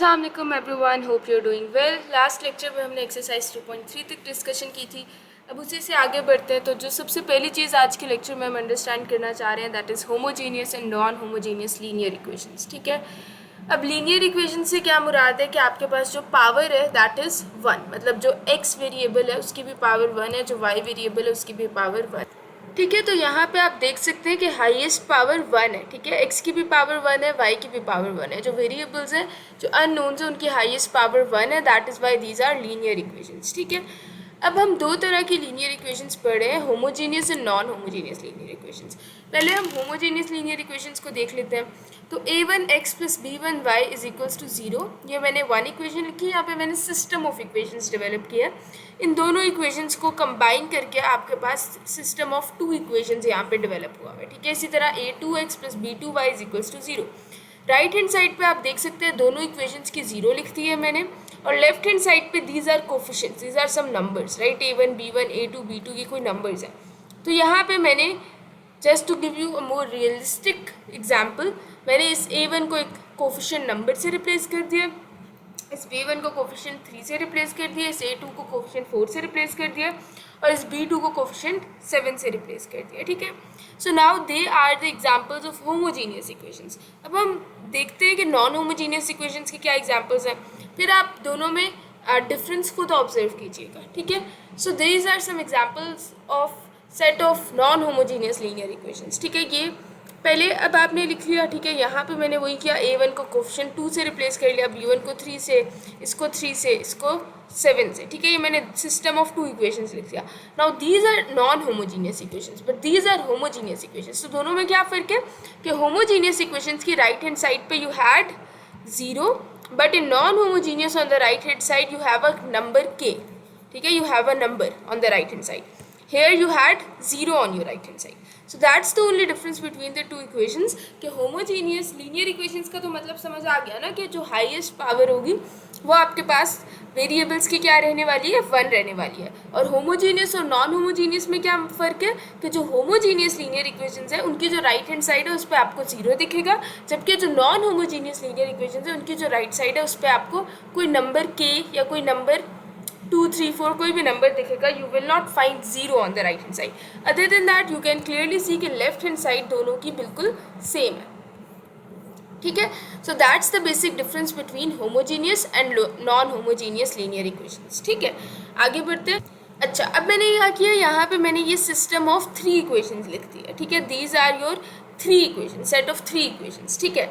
अस्सलाम वालेकुम everyone, hope you are doing well. Last lecture में हमने एक्सरसाइज 2.3 तक डिस्कशन की थी। अब उसी से आगे बढ़ते हैं। तो जो सबसे पहली चीज़ आज के लेक्चर में हम अंडरस्टैंड करना चाह रहे हैं that is homogeneous and non homogeneous linear equations. ठीक है, अब लीनियर इक्वेशन से क्या मुराद है कि आपके पास जो पावर है दैट इज़ 1, मतलब जो x वेरिएबल है उसकी भी पावर 1 है, जो y वेरिएबल है उसकी भी पावर 1। ठीक है, तो यहाँ पे आप देख सकते हैं कि हाईएस्ट पावर 1 है। ठीक है, x की भी पावर 1 है, y की भी पावर 1 है। जो वेरिएबल्स हैं, जो अननोन्स हैं, उनकी हाईएस्ट पावर 1 है। That is why these are linear equations. ठीक है, अब हम दो तरह की लीनियर इक्वेशंस पढ़ रहे हैं, homogeneous and non homogeneous linear equations. पहले हम होमोजीनियस लीनियर इक्वेशंस को देख लेते हैं। तो a1x plus b1y is equals to 0, ये मैंने वन इक्वेशन लिखी है। यहाँ पे मैंने सिस्टम ऑफ इक्वेशंस डेवलप किया है। इन दोनों इक्वेशंस को कंबाइन करके आपके पास सिस्टम ऑफ टू इक्वेशंस यहाँ पे डेवलप हुआ है। ठीक है, इसी तरह a2x plus b2y is equals to 0। Right hand side पे आप देख सकते हैं दोनों इक्वेशंस की 0 लिख दी है मैंने, और लेफ्ट हैंड साइड पे these are coefficients, these are some numbers, right. a1 b1 a2 b2 ये कोई नंबर्स हैं। तो यहाँ पे मैंने just to give you a more realistic example, मैंने इस a1 को एक कोफिशिएंट नंबर से रिप्लेस कर दिया, इस b1 को कोफिशिएंट 3 से रिप्लेस कर दिया, इस a2 को कोफिशिएंट 4 से रिप्लेस कर दिया, और इस b2 को कोफिशिएंट 7 से रिप्लेस कर दिया। ठीक है, so now they are the examples of homogeneous equations. अब हम देखते हैं कि नॉन होमोजीनियस इक्वेशंस के क्या एग्जाम्पल्स हैं, फिर आप दोनों में डिफरेंस खुद ऑब्जर्व कीजिएगा। ठीक है, so these are some examples of set of non homogeneous linear equations. ठीक है, ये पहले अब आपने लिख लिया। ठीक है, यहाँ पे मैंने वही किया, a1 को कोफिशिएंट 2 से रिप्लेस कर लिया, b1 को 3 से, इसको 3 से, इसको 7 से। ठीक है, ये मैंने सिस्टम ऑफ टू इक्वेशंस लिख दिया। Now these are non homogeneous equations but these are homogeneous equations. तो दोनों में क्या फ़र्क है कि होमोजीनियस इक्वेशंस की राइट हैंड साइड पे you had 0, but in non homogeneous on the right hand side you have a number k। ठीक है, you have a number on the right hand side. Here you had 0 on your right hand side. So that's the only difference between the two equations. कि homogeneous linear equations का तो मतलब समझ आ गया ना कि जो highest power होगी वो आपके पास वेरिएबल्स की क्या रहने वाली है, 1 रहने वाली है। और होमोजीनियस और नॉन होमोजीनियस में क्या फ़र्क है कि जो होमोजीनियस लीनियर इक्वेशंस है उनकी जो राइट हैंड साइड है उस पर आपको 0 दिखेगा, जबकि जो नॉन होमोजीनियस लीनियर इक्वेशंस है उनकी जो राइट साइड है उस पर आपको कोई नंबर k या कोई नंबर 2, 3, 4 कोई भी नंबर दिखेगा। You will not find 0 on the right hand side. Other than that you can clearly see कि लेफ्ट हैंड साइड दोनों की बिल्कुल सेम है। ठीक है, so that's the basic difference between homogeneous and non homogeneous linear equations. ठीक है, आगे बढ़ते हैं। अच्छा, अब मैंने यहाँ किया, यहाँ पे मैंने ये सिस्टम ऑफ 3 इक्वेशंस लिख दी है। ठीक है, these are your 3 equation, set of 3 equations. ठीक है,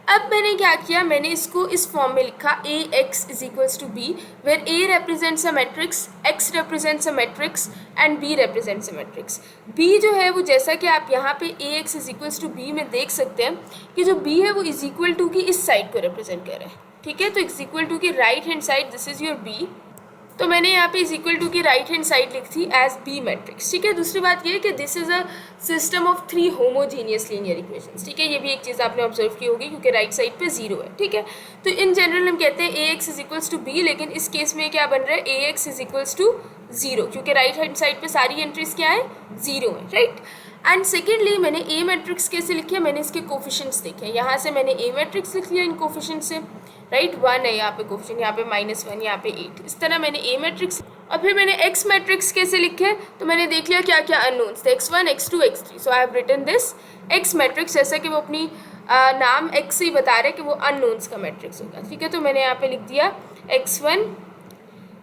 अब मैंने क्या किया, मैंने इसको इस फॉर्म में लिखा ax is equals to b, where a represents a matrix, x represents a matrix and b represents a matrix. b जो है वो जैसा कि आप यहाँ पे ax is equals to b में देख सकते हैं कि जो b है वो इज इक्वल टू की इस साइड को रिप्रेजेंट कर रहा है। ठीक है, तो इज इक्वल टू की right hand side, this is your b। तो मैंने यहाँ पे इज इक्वल टू की राइट हैंड साइड लिख थी एज बी मैट्रिक्स। ठीक है, दूसरी बात ये है कि this is a system of 3 homogeneous linear equations. ठीक है, ये भी एक चीज़ आपने ऑब्जर्व की होगी क्योंकि राइट साइड पे 0 है। ठीक है, तो इन जनरल हम कहते हैं ax is equals to b, लेकिन इस केस में क्या बन रहा है, ax इज इक्वल्स टू 0, क्योंकि राइट हैंड साइड पे सारी एंट्रीज क्या है, 0 है, राइट। एंड सेकेंडली मैंने a मैट्रिक्स कैसे लिखे, मैंने इसके कोफिशिएंट्स देखे, यहाँ से मैंने a मैट्रिक्स लिख लिया इन कोफिशिएंट से, राइट। 1 है यहाँ पे कोफिशिएंट, यहाँ पे -1, यहाँ पे 8, इस तरह मैंने a मैट्रिक्स। और फिर मैंने x मैट्रिक्स कैसे लिखे, तो मैंने देख लिया क्या क्या अननोन्स थे, x1 x2 x3। So I have written this x matrix, जैसा कि वो अपनी नाम x से ही बता रहे कि वो अननोन्स का मैट्रिक्स होगा। ठीक है, तो मैंने यहाँ पे लिख दिया x1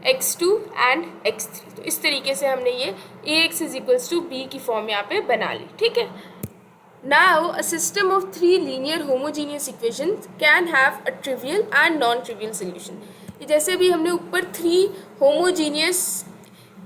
x2 एंड x3। तो इस तरीके से हमने ये ax is equals to b की फॉर्म यहाँ पे बना ली। ठीक है, now a system of 3 linear homogeneous equations can have a trivial and non-trivial solution. जैसे भी हमने ऊपर 3 होमोजीनियस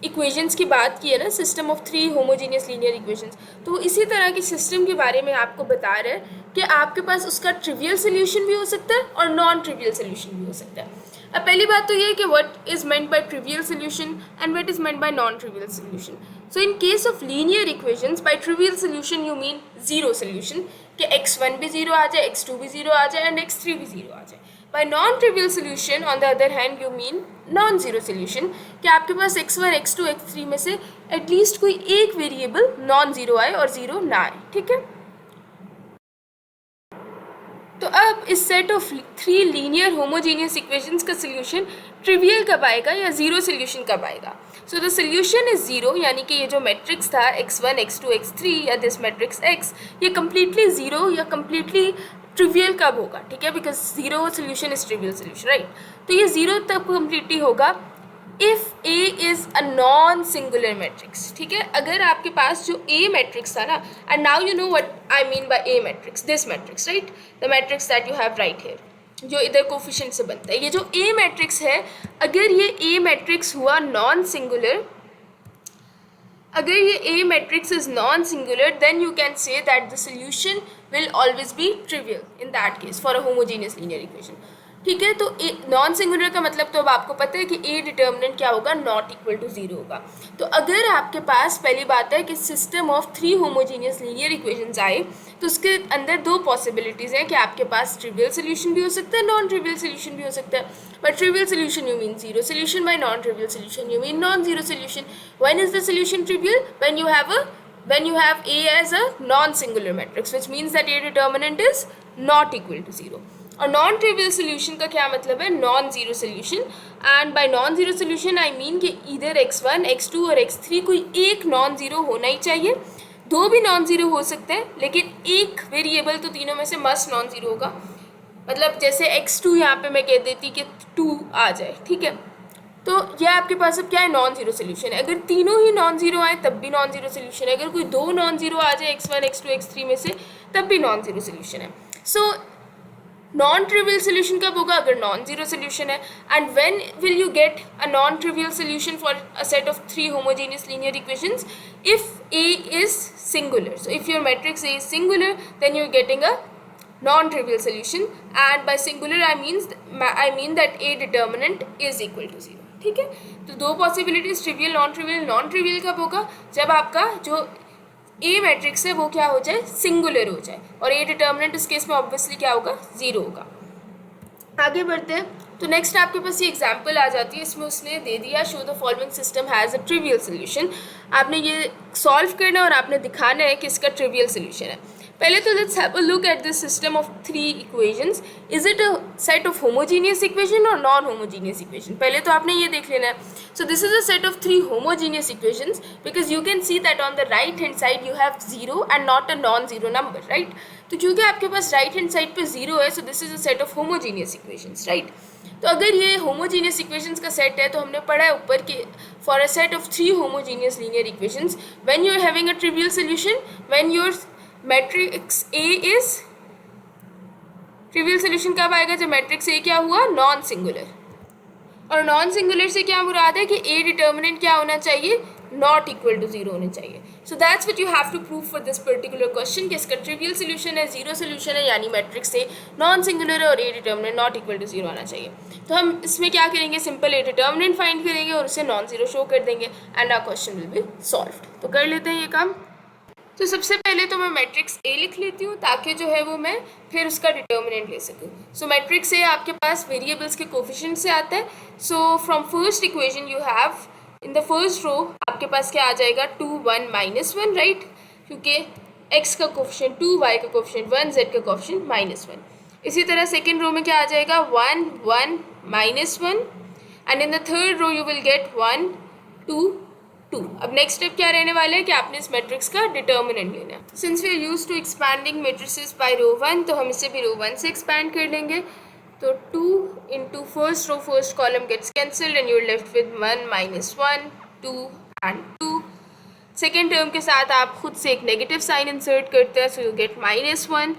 इक्वेशंस की बात की है ना, system of 3 homogeneous linear equations, तो इसी तरह के सिस्टम के बारे में आपको बता रहे हैं कि आपके पास उसका ट्रिवियल सोल्यूशन भी हो सकता है और नॉन ट्रिवियल सोल्यूशन भी हो सकता है। अब पहली बात तो ये है कि what is meant by trivial solution and what is meant by non trivial solution. So in case of linear equations, by trivial solution you mean 0 solution, कि x1 भी 0 आ जाए, x2 भी 0 आ जाए एंड x3 भी 0 आ जाए। Bye non trivial solution on the other hand you mean non zero solution, कि आपके पास x1 x2 x3 में से एटलीस्ट कोई एक वेरिएबल नॉन जीरो आए और 0 ना आए। ठीक है, तो अब इस set of 3 linear homogeneous equations का सोल्यूशन ट्रिवियल कब आएगा या ज़ीरो सोल्यूशन कब आएगा? So the solution is zero, यानी कि ये जो मैट्रिक्स था x1 x2 x3 या दिस मैट्रिक्स x, ये कम्प्लीटली ज़ीरो या कम्प्लीटली ट्रिवियल कब होगा? ठीक है, because zero solution is trivial solution, right? तो ये ज़ीरो तब कम्प्लीटली होगा if A is a non singular matrix. ठीक है, अगर आपके पास जो A मैट्रिक्स था ना, and now you know what I mean by A matrix, this matrix, right, the matrix that you have right here, जो इधर कोफिशिएंट से बनता है, ये जो A मैट्रिक्स है, अगर ये A मैट्रिक्स हुआ नॉन सिंगुलर, अगर ये A matrix is non-singular, then you can say that the solution will always be trivial in that case for a homogeneous linear equation. ठीक है, तो नॉन सिंगुलर का मतलब तो अब आपको पता है कि A डिटर्मिनेंट क्या होगा, नॉट इक्वल टू ज़ीरो होगा। तो अगर आपके पास पहली बात है कि system of 3 homogeneous linear equations आए, तो उसके अंदर 2 पॉसिबिलिटीज़ हैं कि आपके पास ट्रिवियल सोल्यूशन भी हो सकता है, नॉन ट्रिवियल सोल्यूशन भी हो सकता है। By trivial solution you mean zero solution, by non-trivial solution you mean non-zero solution. When is the solution trivial? When you have A as a non-singular matrix, which means that A determinant is not equal to zero. और non trivial solution का क्या मतलब है? Non zero solution. And bye non zero solution I mean कि इधर x1 x2 और x3 कोई एक नॉन ज़ीरो होना ही चाहिए। 2 भी नॉन ज़ीरो हो सकते हैं, लेकिन एक वेरिएबल तो तीनों में से मस्ट नॉन ज़ीरो होगा। मतलब जैसे x2 यहाँ पे मैं कह देती कि 2 आ जाए, ठीक है, तो यह आपके पास अब क्या है, नॉन ज़ीरो सोल्यूशन है। अगर तीनों ही नॉन ज़ीरो आए तब भी नॉन ज़ीरो सोल्यूशन है। अगर कोई 2 नॉन ज़ीरो आ जाए x1 x2 x3 में से, तब भी नॉन ज़ीरो सोल्यूशन है। सो नॉन ट्रिवियल सोल्यूशन कब होगा? अगर नॉन ज़ीरो सोल्यूशन है। And when will you get a non trivial solution for a set of 3 homogeneous linear equations? If A is singular. So if your matrix A is singular, then you're getting a non-trivial solution, and by singular I mean that A determinant is equal to 0. ठीक है, तो 2 possibilities, trivial non trivial. Non trivial कब होगा? जब आपका जो A matrix है वो क्या हो जाए, सिंगुलर हो जाए, और A डिटर्मिनेंट इस केस में ऑब्वियसली क्या होगा, 0 होगा। आगे बढ़ते हैं, तो नेक्स्ट आपके पास ये एग्जाम्पल आ जाती है, इसमें उसने दे दिया show the following system has a trivial solution. आपने ये सॉल्व करना है और आपने दिखाना है कि इसका ट्रिवियल सोल्यूशन है। पहले तो let's have a look at this system of 3 equations. Is it a set of homogeneous equation और नॉन होमोजीनियस इक्वेशन? पहले तो आपने ये देख लेना है। सो this is a set of 3 homogeneous equations, because you can see that on the right hand side you have 0 and not a non zero number, right? तो क्योंकि आपके पास राइट हैंड साइड पे 0 है, सो this is a set of homogeneous equations, right? तो अगर ये homogeneous equations का set है, तो हमने पढ़ा है ऊपर कि for a set of 3 homogeneous linear equations, when you are having a trivial solution, when your matrix A is trivial solution कब आएगा? जब मैट्रिक्स A क्या हुआ, नॉन सिंगुलर। और नॉन सिंगुलर से क्या मुराद है कि A डिटर्मिनेंट क्या होना चाहिए, नॉट इक्वल टू 0 होने चाहिए। So that's what you have to prove for this particular question कि इसका ट्रिवियल सोल्यूशन है, ज़ीरो सोल्यूशन है, यानी मैट्रिक्स A नॉन सिंगुलर है और A determinant not equal to 0 आना चाहिए। तो हम इसमें क्या करेंगे, सिंपल A डिटर्मिनेंट फाइंड करेंगे और उसे नॉन ज़ीरो शो कर देंगे, and our question will be solved. तो कर लेते हैं ये काम। तो सबसे पहले तो मैं मैट्रिक्स A लिख लेती हूँ, ताकि जो है वो मैं फिर उसका डिटर्मिनेंट ले सकूँ। सो मैट्रिक्स A आपके पास वेरिएबल्स के कोफिशिएंट से आता है। So from first equation you have in the first row आपके पास क्या आ जाएगा, 2 1 -1, राइट? क्योंकि x का कोफिशिएंट 2, y का कोफिशिएंट 1, z का कोफिशिएंट -1। इसी तरह सेकेंड रो में क्या आ जाएगा, 1 1 -1, and in the third row you will get 1 2 2। अब नेक्स्ट स्टेप क्या रहने वाला है कि आपने इस मैट्रिक्स का डिटर्मिनेंट लेना है। Since we are used to expanding matrices by row 1, तो हम इसे भी रो 1 से एक्सपैंड कर लेंगे। तो 2 into first row first column gets cancelled and you are left with 1 -1 2 and 2। Second term के साथ आप खुद से एक नेगेटिव साइन इंसर्ट करते हैं, so you get -1।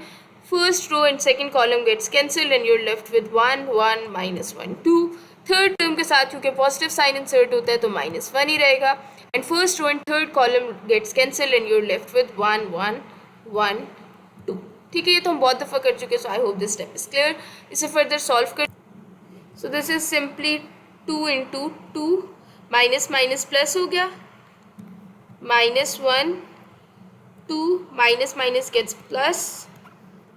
First row and second column gets cancelled and you are left with 1 1 -1 2। Third term के साथ क्योंकि पॉजिटिव साइन इंसर्ट होता है तो -1 ही रहेगा, and first row and third column gets cancelled and you are left with 1 1 1 2। ठीक है, ये तो हम बहुत दफ़ा कर चुके हैं, so I hope this step is clear. इसे फर्दर सॉल्व कर, so this is simply 2 into 2, minus minus plus हो गया, -1 2 minus minus gets plus,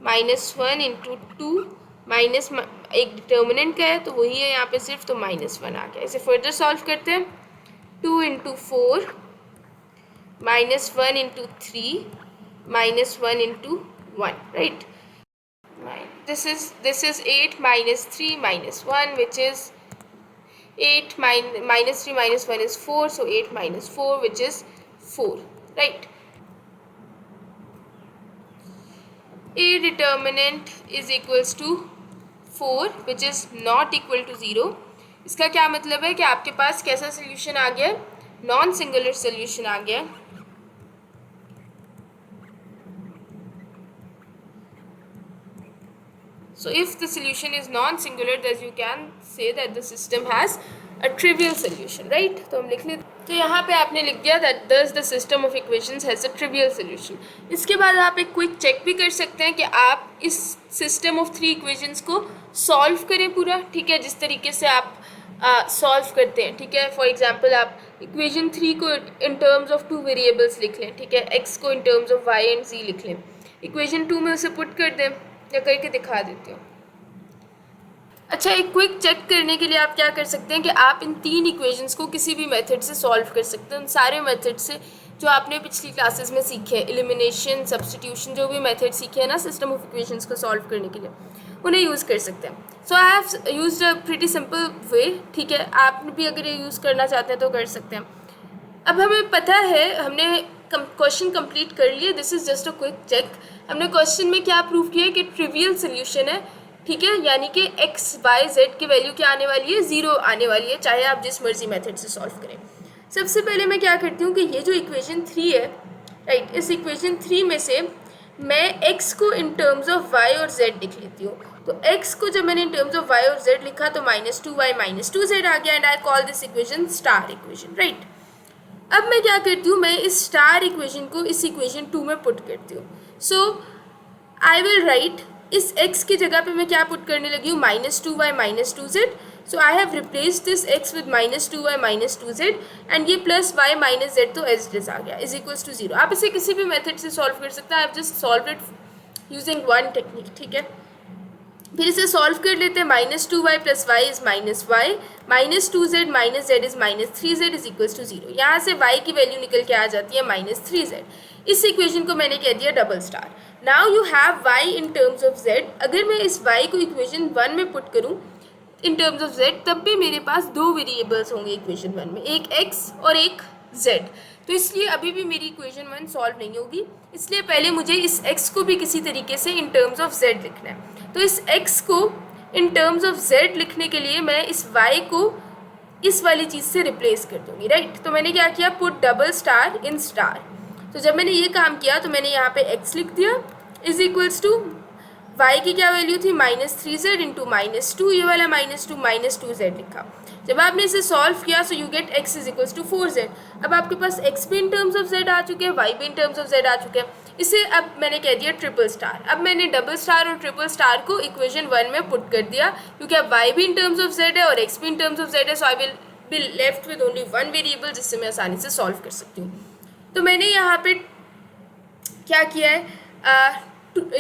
-1 into 2 minus एक डिटर्मिनेंट का है तो वही है यहाँ पे सिर्फ, तो -1 आ गया। इसे फर्दर सॉल्व करते हैं, 2 into 4 -1 into 3 -1 into 1, right? this is 8 minus 3 minus 1, which is 8 minus 3 minus 1 is 4, so 8 minus 4, which is 4, right? A determinant is equals to 4, which is not equal to 0. इसका क्या मतलब है कि आपके पास कैसा सोल्यूशन आ गया, नॉन सिंगुलर सोल्यूशन आ गया. So if the solution is non-singular, then you can say that the system has a trivial solution, right? तो हम लिख लेते, तो यहाँ पे आपने लिख दिया that thus the system of equations has a trivial solution. इसके बाद आप एक क्विक चेक भी कर सकते हैं कि आप इस सिस्टम ऑफ 3 इक्वेशंस को सॉल्व करें पूरा, ठीक है, जिस तरीके से आप सॉल्व करते हैं, ठीक है. फॉर एग्जांपल आप इक्वेशन 3 को इन टर्म्स ऑफ 2 वेरिएबल्स लिख लें, ठीक है, x को इन terms of y and z लिख लें, इक्वेशन 2 में उसे पुट कर दें, या करके दिखा देती हूँ. अच्छा, एक क्विक चेक करने के लिए आप क्या कर सकते हैं कि आप इन 3 इक्वेशंस को किसी भी मेथड से सॉल्व कर सकते हैं, उन सारे मेथड से जो आपने पिछली क्लासेस में सीखे हैं, एलिमिनेशन, सब्स्टिट्यूशन, जो भी मेथड सीखे हैं ना सिस्टम ऑफ इक्वेशंस को सॉल्व करने के लिए, उन्हें यूज़ कर सकते हैं. So I have used a pretty simple way, ठीक है, आप भी अगर ये यूज़ करना चाहते हैं तो कर सकते हैं. अब हमें पता है, हमने क्वेश्चन कंप्लीट कर लिए. This is just a quick check. हमने क्वेश्चन में क्या प्रूव किया है कि ट्रिवियल सोल्यूशन है, ठीक है, यानी कि एक्स वाई जेड की वैल्यू क्या आने वाली है, 0 आने वाली है, चाहे आप जिस मर्जी मेथड से सॉल्व करें. सबसे पहले मैं क्या करती हूँ कि ये जो इक्वेशन 3 है, राइट, इस इक्वेशन 3 में से मैं x को इन टर्म्स ऑफ y और z लिख लेती हूँ. तो x को जब मैंने इन टर्म्स ऑफ y और z लिखा तो -2y -2z आ गया, and I call this equation star equation, right. अब मैं क्या करती हूँ, मैं इस स्टार इक्वेशन को इस इक्वेशन 2 में पुट करती हूँ. सो आई विल राइट, इस x की जगह पे मैं क्या पुट करने लगी हूँ, -2y -2z. So I have replace this x with -2y -2z, and ये प्लस y माइनस z तो एज इट इज आ गया, इज इक्वल्स टू 0. आप इसे किसी भी मेथड से सॉल्व कर सकते हैं. I have just solve it using one technique, ठीक है. फिर इसे सॉल्व कर लेते हैं. -2y plus y is -y, -2z minus z is -3z is equals to 0. यहाँ से y की वैल्यू निकल के आ जाती है -3z. इस इक्वेशन को मैंने कह दिया double star. Now you have y in terms of z. अगर मैं इस y को इक्वेशन 1 में पुट करूँ इन टर्म्स ऑफ z, तब भी मेरे पास 2 वेरिएबल्स होंगे इक्वेशन 1 में, एक x और एक z. तो इसलिए अभी भी मेरी इक्वेशन 1 सॉल्व नहीं होगी. इसलिए पहले मुझे इस x को भी किसी तरीके से इन टर्म्स ऑफ z लिखना है. तो इस x को इन टर्म्स ऑफ z लिखने के लिए मैं इस y को इस वाली चीज़ से रिप्लेस कर दूँगी, राइट. तो मैंने क्या किया, put double star in star. तो जब मैंने ये काम किया तो मैंने यहाँ पे x लिख दिया इज इक्वल्स टू y की क्या वैल्यू थी, -3z इंटू -2, ये वाला -2 -2z लिखा. जब आपने इसे सॉल्व किया so you get x is equals to 4z. अब आपके पास x भी इन टर्म्स ऑफ z आ चुके हैं, y भी इन टर्म्स ऑफ z आ चुके हैं. इसे अब मैंने कह दिया ट्रिपल स्टार. अब मैंने डबल स्टार और ट्रिपल स्टार को इक्वेशन 1 में पुट कर दिया, क्योंकि अब y भी इन टर्म्स ऑफ z है और x भी इन टर्म्स ऑफ z है. So I will be left with only one variable जिससे मैं आसानी से सॉल्व कर सकती हूँ. तो मैंने यहाँ पे क्या किया है,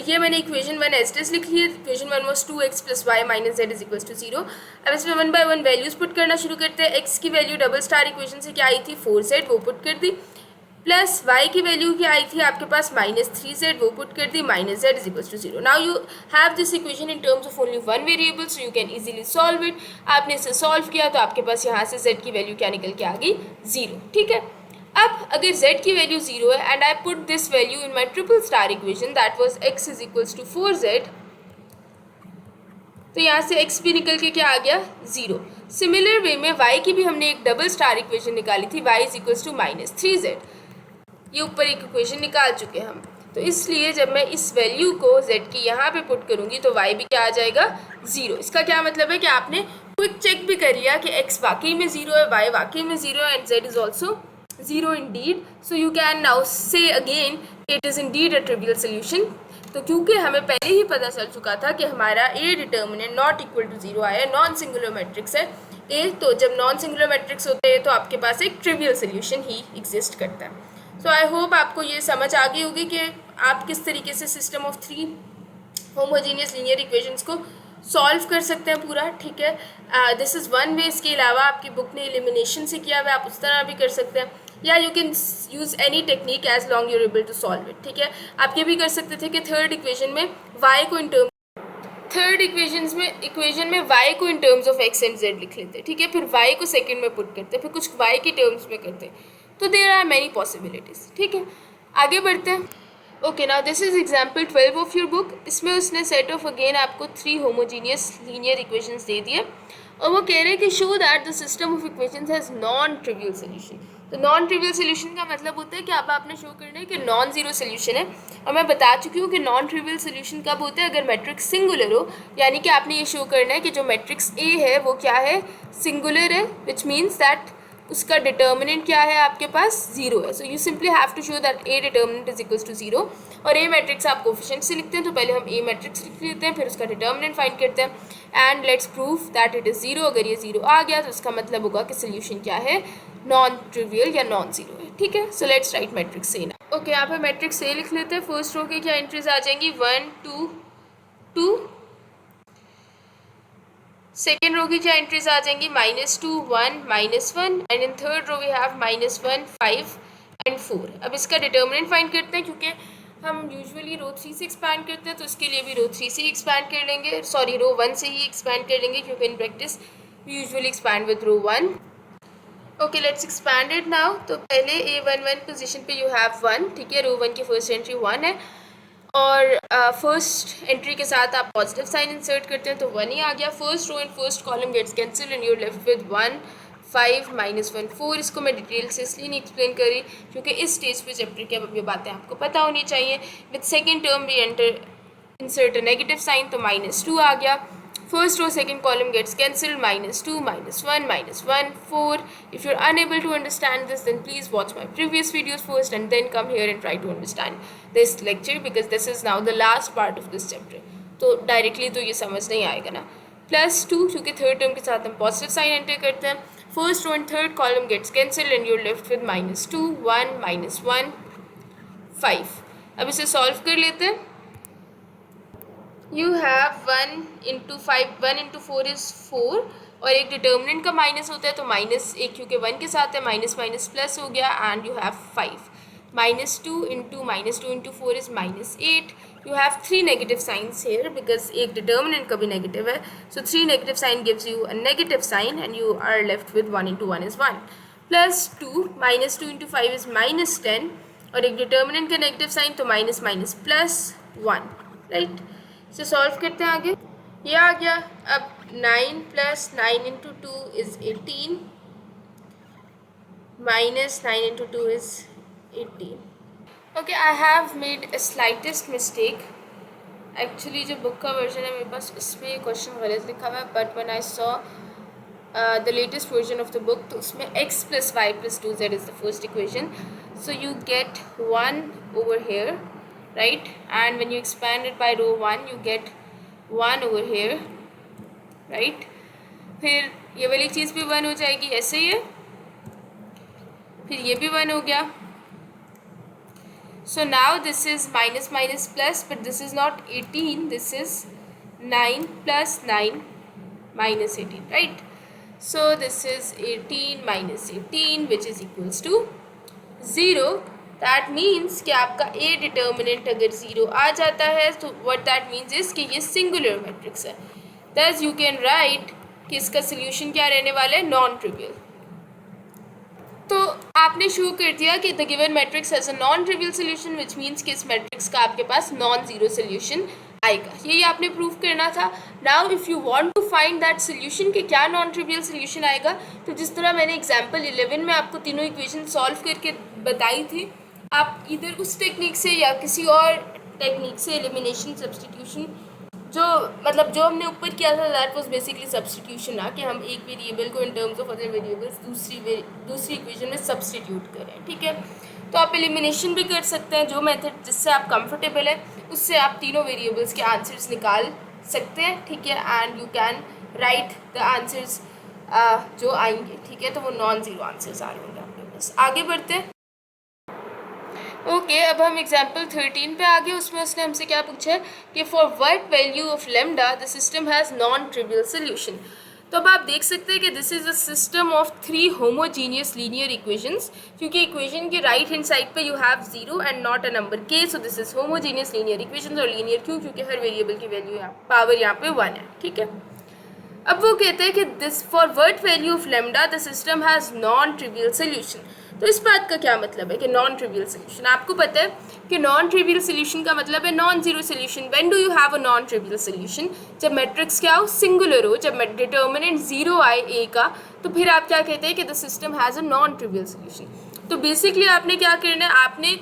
ये मैंने इक्वेशन 1 एज इट इज लिख ली है. Equation 1 was 2x plus y minus z is equals to 0. अब इसमें 1 बाय 1 वैल्यूज़ पुट करना शुरू करते हैं. x की वैल्यू डबल स्टार इक्वेशन से क्या आई थी, 4z, वो पुट कर दी. प्लस y की वैल्यू क्या आई थी आपके पास, -3z, वो पुट कर दी, minus z is equals to 0. Now you have this equation in terms of only one variable, so you can easily solve it. आपने इसे सॉल्व किया तो आपके पास यहाँ से z की वैल्यू क्या निकल के आ गई, 0, ठीक है. अब अगर z की वैल्यू 0 है and I put this value in my triple star equation that was x is equals to 4z, तो यहाँ से x भी निकल के क्या आ गया, 0. सिमिलर वे में y की भी हमने एक डबल स्टार इक्वेशन निकाली थी, y is equals to -3z. ये ऊपर एक इक्वेशन निकाल चुके हैं हम. तो इसलिए जब मैं इस वैल्यू को z की यहाँ पे पुट करूँगी तो y भी क्या आ जाएगा, 0. इसका क्या मतलब है कि आपने क्विक चेक भी कर लिया कि x वाकई में 0 है, y वाकई में 0 है, and z is also 0 indeed. So you can now say again it is indeed a trivial solution. तो क्योंकि हमें पहले ही पता चल चुका था कि हमारा A determinant not equal to 0 आया, नॉन सिंगुलर मैट्रिक्स है A. तो जब नॉन सिंगुलर मैट्रिक्स होते हैं तो आपके पास एक ट्रिवियल सोल्यूशन ही एग्जिस्ट करता है. सो आई होप आपको ये समझ आ गई होगी कि आप किस तरीके से system of 3 homogeneous linear equations को सॉल्व कर सकते हैं पूरा, ठीक है. This is one way. इसके अलावा आपकी बुक ने एलिमिनेशन से किया हुआ है, आप उस तरह भी कर सकते हैं, या you can use any technique as long you're able to solve it, ठीक है. आप ये भी कर सकते थे कि थर्ड इक्वेशन में y को इन टर्म थर्ड इक्वेशन में y को इन terms of x and z लिख लेते हैं, ठीक है, फिर y को सेकंड में पुट करते हैं, फिर कुछ y के टर्म्स में करते हैं, तो देयर आर मैनी पॉसिबिलिटीज़, ठीक है। आगे बढ़ते हैं। Okay, now this is example 12 of your book. इसमें उसने सेट ऑफ अगेन आपको 3 होमोजीनियस लीनियर इक्वेशंस दे दिए और वो कह रहे हैं कि show that the system of equations has non trivial solution. तो नॉन ट्रिवियल सोल्यूशन का मतलब होता है कि अब आपने शो करना है कि नॉन जीरो सोल्यूशन है, और मैं बता चुकी हूँ कि नॉन ट्रिवियल सोल्यूशन कब होता है, अगर मैट्रिक्स सिंगुलर हो, यानी कि आपने ये शो करना है कि जो मैट्रिक्स ए है वो क्या है, सिंगुलर है, विच मीन्स दैट उसका डिटर्मिनेंट क्या है, आपके पास जीरो है। So you simply have to show that A determinant is equals to zero. और ए मैट्रिक्स आप कोफिशिएंट से लिखते हैं, तो पहले हम ए मैट्रिक्स लिख लेते हैं, फिर उसका डिटर्मिनेंट फाइंड करते हैं and let's prove that it is zero. अगर ये जीरो आ गया तो उसका मतलब होगा कि सोल्यूशन क्या है, नॉन ट्रिवियल या नॉन जीरो है, ठीक है। So let's write matrix A ना। ओके, यहाँ पे मैट्रिक्स ए लिख लेते हैं। फर्स्ट रो के क्या एंट्रीज आ जाएंगी, 1 2 2। सेकेंड रो की क्या एंट्रीज आ जाएंगी, -2 1 -1, and in third row we have -1 5 and 4। अब इसका डिटर्मिनेंट फाइंड करते हैं, क्योंकि हम यूजुअली रो 3 से एक्सपैंड करते हैं, तो इसके लिए भी रो 3 से ही एक्सपैंड कर लेंगे, सॉरी रो 1 से ही एक्सपैंड कर लेंगे, क्योंकि in practice we usually expand with row 1। Okay, let's expand it now. तो पहले A11 पोजीशन पे यू हैव 1, ठीक है, रो 1 की फर्स्ट एंट्री 1 है, और फर्स्ट एंट्री के साथ आप पॉजिटिव साइन इंसर्ट करते हैं तो 1 ही आ गया। First row and first column gets cancel and you're left with 1 5 -1 4। इसको मैं डिटेल से इसलिए नहीं एक्सप्लेन करी क्योंकि इस स्टेज पे चैप्टर की अब ये बातें आपको पता होनी चाहिए। With second term we enter insert a negative sign, तो -2 आ गया। First row, second column gets cancelled, -2, -1, -1, 4. If you're unable to understand this, then please watch my previous videos first and then come here and try to understand this lecture, because this is now the last part of this chapter. तो directly तो ये समझ नहीं आएगा ना। +2, क्योंकि third term के साथ हम पॉजिटिव साइन एंटर करते हैं। First row and third column gets cancelled and you're left with -2 1 -1 5। अब इसे सॉल्व कर लेते हैं। You have 1 into 5, 1 into 4 is 4, और एक डिटर्मिनेंट का माइनस होता है, तो -1 क्योंकि 1 के साथ है, माइनस माइनस प्लस हो गया, and you have 5। -2 into 4 is -8. You have 3 negative signs here because एक डिटर्मिनेंट का भी नेगेटिव है, so 3 negative sign gives you a negative sign and you are left with 1 into 1 is 1. +2, -2 into 5 is -10, और एक determinant का negative sign, तो minus minus plus 1, right. इसे solve करते हैं आगे। ये आ गया। अब 9 + 9 into 2 is 18, -9 into 2 is 18. Okay, I have made a slightest mistake. Actually जो बुक का वर्जन है मेरे पास, उसमें ये क्वेश्चन गलत लिखा हुआ है, but when I saw the latest version of the book, तो उसमें x + y + 2z is the first equation. So you get 1 over here, right, and when you expand it by row 1 you get 1 over here, right. फिर ये वाली चीज़ भी 1 हो जाएगी, ऐसे ही है, फिर ये भी 1 हो गया। So now this is minus minus plus, but this is not 18, this is 9 + 9 - 18, right. So this is 18 - 18 which is equals to 0. That means कि आपका ए डिटर्मिनेंट अगर 0 आ जाता है तो व्हाट दैट मीन्स इज़ कि ये सिंगुलर मैट्रिक्स है। दैट यू कैन राइट कि इसका सोल्यूशन क्या रहने वाला है, नॉन ट्रिवियल। तो आपने शो कर दिया कि the given matrix has a non trivial solution, which means कि इस मैट्रिक्स का आपके पास नॉन जीरो सोल्यूशन आएगा। यही आपने प्रूव करना था। Now if you want to find that solution कि क्या नॉन ट्रिवियल सोल्यूशन आएगा, तो जिस तरह मैंने एग्जांपल 11 में आपको तीनों इक्वेशन सॉल्व करके बताई थी, आप इधर उस टेक्निक से या किसी और टेक्निक से, एलिमिनेशन, सब्स्टिट्यूशन, जो हमने ऊपर किया था, दैट वाज बेसिकली सब्स्टिट्यूशन, ना कि हम एक वेरिएबल को इन टर्म्स ऑफ अदर वेरिएबल्स दूसरी इक्वेशन में सब्स्टिट्यूट करें, ठीक है। तो आप एलिमिनेशन भी कर सकते हैं, जो मेथड जिससे आप कंफर्टेबल है उससे आप तीनों वेरिएबल्स के आंसर्स निकाल सकते हैं, ठीक है, and you can right the answers जो आएंगे, ठीक है, तो वो नॉन ज़ीरो आंसर्स आ रहे होंगे आपके पास। आगे बढ़ते हैं। ओके, अब हम एग्जाम्पल 13 पे आ गए। उसमें उसने हमसे क्या पूछा है कि for what value of lambda the system has non trivial solution. तो अब आप देख सकते हैं कि this is a system of 3 homogeneous linear equations, क्योंकि इक्वेशन के राइट हैंड साइड पे you have 0 and not a number k, so this is homogeneous linear equations. और लीनियर क्यों? क्योंकि हर वेरिएबल की वैल्यू पावर यहाँ पे 1 है, ठीक है। अब वो कहते हैं कि this for what value of lambda the system has non trivial solution. तो इस बात का क्या मतलब है कि नॉन ट्रिवियल सोल्यूशन? आपको पता है कि नॉन ट्रिवियल सोल्यूशन का मतलब है non zero solution. When do you have a non trivial solution? जब मैट्रिक्स क्या हो? सिंगुलर हो, जब डिटर्मिनेंट 0 आए ए का, तो फिर आप क्या कहते हैं कि the system has a non trivial solution. तो बेसिकली आपने क्या करना है, आपने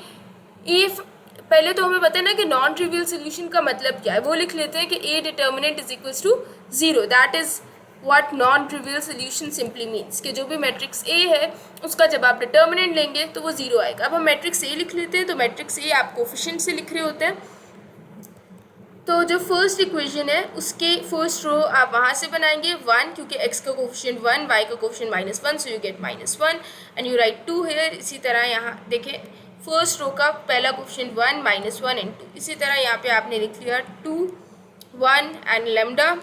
इफ पहले तो हमें पता है ना कि नॉन ट्रिवियल सोल्यूशन का मतलब क्या है, वो लिख लेते हैं कि A determinant is equals to 0। That is what non trivial solution simply means, कि जो भी मैट्रिक्स ए है उसका जब आप डिटर्मिनेंट लेंगे तो वो 0 आएगा। अब हम मैट्रिक्स ए लिख लेते हैं, तो मैट्रिक्स ए आप कोफिशिएंट से लिख रहे होते हैं। तो जो फर्स्ट इक्वेशन है उसके फर्स्ट रो आप वहाँ से बनाएंगे 1, क्योंकि x का कोफिशिएंट 1, y का coefficient -1, so you get -1 and you right 2 here. इसी तरह यहाँ देखें फर्स्ट रो का पहला कोफिशिएंट 1, -1 एंड 2। इसी तरह यहाँ पे आपने लिख लिया 2, 1 एंड लेमडा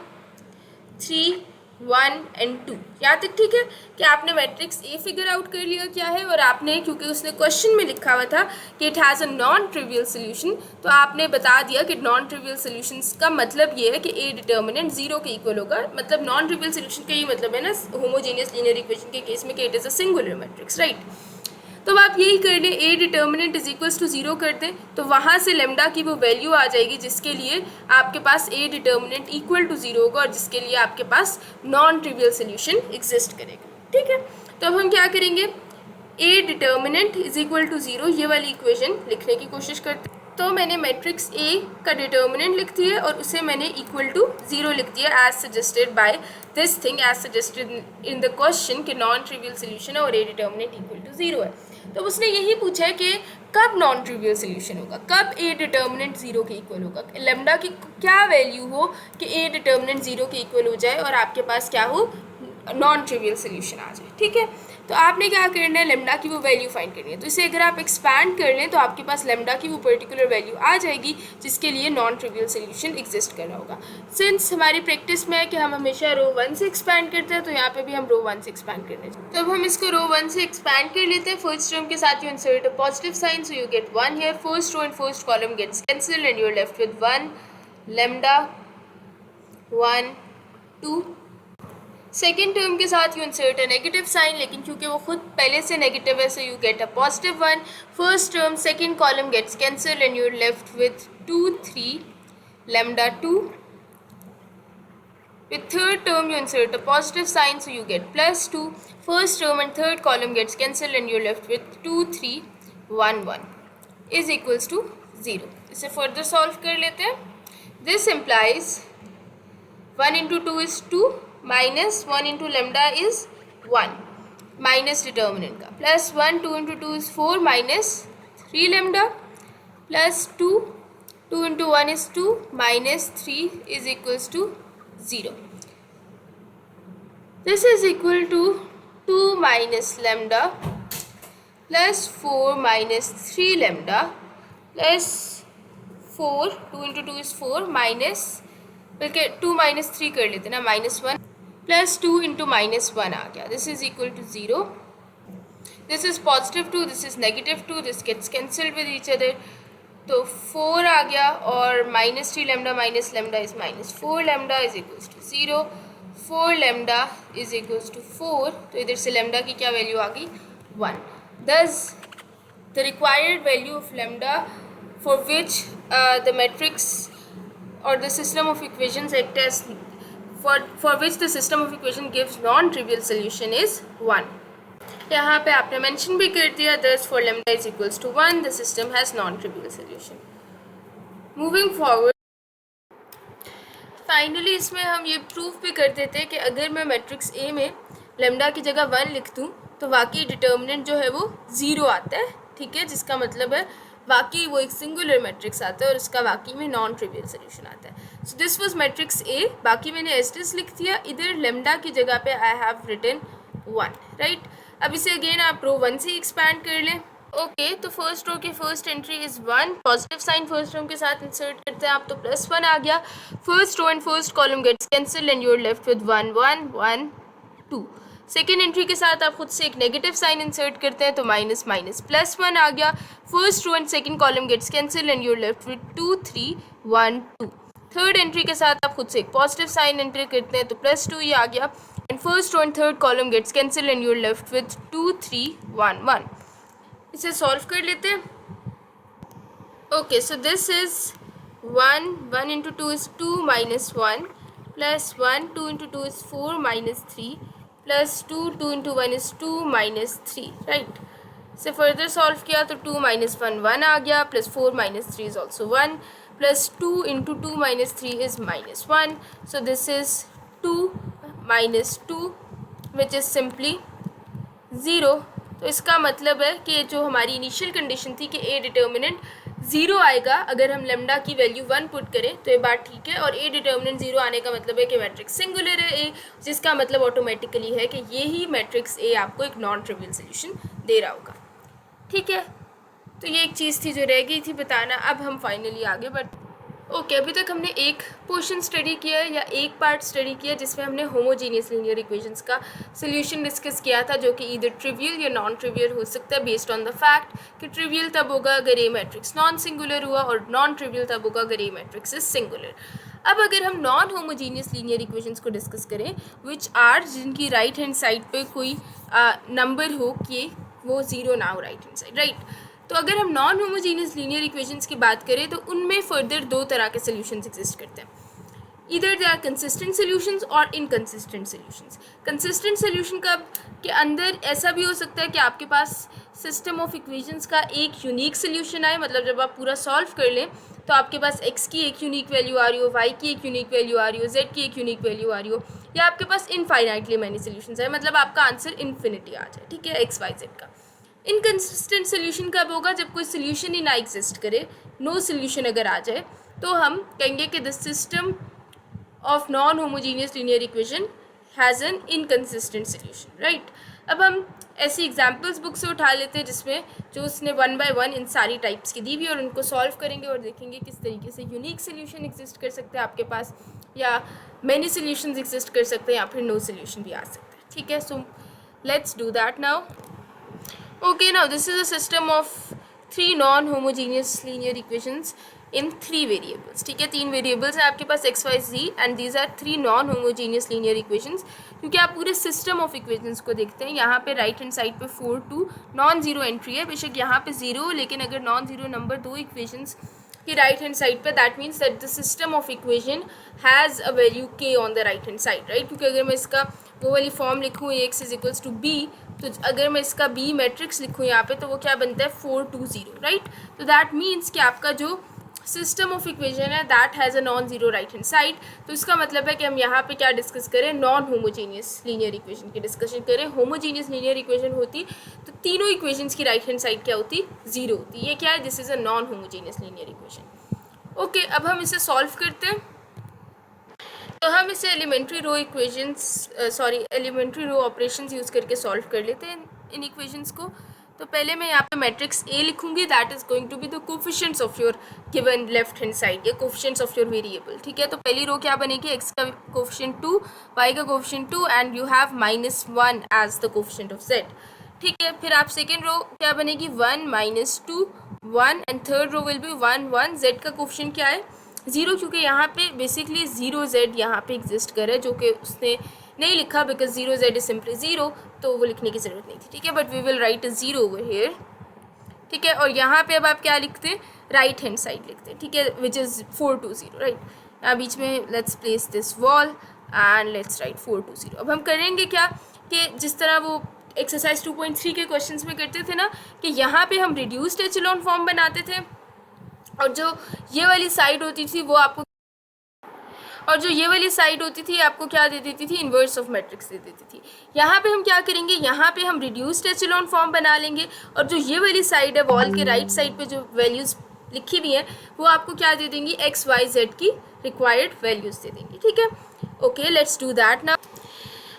3, 1 एंड 2। यहाँ तक ठीक है कि आपने मैट्रिक्स ए फिगर आउट कर लिया क्या है, और आपने क्योंकि उसने क्वेश्चन में लिखा हुआ था कि it has a non trivial solution, तो आपने बता दिया कि नॉन ट्रिवियल सोल्यूशंस का मतलब ये है कि ए डिटर्मिनेंट 0 के इक्वल होगा। मतलब नॉन ट्रिवियल सोल्यूशन का ये मतलब है ना होमोजेनियस लीनियर इक्वेशन के केस में कि it is a singular matrix, right. तो आप यही कर लें, A determinant is equals to 0 कर दें, तो वहाँ से लेमडा की वो वैल्यू आ जाएगी जिसके लिए आपके पास ए डिटर्मिनेंट इक्वल टू 0 होगा, और जिसके लिए आपके पास नॉन ट्रिवियल सोल्यूशन एग्जिस्ट करेगा, ठीक है। तो अब हम क्या करेंगे, A determinant is equal to 0 ये वाली इक्वेशन लिखने की कोशिश करते हैं। तो मैंने मैट्रिक्स ए का डिटर्मिनेंट लिख दिया और उसे मैंने इक्वल टू 0 लिख दिया as suggested by this thing, as suggested in the question कि नॉन ट्रिवियल सोल्यूशन और ए डिटर्मिनेंट इक्वल टू 0 है। तो उसने यही पूछा है कि कब नॉन ट्रिवियल सोल्यूशन होगा, कब ए डिटर्मिनेंट 0 के इक्वल होगा, लेमडा की क्या वैल्यू हो कि ए डिटर्मिनेंट 0 के इक्वल हो जाए और आपके पास क्या हो, नॉन ट्रिवियल सोल्यूशन आ जाए, ठीक है। तो आपने क्या करना है, लेमडा की वो वैल्यू फाइंड करनी है। तो इसे अगर आप एक्सपैंड कर लें तो आपके पास लेमडा की वो पर्टिकुलर वैल्यू आ जाएगी जिसके लिए नॉन ट्रिवियल सोल्यूशन एग्जिस्ट कर रहा होगा। सिंस हमारी प्रैक्टिस में है कि हम हमेशा रो 1 से एक्सपैंड करते हैं, तो यहाँ पे भी हम रो 1 से एक्सपैंड करने चाहिए। तो अब हम इसको रो 1 से एक्सपैंड कर लेते हैं। फर्स्ट टर्म के साथ you insert a positive sign, so you get 1 here. First row and first column gets cancelled and you are left with 1 lambda 1 2। Second term के साथ you insert a negative sign, लेकिन क्योंकि वो खुद पहले से नेगेटिव है so you get a positive 1। First term second column gets cancelled and you are left with 2 3 lambda 2। With third term you insert a positive sign, so you get +2. First term and third column gets cancelled and you're left with 2 3 1 1 is equals to 0. इसे further solve कर लेते हैं. This implies 1 into 2 is 2 minus 1 into lambda is 1 minus determinant का plus 1 2 into 2 is 4 minus 3 lambda plus 2 2 into 1 is 2 minus 3 is equals to 0. This is equal to 2 minus lambda plus 4 minus 3 lambda plus 4 2 into 2 is 4 minus बल्कि 2 minus 3 कर लेते ना -1 plus 2 into -1 आ गया. This is equal to 0. This is positive 2, this is negative 2, this gets cancelled with each other. तो 4 आ गया और -3 lambda minus lambda is -4 lambda is equals to 0. 4 lambda is equals to 4. तो इधर से lambda की क्या वैल्यू आ गई 1. Thus the required value of lambda for which the matrix or the system of equations act as for which the system of equation gives non-trivial solution is 1. यहाँ पे आपने mention भी कर दिया thus for lambda is equals to 1 the system has non-trivial solution. Moving forward, finally इसमें हम ये proof भी कर देते हैं कि अगर मैं मैट्रिक्स ए में लेमडा की जगह 1 लिख दूँ तो वाकई डिटर्मिनेंट जो है वो 0 आता है, ठीक है, जिसका मतलब है वाकई वो एक सिंगुलर मैट्रिक्स आता है और उसका वाकई में नॉन ट्रिवियल सोल्यूशन आता है. So this was matrix A. बाकी मैंने एस्टिस लिख दिया, इधर लेमडा की जगह पे आई हैव रिटन 1, राइट. अब इसे अगेन आप रो 1 से एक्सपैंड कर लें ओके, तो फर्स्ट रो की first entry is 1, positive sign first term के साथ इंसर्ट करते हैं आप, तो +1 आ गया। First row and first column gets cancel and you are left with 1 1 1 2। Second entry के साथ आप खुद से एक नेगेटिव साइन इंसर्ट करते हैं, तो माइनस माइनस +1 आ गया। First row and second column gets cancel and you are left with 2 3 1 2। Third entry के साथ आप खुद से एक पॉजिटिव साइन एंटर करते हैं, तो +2 ये आ गया। And first row and third column gets cancel and you are left with 2 3 1 1। इसे सॉल्व कर लेते हैं। Okay, so this is 1 1 into 2 is 2 minus 1 plus 1 2 into 2 is 4 minus 3 plus 2 2 into 1 is 2 minus 3, right. इसे फर्दर सॉल्व किया तो 2 minus 1 1 आ गया, plus 4 minus 3 is also 1, plus 2 into 2 minus 3 is minus 1, so this is 2 minus 2 which is simply 0। तो इसका मतलब है कि जो हमारी इनिशियल कंडीशन थी कि ए डिटर्मिनेंट 0 आएगा अगर हम लेमडा की वैल्यू 1 पुट करें, तो ये बात ठीक है। और ए डिटर्मिनेंट 0 आने का मतलब है कि मैट्रिक्स सिंगुलर है ए, जिसका मतलब ऑटोमेटिकली है कि ये ही मैट्रिक्स ए आपको एक नॉन ट्रिवियल सोल्यूशन दे रहा होगा, ठीक है। तो ये एक चीज़ थी जो रह गई थी बताना। अब हम फाइनली आगे ओके, अभी तक हमने एक पोर्शन स्टडी किया है या एक पार्ट स्टडी किया जिसमें हमने होमोजीनियस लीनियर इक्वेशंस का सोल्यूशन डिस्कस किया था, जो कि इधर ट्रिवियल या नॉन ट्रिवियल हो सकता है बेस्ड ऑन द फैक्ट कि ट्रिवियल तब होगा अगर ए मैट्रिक्स नॉन सिंगुलर हुआ और नॉन ट्रिवियल तब होगा अगर ए मैट्रिक्स इज सिंगुलर। अब अगर हम नॉन होमोजीनियस लीनियर इक्वेशंस को डिस्कस करें विच आर, जिनकी राइट हैंड साइड पे कोई नंबर हो कि वो 0 ना हो राइट हैंड साइड, राइट। तो अगर हम नॉन होमोजीनियस लीनियर इक्वेशंस की बात करें तो उनमें फर्दर दो तरह के सोल्यूशंस एग्जिस्ट करते हैं, इधर दे आर कंसिस्टेंट सोल्यूशंस और इनकंसिस्टेंट सोल्यूशंस। कंसिस्टेंट सोल्यूशन कब के अंदर ऐसा भी हो सकता है कि आपके पास सिस्टम ऑफ इक्वेशंस का एक यूनिक सोल्यूशन आए, मतलब जब आप पूरा सॉल्व कर लें तो आपके पास x की एक यूनिक वैल्यू आ रही हो, y की एक यूनिक वैल्यू आ रही हो, z की एक यूनिक वैल्यू आ रही हो, या आपके पास इनफाइनाइटली मैनी सोल्यूशंस है, मतलब आपका आंसर इन्फिनिटी आ जाए, ठीक है, x y z का। इनकंसिस्टेंट सोल्यूशन कब होगा? जब कोई सोल्यूशन ही ना एग्जिस्ट करे, नो सोल्यूशन अगर आ जाए, तो हम कहेंगे कि the system of non homogeneous linear equation has an inconsistent solution, right. अब हम ऐसी एग्जाम्पल्स बुक से उठा लेते हैं जिसमें जो उसने 1 बाय 1 इन सारी टाइप्स की दी हुई, और उनको सॉल्व करेंगे और देखेंगे किस तरीके से यूनिक सोल्यूशन एग्जिस्ट कर सकते हैं आपके पास, या मैनी सोल्यूशंस एग्जिस्ट कर सकते हैं, या फिर नो सोल्यूशन भी आ सकता है, ठीक है। सो let's do that now. Okay, now this is a system of 3 non-homogeneous linear equations in 3 variables, ठीक है। 3 वेरिएबल्स हैं आपके पास x, y, z and these are 3 non-homogeneous linear equations। क्योंकि आप पूरे सिस्टम ऑफ इक्वेशंस को देखते हैं, यहाँ पे राइट हैंड साइड पे 4 2 नॉन जीरो एंट्री है, बेशक यहाँ पे 0, लेकिन अगर नॉन जीरो नंबर दो इक्वेशंस की राइट हैंड साइड पे, that means that the system of equation has a value k on the right hand side, right. क्योंकि अगर मैं इसका वो वाली फॉर्म लिखूँ x is equals to b, तो अगर मैं इसका b मैट्रिक्स लिखूँ यहाँ पे, तो वो क्या बनता है 4 2 0, राइट। तो दैट मीन्स कि आपका जो सिस्टम ऑफ इक्वेशन है that has a non zero right hand side. तो इसका मतलब है कि हम यहाँ पे क्या डिस्कस करें, नॉन होमोजीनियस लीनियर इक्वेशन की डिस्कशन करें। होमोजीनियस लीनियर इक्वेशन होती तो तीनों इक्वेशंस की राइट हैंड साइड क्या होती, 0 होती। ये क्या है, this is a non homogeneous linear equation. Okay, अब हम इसे सॉल्व करते हैं। तो हम इसे elementary row elementary row operations use करके सॉल्व कर लेते हैं इन इक्वेशंस को। तो पहले मैं यहाँ पे मैट्रिक्स ए लिखूंगी, that is going to be the coefficients of your given left hand side, या कोफिशिएंट्स ऑफ योर वेरिएबल, ठीक है। तो पहली रो क्या बनेगी, एक्स का कोफिशिएंट 2, वाई का coefficient 2 and you have -1 as the coefficient of z, ठीक है। फिर आप सेकेंड रो क्या बनेगी, 1 -2 1 and third row will be 1 1, z का कोफिशिएंट क्या है 0, क्योंकि यहाँ पे बेसिकली 0z यहाँ पे एग्जिस्ट करे, जो कि उसने नहीं लिखा बिकॉज 0z इज सिंपली 0, तो वो लिखने की ज़रूरत नहीं थी, ठीक है। But we will write 0 over here, ठीक है। और यहाँ पे अब आप क्या लिखते हैं, राइट हैंड साइड लिखते हैं, ठीक है, विच इज़ 4 2 0, राइट। यहाँ बीच में let's place this wall and let's write 4 2 0। अब हम करेंगे क्या कि जिस तरह वो एक्सरसाइज 2.3 के क्वेश्चंस में करते थे ना, कि यहाँ पे हम रिड्यूस्ड एचेलॉन फॉर्म बनाते थे, और जो ये वाली साइड होती थी वो आपको आपको क्या दे देती थी, इन्वर्स ऑफ मैट्रिक्स दे देती थी। यहाँ पे हम क्या करेंगे, यहाँ पे हम रिड्यूस्ड एचेलॉन फॉर्म बना लेंगे, और जो ये वाली साइड है वॉल के राइट साइड पे जो वैल्यूज़ लिखी हुई हैं वो आपको क्या दे देंगी, x y z की रिक्वायर्ड वैल्यूज़ दे देंगी, ठीक है। Okay, let's do that now.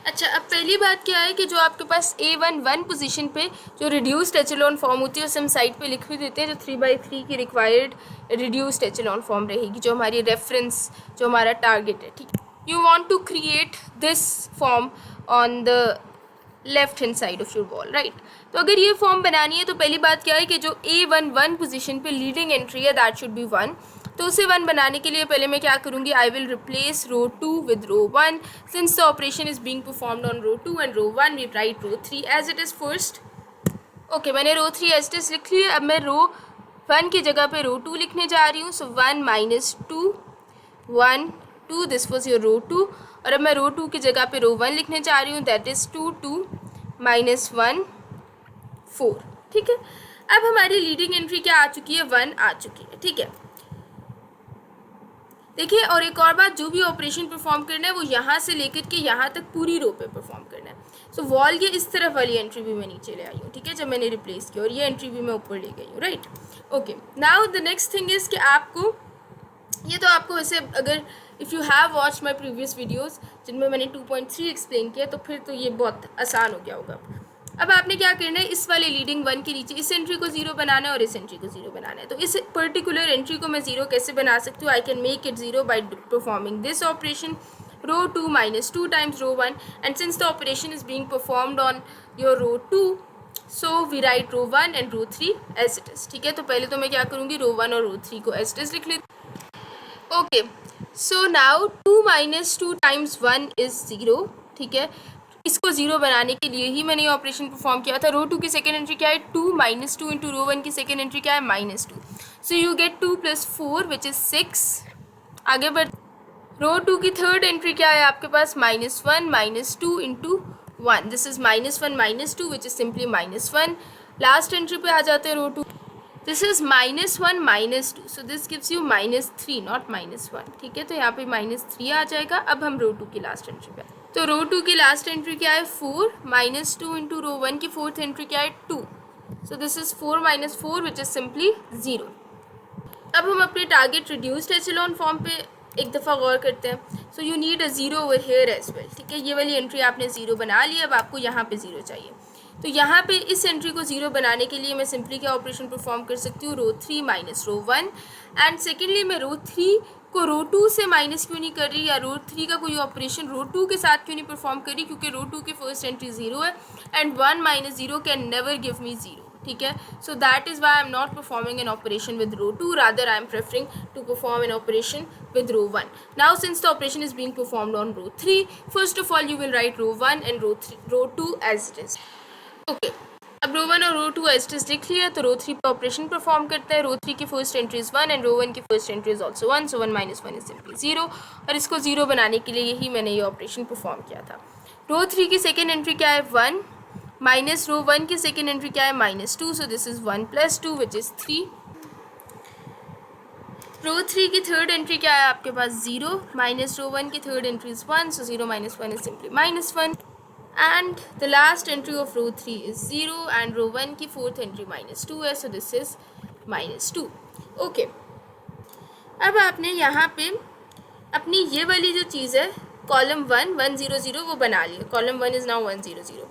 अच्छा, अब पहली बात क्या है कि जो आपके पास A11 पोजीशन पे जो रिड्यूस्ड एचेलॉन फॉर्म होती है उसे हम साइड पे लिख भी देते हैं, जो 3/3 की रिक्वायर्ड रिड्यूस्ड एचेलॉन फॉर्म रहेगी, जो हमारी रेफरेंस, जो हमारा टारगेट है, ठीक है। You want to create this form on the left hand side of your wall, right. तो अगर ये फॉर्म बनानी है तो पहली बात क्या है कि जो A11 पोजीशन पे लीडिंग एंट्री है दैट शुड बी 1। तो उसे 1 बनाने के लिए पहले मैं क्या करूँगी, I will replace row 2 with row 1। Since the operation is being performed on row 2 and row 1, we write row 3 as it is first. Okay, मैंने रो 3 एज इट इज़ लिख लिया। अब मैं रो 1 की जगह पे रो 2 लिखने जा रही हूँ। सो 1 - 2 1 2, दिस वॉज योर रो 2। और अब मैं रो 2 की जगह पे रो 1 लिखने जा रही हूँ, दैट इज़ 2 2 - 1 4, ठीक है। अब हमारी लीडिंग एंट्री क्या आ चुकी है, 1 आ चुकी है, ठीक है। देखिए, और एक और बात, जो भी ऑपरेशन परफॉर्म करना है वो यहाँ से लेकर के यहाँ तक पूरी रो पे परफॉर्म करना है। सो वॉल के इस तरफ वाली एंट्री भी मैं नीचे ले आई हूँ, ठीक है, जब मैंने रिप्लेस किया, और ये एंट्री भी मैं ऊपर ले गई हूँ, right. Okay, now the next thing is कि आपको ये तो आपको वैसे, अगर if you have watch my previous videos जिनमें मैंने 2.3 एक्सप्लेन किया, तो फिर तो ये बहुत आसान हो गया होगा। अब आपने क्या करना है, इस वाले लीडिंग 1 के नीचे इस एंट्री को 0 बनाना है और इस एंट्री को 0 बनाना है। तो इस पर्टिकुलर एंट्री को मैं 0 कैसे बना सकती हूँ, I can make it 0 by performing this operation, row 2 - 2 times row 1, and since the operation is being performed on your row 2, so we write row 1 and row 3 as it is, ठीक है। तो पहले तो मैं क्या करूँगी, रो 1 और रो 3 को एज इट इज़ लिख लेती हूँ। Okay, so now 2 - 2 times 1 is 0, ठीक है। इसको 0 बनाने के लिए ही मैंने ये ऑपरेशन परफॉर्म किया था। रो 2 की सेकेंड एंट्री क्या है, 2 - 2 इंटू रो 1 की सेकेंड एंट्री क्या है, -2। So you gate 2 + 4 which is 6। आगे बढ़, रो 2 की थर्ड एंट्री क्या है आपके पास, -1 - 2 into 1, this is -1 - 2 which is simply -1। Last entry पे आ जाते हैं रो 2, this is -1 - 2, so this gives you -3 not -1, ठीक है। तो यहाँ पे -3 आ जाएगा। अब हम रो 2 की लास्ट एंट्री पे, तो रो 2 की लास्ट एंट्री क्या है, 4 - 2 इंटू रो 1 की फोर्थ एंट्री क्या है, 2, so this is 4 - 4 which is simply 0। अब हम अपने टारगेट रिड्यूस्ड एचेलॉन फॉर्म पे एक दफ़ा गौर करते हैं। So you need a 0 over here as well, ठीक है। ये वाली एंट्री आपने 0 बना ली, अब आपको यहाँ पे 0 चाहिए। तो यहाँ पे इस एंट्री को 0 बनाने के लिए मैं सिंपली क्या ऑपरेशन परफॉर्म कर सकती हूँ, रो 3 - रो 1, एंड सेकेंडली मैं रो 3 को रो 2 से माइनस क्यों नहीं कर रही, या रो 3 का कोई ऑपरेशन रो 2 के साथ क्यों नहीं परफॉर्म कर रही, क्योंकि रो 2 की फर्स्ट एंट्री 0 है, and 1 - 0 can never give me 0, ठीक है। So that is why I am not performing an operation with row 2, rather I am preferring to perform an operation with row 1. Now since the operation is being performed on row 3, first of all you will write row 1 and row 2 as it is. Okay, अब रो 1 और row 2 as it is लिख लिया। तो row 3 पे operation perform करते हैं। रो 3 की first entry is 1 and row 1 की first entry is also 1, so 1 - 1 is simply 0, और इसको 0 बनाने के लिए यही मैंने ये ऑपरेशन परफॉर्म किया था। रो 3 की सेकेंड एंट्री क्या है, 1, माइनस रो 1 की सेकेंड एंट्री क्या है, -2, so this is 1 + 2 which is 3। रो 3 की थर्ड एंट्री क्या है आपके पास, 0, माइनस रो 1 की third entry is 1, so 0 - 1 is simply -1, and the last entry of row 3 is 0, and row 1 की फोर्थ एंट्री -2 है, सो दिस इज -2। ओके, अब आपने यहाँ पे अपनी ये वाली जो चीज़ है, कॉलम 1 1 0 0 वो बना लिया। Column 1 is now 1 0 0।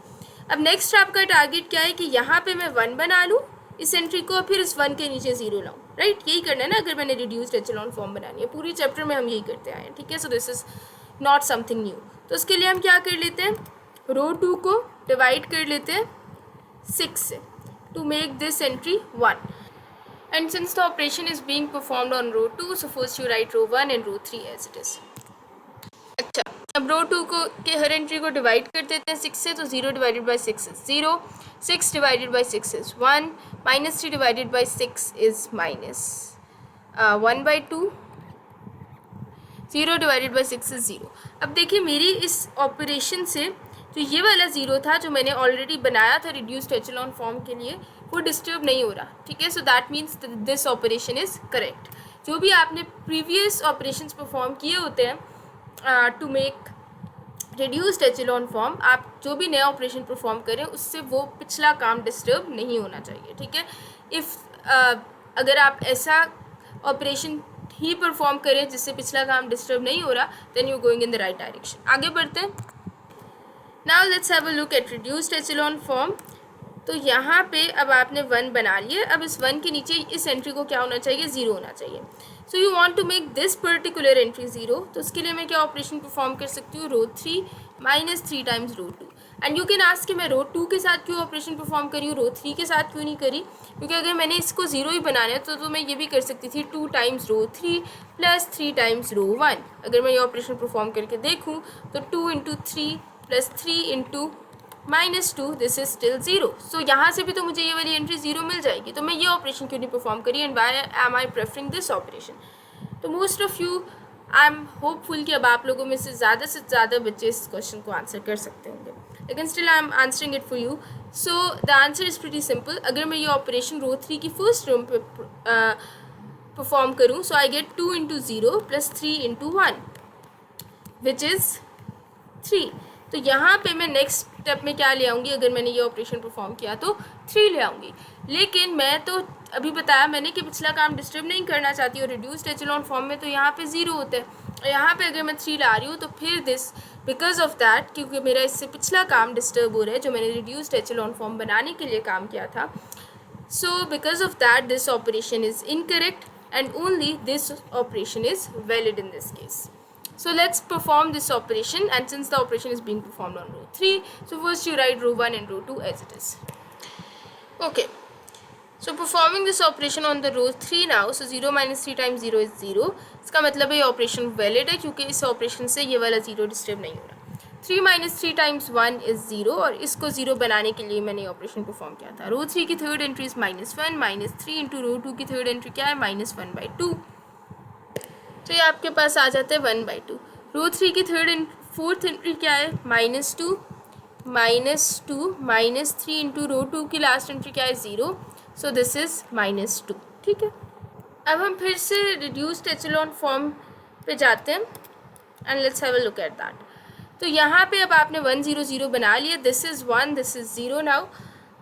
अब नेक्स्ट आपका टारगेट क्या है कि यहाँ पे मैं 1 बना लूँ इस एंट्री को, फिर इस 1 के नीचे 0 लाऊँ, राइट। यही करना है ना, अगर मैंने रिड्यूस्ड एचेलॉन फॉर्म बनानी है। पूरी चैप्टर में हम यही करते आए हैं, ठीक है। सो this is not something new. तो उसके लिए हम क्या कर लेते हैं, रो 2 को डिवाइड कर लेते हैं 6 से to make this entry 1, and since the operation is being performed on row 2, so first you write row 1 and row 3 as it is. अच्छा, अब रो 2 को के हर एंट्री को डिवाइड कर देते हैं 6 से, तो 0 divided by 6 is 0, 6 divided by 6 is 1, -3 divided by 6 is -1/2, 0 divided by 6 is 0। अब देखिए मेरी इस ऑपरेशन से जो ये वाला 0 था जो मैंने ऑलरेडी बनाया था रिड्यूस्ड एचेलॉन फॉर्म के लिए, वो डिस्टर्ब नहीं हो रहा, ठीक है। So that means this operation is correct. जो भी आपने प्रीवियस ऑपरेशंस परफॉर्म किए होते हैं to make reduced echelon form, आप जो भी नया ऑपरेशन परफॉर्म करें उससे वो पिछला काम डिस्टर्ब नहीं होना चाहिए, ठीक है। इफ़ अगर आप ऐसा ऑपरेशन ही परफॉर्म करें जिससे पिछला काम डिस्टर्ब नहीं हो रहा, then you going in the right direction. आगे बढ़ते हैं। Now let's have a look at reduced echelon form. तो यहाँ पे अब आपने 1 बना लिया, अब इस 1 के नीचे इस एंट्री को क्या होना चाहिए, 0 होना चाहिए। So you want to make this particular entry 0, तो उसके लिए मैं क्या ऑपरेशन परफॉर्म कर सकती हूँ, row 3 minus 3 times row 2। And you can ask कि मैं रो 2 के साथ क्यों ऑपरेशन परफॉर्म करी हूँ, रो 3 के साथ क्यों नहीं करी, क्योंकि अगर मैंने इसको 0 ही बनाना है तो मैं ये भी कर सकती थी 2 times row 3 plus 3 times row 1। अगर मैं ये ऑपरेशन परफॉर्म करके देखूँ तो 2 into 3 plus 3 into -2, this is still 0। सो यहाँ से भी तो मुझे ये वाली एंट्री 0 मिल जाएगी, तो मैं ये ऑपरेशन क्यों नहीं परफॉर्म करी, and why am I preferring this operation. तो most of you, I am hopeful कि अब आप लोगों में से ज़्यादा बच्चे इस क्वेश्चन को आंसर कर सकते होंगे, लेकिन still I am answering it for you. So the answer is pretty simple. अगर मैं ये ऑपरेशन रो 3 की फर्स्ट टर्म पे परफॉर्म करूँ, so I get 2 into 0 plus 3 into 1 which is 3। तो यहाँ पे मैं नेक्स्ट स्टेप में क्या ले आऊँगी, अगर मैंने ये ऑपरेशन परफॉर्म किया तो 3 ले आऊँगी। लेकिन मैं तो अभी बताया मैंने कि पिछला काम डिस्टर्ब नहीं करना चाहती, और रिड्यूस्ड एचेलॉन फॉर्म में तो यहाँ पे 0 होता है, और यहाँ पे अगर मैं 3 ला रही हूँ तो फिर दिस बिकॉज ऑफ दैट, क्योंकि मेरा इससे पिछला काम डिस्टर्ब हो रहा है जो मैंने रिड्यूस्ड एचेलॉन फॉर्म बनाने के लिए काम किया था। So because of that this operation is incorrect and only this operation is valid in this case. So let's perform this operation, and since the operation is being performed on row 3, so first you write row 1 and row 2 as it is. Okay, so performing this operation on the row 3 now, so 0 minus 3 times 0 is 0. इसका मतलब है ये operation valid है क्योंकि इस operation से ये वाला 0 डिस्टर्ब नहीं हो रहा. 3 minus 3 times 1 is 0, और इसको 0 बनाने के लिए मैंने ऑपरेशन परफॉर्म किया था. रो 3 की third entry is -1, -3 into row 2 की थर्ड एंट्री क्या है, -1/2. तो ये आपके पास आ जाता है 1/2. रो 3 की फोर्थ एंट्री क्या है, -2, -3 इंटू रो 2 की लास्ट एंट्री क्या है, 0. So this is -2. ठीक है, अब हम फिर से रिड्यूस्ड एचेलॉन फॉर्म पे जाते हैं and let's have a look at that. तो यहाँ पे अब आपने 1 0 0 बना लिया, this is 1, this is 0 now.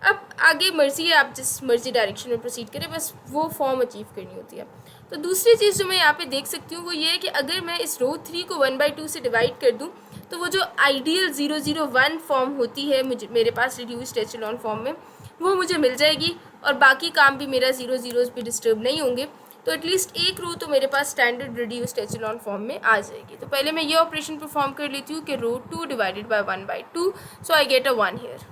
अब आगे मर्जी है, आप जिस मर्जी डायरेक्शन में प्रोसीड करें, बस वो फॉर्म अचीव करनी होती है. तो दूसरी चीज़ जो मैं यहाँ पे देख सकती हूँ वो ये है कि अगर मैं इस रो 3 को 1/2 से डिवाइड कर दूँ तो वो जो आइडियल 0 0 1 फॉर्म होती है मेरे पास रिड्यूस्ड एचेलॉन फॉर्म में, वो मुझे मिल जाएगी, और बाकी काम भी मेरा 0 0s भी डिस्टर्ब नहीं होंगे. तो एटलीस्ट एक रो तो मेरे पास स्टैंडर्ड रिड्यूस्ड एचेलॉन फॉर्म में आ जाएगी. तो पहले मैं ये ऑपरेशन परफॉर्म कर लेती हूँ कि रो 2 divided by 1/2, so I gate a 1 here.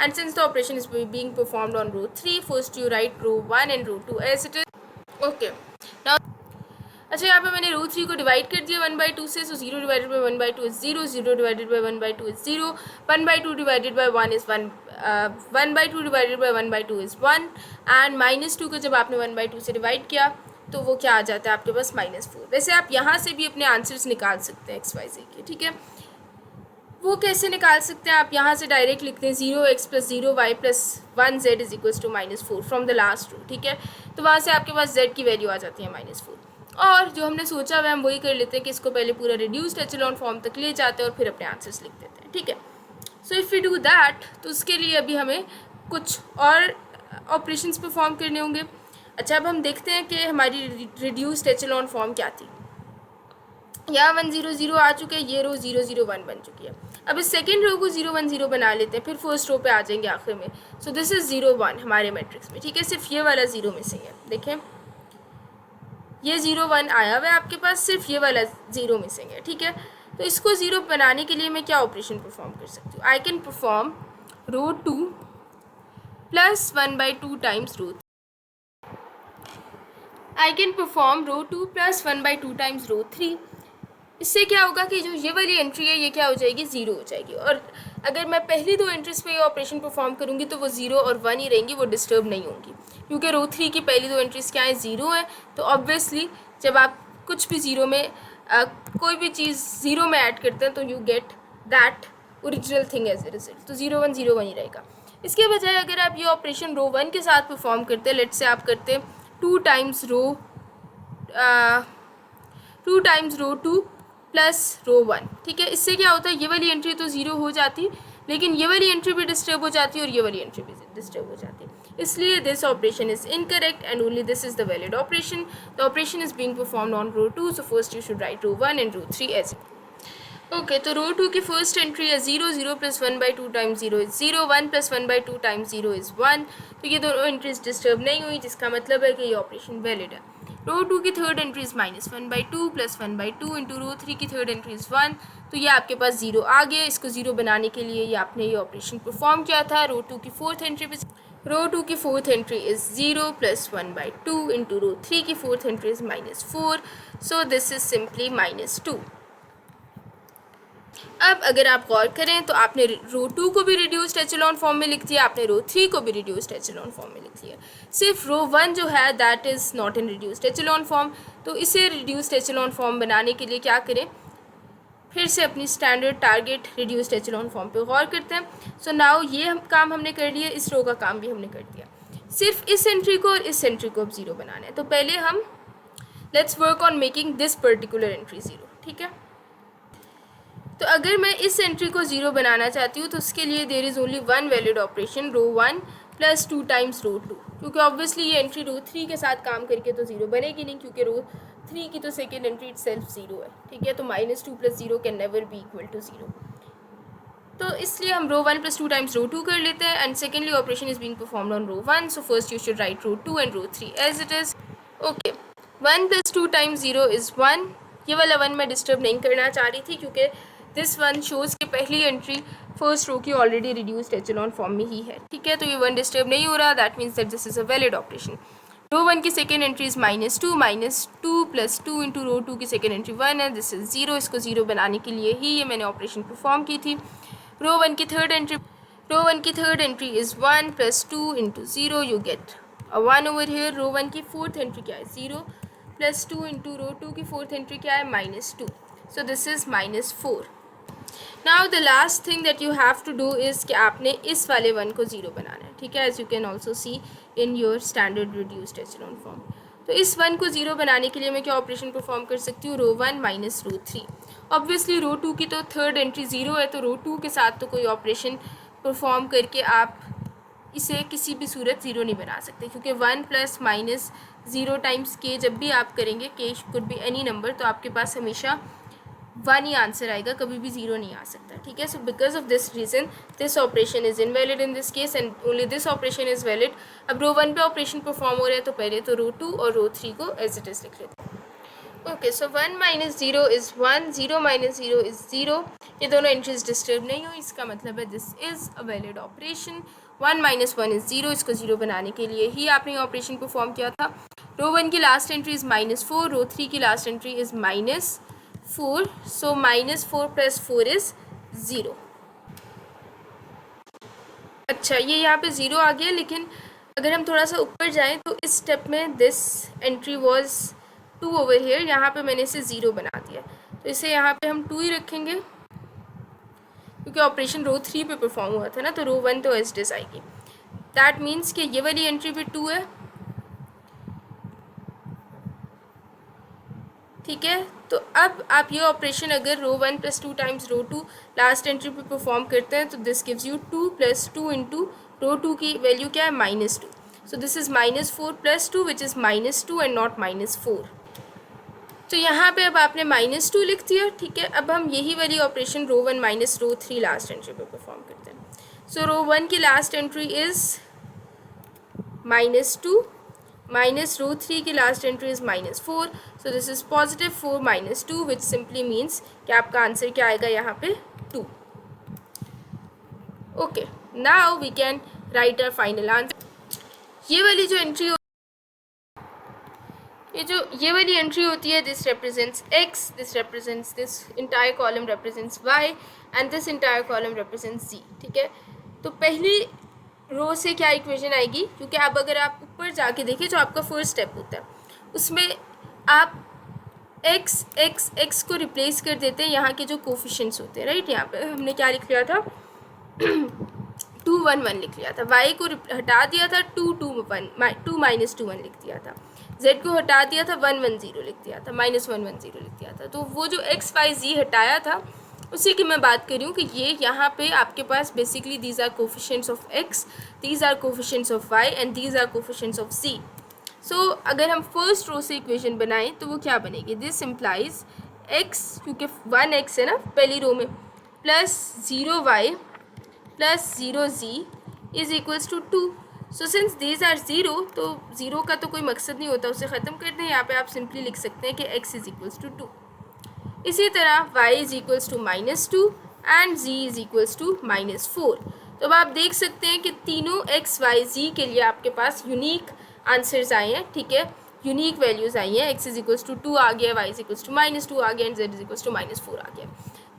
And since the operation is being performed on row 3, first you write row 1 and row 2 as it is. Okay. Now, अच्छा यहाँ पे मैंने रो 3 को डिवाइड कर दिया 1/2 से, सो 0 divided by 1/2 is 0, 0 divided by 1/2 is 0, 1/2 divided by 1 is 1, 1/2 divided by 1/2 is 1, and -2 को जब आपने 1/2 से डिवाइड किया तो वो क्या आ जाता है आपके पास, -4. वैसे आप यहाँ से भी अपने आंसर्स निकाल सकते हैं XYZ के. ठीक है, वो कैसे निकाल सकते हैं, आप यहाँ से डायरेक्ट लिखते हैं 0x + 0y + 1z is equals to -4 from the last row. ठीक है, तो वहाँ से आपके पास z की वैल्यू आ जाती है -4. और जो हमने सोचा हुआ हम वही कर लेते हैं कि इसको पहले पूरा रिड्यूस्ड एचेलॉन फॉर्म तक ले जाते हैं और फिर अपने आंसर्स लिख देते हैं. ठीक है, so if you do that, तो उसके लिए अभी हमें कुछ और ऑपरेशंस परफॉर्म करने होंगे. अच्छा, अब हम देखते हैं कि हमारी रिड्यूस्ड एचेलॉन फॉर्म क्या थी. यहाँ 1 0 0 आ चुके हैं, ये रो 0 0 1 बन चुकी है. अब इस सेकेंड रो को 0 1 0 बना लेते हैं, फिर फर्स्ट रो पे आ जाएंगे आखिर में. सो दिस इज़ 0 1 हमारे मैट्रिक्स में. ठीक है, सिर्फ ये वाला 0 मिसिंग है. देखें, ये 0 1 आया हुआ है आपके पास, सिर्फ ये वाला 0 मिसिंग है. ठीक है, तो इसको 0 बनाने के लिए मैं क्या ऑपरेशन परफॉर्म कर सकती हूँ, I can perform row 2 plus 1/2 times row 3. I can perform row 2 plus 1/2 times row 3. इससे क्या होगा कि जो ये वाली एंट्री है ये क्या हो जाएगी, 0 हो जाएगी. और अगर मैं पहली 2 एंट्रीज पे ये ऑपरेशन परफॉर्म करूँगी तो वो 0 और 1 ही रहेंगी, वो डिस्टर्ब नहीं होंगी, क्योंकि रो 3 की पहली 2 एंट्रीज क्या है, 0 है. तो ऑब्वियसली जब आप कुछ भी 0 में कोई भी चीज़ 0 में ऐड करते हैं तो you get that original thing as a result. तो 0 1 0 1 ही रहेगा. इसके बजाय अगर आप ये ऑपरेशन रो 1 के साथ परफॉर्म करते हैं, लेट्स से आप करते 2 टाइम्स रो 2 प्लस रो 1. ठीक है, इससे क्या होता है, ये वाली एंट्री तो 0 हो जाती, लेकिन ये वाली एंट्री भी डिस्टर्ब हो जाती है और ये वाली एंट्री भी डिस्टर्ब हो जाती है. इसलिए this operation is incorrect and only this is the valid operation. The operation is being performed on row 2, so first you should write row 1 and row 3 as. Okay, तो रो 2 की first entry है 0, 0 plus 1/2 times 0 is 0, 1 plus 1/2 times 0 is 1। तो ये दोनों entries disturb नहीं हुई, जिसका मतलब है कि ये ऑपरेशन वैलिड है। रो 2 की third entry is -1/2 plus 1/2 into rho 3 की थर्ड एंट्री इज़ 1। तो ये आपके पास 0 आ गया। इसको 0 बनाने के लिए ये आपने ये ऑपरेशन परफॉर्म किया था। रो 2 की फोर्थ एंट्री पे रो 2 की fourth entry is 0 plus 1/2 into rho 3 की fourth entry is -4। So this is simply -2। अब अगर आप गौर करें तो आपने रो 2 को भी रिड्यूस्ड एचेलॉन फॉर्म में लिख दिया, आपने रो 3 को भी रिड्यूस्ड एचेलॉन फॉर्म में लिख दिया। सिर्फ रो 1 जो है that is not in reduced echelon form. तो इसे रिड्यूस्ड एचेलॉन फॉर्म बनाने के लिए क्या करें, फिर से अपनी standard target reduced echelon form पे गौर करते हैं। सो नाउ ये काम हमने कर लिया, इस रो का काम भी हमने कर दिया। सिर्फ इस एंट्री को और इस एंट्री को अब 0 बनाना है। तो पहले हम let's work on making this particular entry 0, ठीक है। तो अगर मैं इस एंट्री को 0 बनाना चाहती हूँ तो उसके लिए there is only one valid operation, row 1 plus 2 times row 2, क्योंकि ऑब्वियसली ये एंट्री रो 3 के साथ काम करके तो 0 बनेगी नहीं, क्योंकि रो 3 की तो सेकेंड एंट्री इटसेल्फ 0 है, ठीक है। तो -2 plus 0 can never be equal to 0। तो इसलिए हम रो 1 प्लस 2 टाइम्स रो 2 कर लेते हैं। And secondly operation is being performed on row 1, so first you should write row 2 and row 3 as it is. Okay, 1 plus 2 times 0 is 1। ये वाला 1 मैं disturb नहीं करना चाह रही थी, क्योंकि दिस 1 शोज़ कि पहली एंट्री फर्स्ट रो की ऑलरेडी रिड्यूस्ड एचेलॉन फॉर्म में ही है, ठीक है। तो ये 1 डिस्टर्ब नहीं हो रहा, that means that this is a valid operation. Row 1 की second entry is -2 plus 2 into row 2 की सेकेंड एंट्री 1 है, दिस इज़ 0। इसको 0 बनाने के लिए ही ये मैंने ऑपरेशन परफॉर्म की थी। रो 1 की third entry is 1 plus 2 into 0, you get a 1 over here. Row 1 की फोर्थ एंट्री क्या है, 0 प्लस 2 इंटू रो 2 की फोर्थ एंट्री क्या है, -2। So this is -4। Now the last thing that you have to do is कि आपने इस वाले 1 को 0 बनाना है, ठीक है, as you can also see in your standard reduced echelon form. तो इस 1 को 0 बनाने के लिए मैं क्या ऑपरेशन परफॉर्म कर सकती हूँ, रो 1 माइनस रो 3। ऑब्वियसली रो 2 की तो थर्ड एंट्री 0 है, तो रो 2 के साथ तो कोई ऑपरेशन परफॉर्म करके आप इसे किसी भी सूरत 0 नहीं बना सकते, क्योंकि 1 प्लस माइनस 0 टाइम्स के जब भी आप करेंगे, के कुड बी एनी नंबर, तो आपके पास हमेशा 1 ही आंसर आएगा, कभी भी 0 नहीं आ सकता, ठीक है। So because of this reason this operation is invalid in this case and only this operation is valid. अब रो 1 पे ऑपरेशन परफॉर्म हो रहा है, तो पहले तो रो 2 और रो 3 को एज इट इज़ लिख लेते हैं। Okay, so 1 minus 0 is 1, 0 minus 0 is 0। ये दोनों एंट्रीज डिस्टर्ब नहीं हुई, इसका मतलब है this is a valid operation. 1 minus 1 is 0, इसको 0 बनाने के लिए ही आपने ऑपरेशन परफॉर्म किया था। रो 1 की लास्ट एंट्री इज़ -4, रो 3 की last entry is -4, so -4 plus 4 is 0। अच्छा, ये यहाँ पे 0 आ गया, लेकिन अगर हम थोड़ा सा ऊपर जाएं तो इस स्टेप में this entry was 2 over here, यहाँ पे मैंने इसे 0 बना दिया, तो इसे यहाँ पे हम 2 ही रखेंगे, क्योंकि ऑपरेशन रो 3 पे परफॉर्म हुआ था ना, तो रो 1 तो एज इट इज़ आएगी। दैट मीन्स कि ये वाली एंट्री भी 2 है, ठीक है। तो अब आप ये ऑपरेशन अगर रो 1 plus 2 times row 2 last entry पे परफॉर्म करते हैं, तो this gives you 2 plus 2 into row 2 की वैल्यू क्या है, -2। So this is -4 plus 2 which is -2 and not -4। तो यहाँ पे अब आपने -2 लिख दिया, ठीक है। अब हम यही वाली operation row 1 minus row 3 last entry पे परफॉर्म करते हैं। सो रो 1 की last entry is -2 minus row 3 की last entry is -4, so this is +4 - 2 which simply means कि आपका आंसर क्या आएगा यहाँ पे 2। Okay, now we can write our final answer. ये वाली एंट्री होती है, this represents x, this represents this entire column represents y and this entire column represents z, ठीक है। तो पहली रो से क्या इक्वेशन आएगी, क्योंकि अब अगर आप ऊपर जाके देखें जो आपका फर्स्ट स्टेप होता है, उसमें आप x को रिप्लेस कर देते हैं यहाँ के जो कोफिशिएंट्स होते हैं, राइट। यहाँ पे हमने क्या लिख लिया था 2 1 1 लिख लिया था, y को हटा दिया था 2 2 1 2 माइनस 2 1 लिख दिया था, z को हटा दिया था 1 1 0 लिख दिया था, -1 1 0 लिख दिया था। तो वो जो x y z हटाया था उसी की मैं बात कर रही हूँ कि ये यहाँ पे आपके पास basically these are coefficients of x, these are coefficients of y and these are coefficients of z। So अगर हम फर्स्ट रो से इक्वेशन बनाएं तो वो क्या बनेगी, दिस इम्प्लाइज x, क्योंकि 1x है ना पहली रो में, plus 0y plus 0z is equals to 2. So since these are zero, तो ज़ीरो का तो कोई मकसद नहीं होता, उसे ख़त्म कर दें. यहाँ पे आप सिंपली लिख सकते हैं कि x इज इक्वल्स टू 2. इसी तरह y is equals to -2 and z is equals to -4. तो अब आप देख सकते हैं कि तीनों x, y, z के लिए आपके पास यूनिक आंसर्स आए हैं. ठीक है, यूनिक वैल्यूज़ आई हैं. x इज इक्वल्स टू 2 आ गया, y इज इक्वल्स टू -2 आ गया and z is equals to -4 आ गया.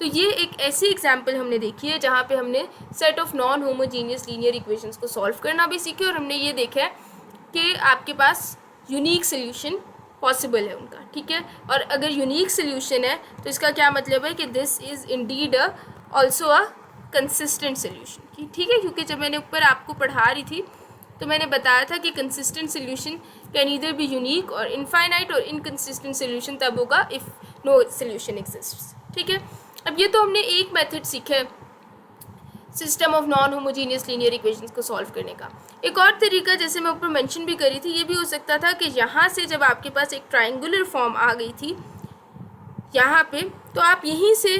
तो ये एक ऐसी एग्जाम्पल हमने देखी है जहाँ पे हमने set of non homogeneous linear equations को सॉल्व करना भी सीखे, और हमने ये देखा है कि आपके पास यूनिक सोल्यूशन पॉसिबल है उनका. ठीक है, और अगर यूनिक सोल्यूशन है तो इसका क्या मतलब है कि this is Indeed also a consistent solution. ठीक है, क्योंकि जब मैंने ऊपर आपको पढ़ा रही थी तो मैंने बताया था कि consistent solution can either be unique और इनफाइनाइट, और इनकंसिस्टेंट सोल्यूशन तब होगा इफ़ नो सोल्यूशन एग्जिस्ट्स. ठीक है, अब ये तो हमने एक मेथड सीखा है system of non homogeneous linear equations को सॉल्व करने का. एक और तरीका, जैसे मैं ऊपर मेंशन भी करी थी, ये भी हो सकता था कि यहाँ से जब आपके पास एक ट्रायंगुलर फॉर्म आ गई थी यहाँ पे, तो आप यहीं से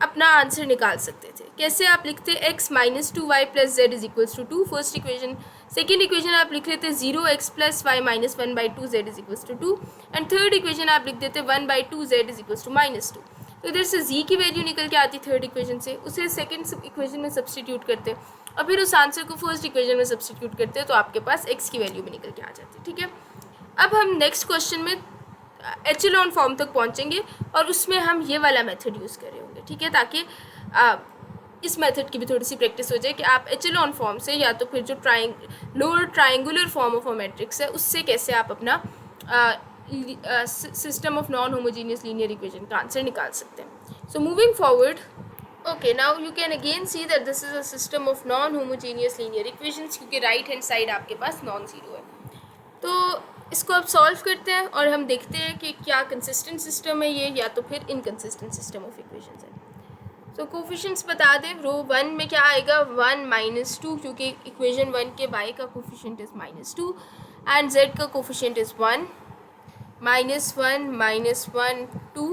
अपना आंसर निकाल सकते थे. कैसे आप लिखते x -2y plus z is equals to 2, first equation. Second equation आप लिख लेते 0x plus y minus 1/2 z is equals to 2, and third equation आप लिख देते 1/2 z इज इक्वल्स टू -2. तो इधर से z की वैल्यू निकल के आती थर्ड इक्वेशन से, उसे सेकंड इक्वेशन में सब्सटीट्यूट करते और फिर उस आंसर को फर्स्ट इक्वेशन में सब्सटीट्यूट करते, तो आपके पास x की वैल्यू भी निकल के आ जाती. ठीक है, अब हम नेक्स्ट क्वेश्चन में एचेलॉन फॉर्म तक पहुंचेंगे और उसमें हम ये वाला मेथड यूज़ कर रहे होंगे. ठीक है, ताकि इस मेथड की भी थोड़ी सी प्रैक्टिस हो जाए कि आप एचेलॉन फॉर्म से या तो फिर जो lower triangular form of a matrix है उससे कैसे आप अपना system of non homogeneous linear equation का आंसर निकाल सकते हैं. So moving forward, okay, now you can again see that this is a system of non homogeneous linear equations, क्योंकि राइट हैंड साइड आपके पास नॉन ज़ीरो है. तो इसको अब सॉल्व करते हैं और हम देखते हैं कि क्या कंसिस्टेंट सिस्टम है ये या तो फिर इनकंसिस्टेंट सिस्टम ऑफ इक्वेशंस है. तो कोफिशिएंट्स बता दें. रो 1 में क्या आएगा 1 -2, क्योंकि इक्वेशन 1 के y का कोफिशिएंट इज़ -2 एंड z का coefficient is 1, -1 -1 2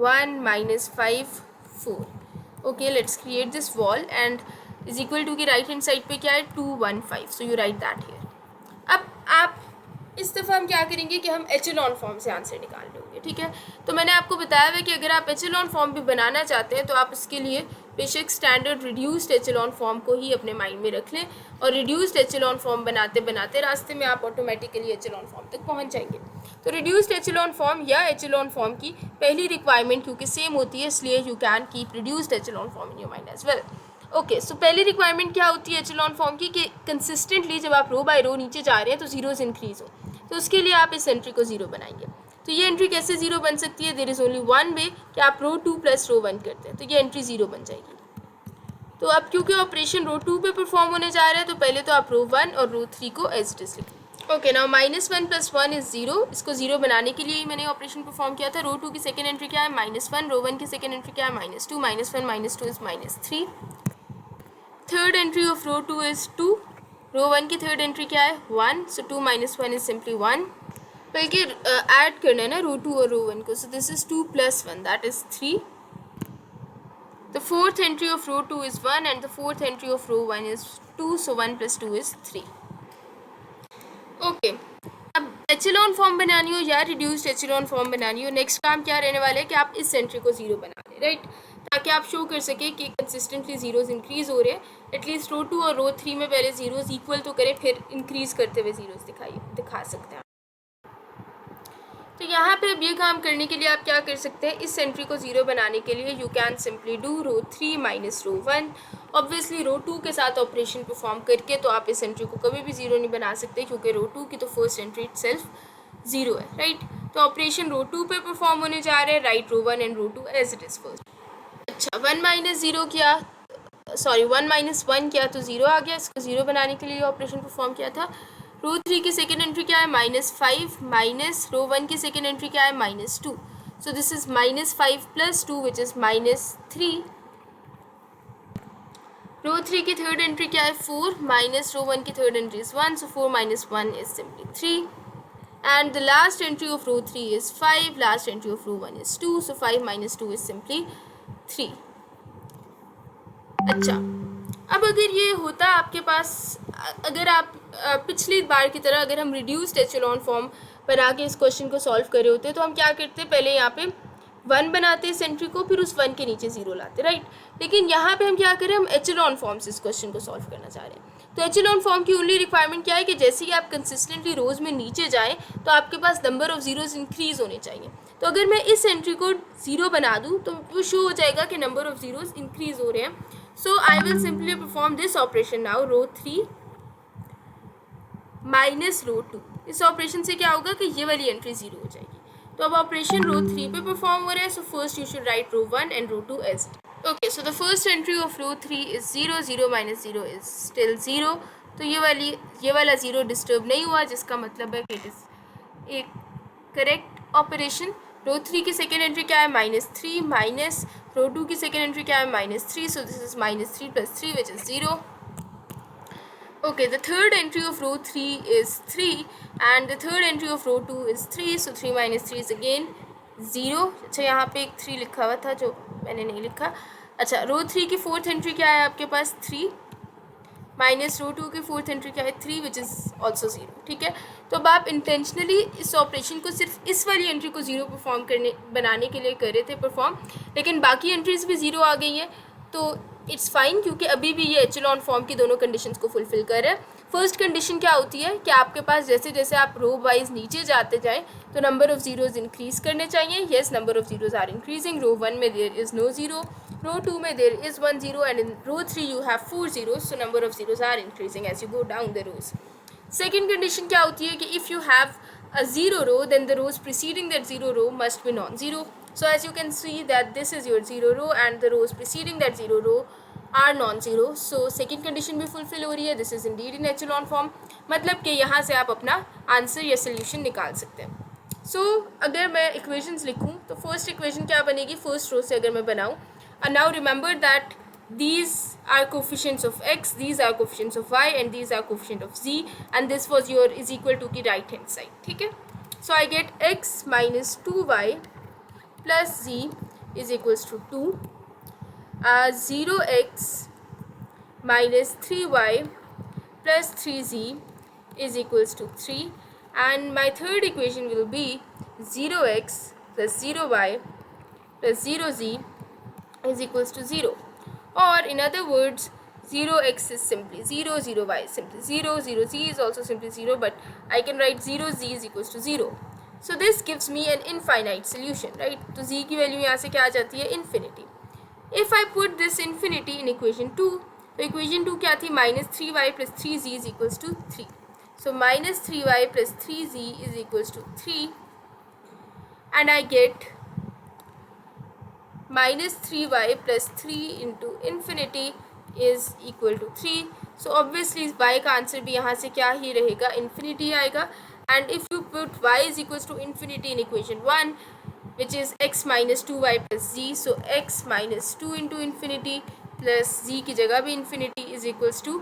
1 -5 4. Okay, let's create this wall and is equal to की राइट हैंड साइड पे क्या है 2 1 5. So you write that here. अब आप इस दफ़ा हम क्या करेंगे कि हम एचेलॉन फॉर्म से आंसर निकाल लेंगे. ठीक है, तो मैंने आपको बताया है कि अगर आप एचेलॉन फॉर्म भी बनाना चाहते हैं तो आप इसके लिए बेशक स्टैंडर्ड रिड्यूस्ड एचेलॉन फॉर्म को ही अपने माइंड में रख लें, और रिड्यूस्ड एचेलॉन फॉर्म बनाते बनाते रास्ते में आप ऑटोमेटिकली एचेलॉन फॉर्म तक पहुंच जाएंगे. तो रिड्यूस्ड एचेलॉन फॉर्म या एचेलॉन फॉर्म की पहली रिक्वायरमेंट क्योंकि सेम होती है, इसलिए you can keep reduced echelon form in your mind as well. Okay, so पहली रिक्वायरमेंट क्या होती है एचेलॉन फॉर्म की कि कंसिस्टेंटली जब आप रो बाय रो नीचे जा रहे हैं तो जीरोज इंक्रीज हो, तो उसके लिए आप इस एंट्री को ज़ीरो बनाएंगे. तो ये एंट्री कैसे ज़ीरो बन सकती है? There is only one way कि आप रो 2 प्लस रो 1 करते हैं, तो ये एंट्री ज़ीरो बन जाएगी. तो अब क्योंकि ऑपरेशन रो 2 पे परफॉर्म होने जा रहा है तो पहले तो आप रो 1 और रो 3 को एज इट इज लिखें. Okay, now -1 + 1 is 0. इसको ज़ीरो बनाने के लिए ही मैंने ऑपरेशन परफॉर्म किया था. रो 2 की सेकेंड एंट्री क्या है -1, रो 1 की सेकेंड एंट्री क्या है -2, -1 -2 is -3. Third entry of row 2 is 2. Row 1 की थर्ड एंट्री क्या है 1, सो 2 - 1 इज सिंपली 1. बल्कि ऐड करना है ना रो 2 और रो 1 को, so this is 2 + 1 that is 3. The fourth entry of row 2 is 1 and the fourth entry of row 1 is 2, so 1 + 2 is 3. Okay, अब एचेलॉन फॉर्म बनानी हो या रिड्यूस्ड एचेलॉन फॉर्म बनानी हो, नेक्स्ट काम क्या रहने वाला है कि आप इस एंट्री को ज़ीरो बना लें, राइट, ताकि आप शो कर सकें कि कंसिस्टेंटली ज़ीरोज़ इंक्रीज़ हो रहे हैं. एटलीस्ट रो 2 और रो 3 में पहले ज़ीरोज़ इक्वल तो करें, फिर इंक्रीज़ करते हुए ज़ीरोज़ दिखा सकते हैं. तो यहाँ पे अब ये काम करने के लिए आप क्या कर सकते हैं, इस एंट्री को ज़ीरो बनाने के लिए you can simply do row 3 - row 1. Obviously row 2 के साथ ऑपरेशन परफॉर्म करके तो आप इस एंट्री को कभी भी ज़ीरो नहीं बना सकते, क्योंकि रो 2 की तो फर्स्ट एंट्री इटसेल्फ ज़ीरो है, राइट. तो ऑपरेशन रो 2 पे परफॉर्म होने जा रहे हैं, right row 1 and row 2 as it is first. अच्छा, 1 - 0 किया, सॉरी 1 - 1 किया तो ज़ीरो आ गया. इसको ज़ीरो बनाने के लिए ऑपरेशन परफॉर्म किया था. रो 3 की सेकेंड एंट्री क्या है -5 माइनस रो 1 की सेकेंड एंट्री क्या है -2, so this is -5 + 2 which is -3. रो 3 की थर्ड एंट्री क्या है 4 माइनस रो 1 की third entry is 1, so 4 - 1 is simply 3. and the last entry of row 3 is 5, last entry of row 1 is 2, so 5 minus 2 is simply 3. अच्छा, अब अगर ये होता आपके पास, अगर आप पिछली बार की तरह अगर हम रिड्यूस्ड एचेलॉन फॉर्म बना के इस क्वेश्चन को सॉल्व कर रहे होते तो हम क्या करते, पहले यहाँ पे 1 बनाते इस एंट्री को, फिर उस 1 के नीचे 0 लाते, राइट. लेकिन यहाँ पे हम क्या करें, हम एचेलॉन फॉर्म से इस क्वेश्चन को सॉल्व करना चाह रहे हैं. तो एचेलॉन फॉर्म की ओनली रिक्वायरमेंट क्या है कि जैसे ही आप कंसिस्टेंटली रोज में नीचे जाएं तो आपके पास नंबर ऑफ जीरोज इंक्रीज होने चाहिए. तो अगर मैं इस एंट्री को 0 बना दूं तो वो शो हो जाएगा कि नंबर ऑफ जीरोज इंक्रीज हो रहे हैं. So I will simply perform this operation now, row 3 minus row 2. इस ऑपरेशन से क्या होगा कि ये वाली एंट्री 0 हो जाएगी. तो अब ऑपरेशन रो 3 पे परफॉर्म हो रहा है. So first you should write row 1 and row 2 as. Okay, so the first entry of row 3 is 0, 0 minus 0 is still 0. तो ये वाला 0 डिस्टर्ब नहीं हुआ, जिसका मतलब है कि इट इज एक करेक्ट ऑपरेशन. रो 3 की सेकेंड एंट्री क्या है, -3, माइनस रो 2 की सेकेंड एंट्री क्या है, -3. सो this is -3 + 3 which is 0. Okay, the third entry of row 3 is 3 and the third entry of row 2 is 3. So 3 minus 3 is again 0. अच्छा, यहाँ पे एक 3 लिखा हुआ था जो मैंने नहीं लिखा. अच्छा, रो 3 की फोर्थ एंट्री क्या है आपके पास, 3, माइनस रो 2 की फोर्थ एंट्री क्या है, 3 विच इज़ ऑल्सो 0. ठीक है, तो अब आप इंटेंशनली इस ऑपरेशन को सिर्फ इस वाली एंट्री को 0 बनाने के लिए कर रहे थे परफॉर्म, लेकिन बाकी एंट्रीज भी 0 आ गई हैं. तो इट्स फाइन, क्योंकि अभी भी ये एचेलॉन फॉर्म की दोनों कंडीशंस को फुलफिल कर रहा है. फर्स्ट कंडीशन क्या होती है कि आपके पास जैसे जैसे आप रो वाइज नीचे जाते जाएं तो नंबर ऑफ जीरोज इंक्रीज करने चाहिए. Yes, number of zeros are increasing. Row 1 में there is no zero, row 2 में there is 1 0 and in row 3 you have 4 zeros. So number of zeros are increasing as you go down the rows. Second condition क्या होती है कि if you have a zero row, then the rows preceding that zero row must be non-zero. So as you can see that this is your zero row and the rows preceding that zero row are non-zero. So second condition भी fulfill हो रही है. This is indeed in echelon form. मतलब कि यहाँ से आप अपना आंसर या सोल्यूशन निकाल सकते हैं. So अगर मैं equations लिखूँ तो फर्स्ट इक्वेशन क्या बनेगी, फर्स्ट रो से अगर मैं बनाऊँ. And now remember that these are coefficients of x, these are coefficients of y and these are coefficient of z, and this was your is equal to की right hand side. ठीक है, so I get x minus 2y plus z is equals to 2. 0x minus 3y plus 3z is equals to 3, and my third equation will be 0x plus 0y plus 0z is equals to 0. Or in other words, 0x is simply 0, 0y is simply 0, 0z is also simply 0, but I can write 0z is equals to 0. So this gives me an infinite solution, right? तो z की value यहाँ से क्या आ जाती है, infinity. If I put this infinity in equation 2, तो equation 2 क्या थी, -3y plus 3z is equals to 3. So -3y plus 3z is equals to 3, and I get -3y plus 3 into infinity is equal to 3. So obviously y का answer भी यहाँ से क्या ही रहेगा, infinity आएगा. And if you put y is equals to infinity in equation 1, which is x minus 2y plus z, so x minus 2 into infinity plus z की जगह भी infinity is equals to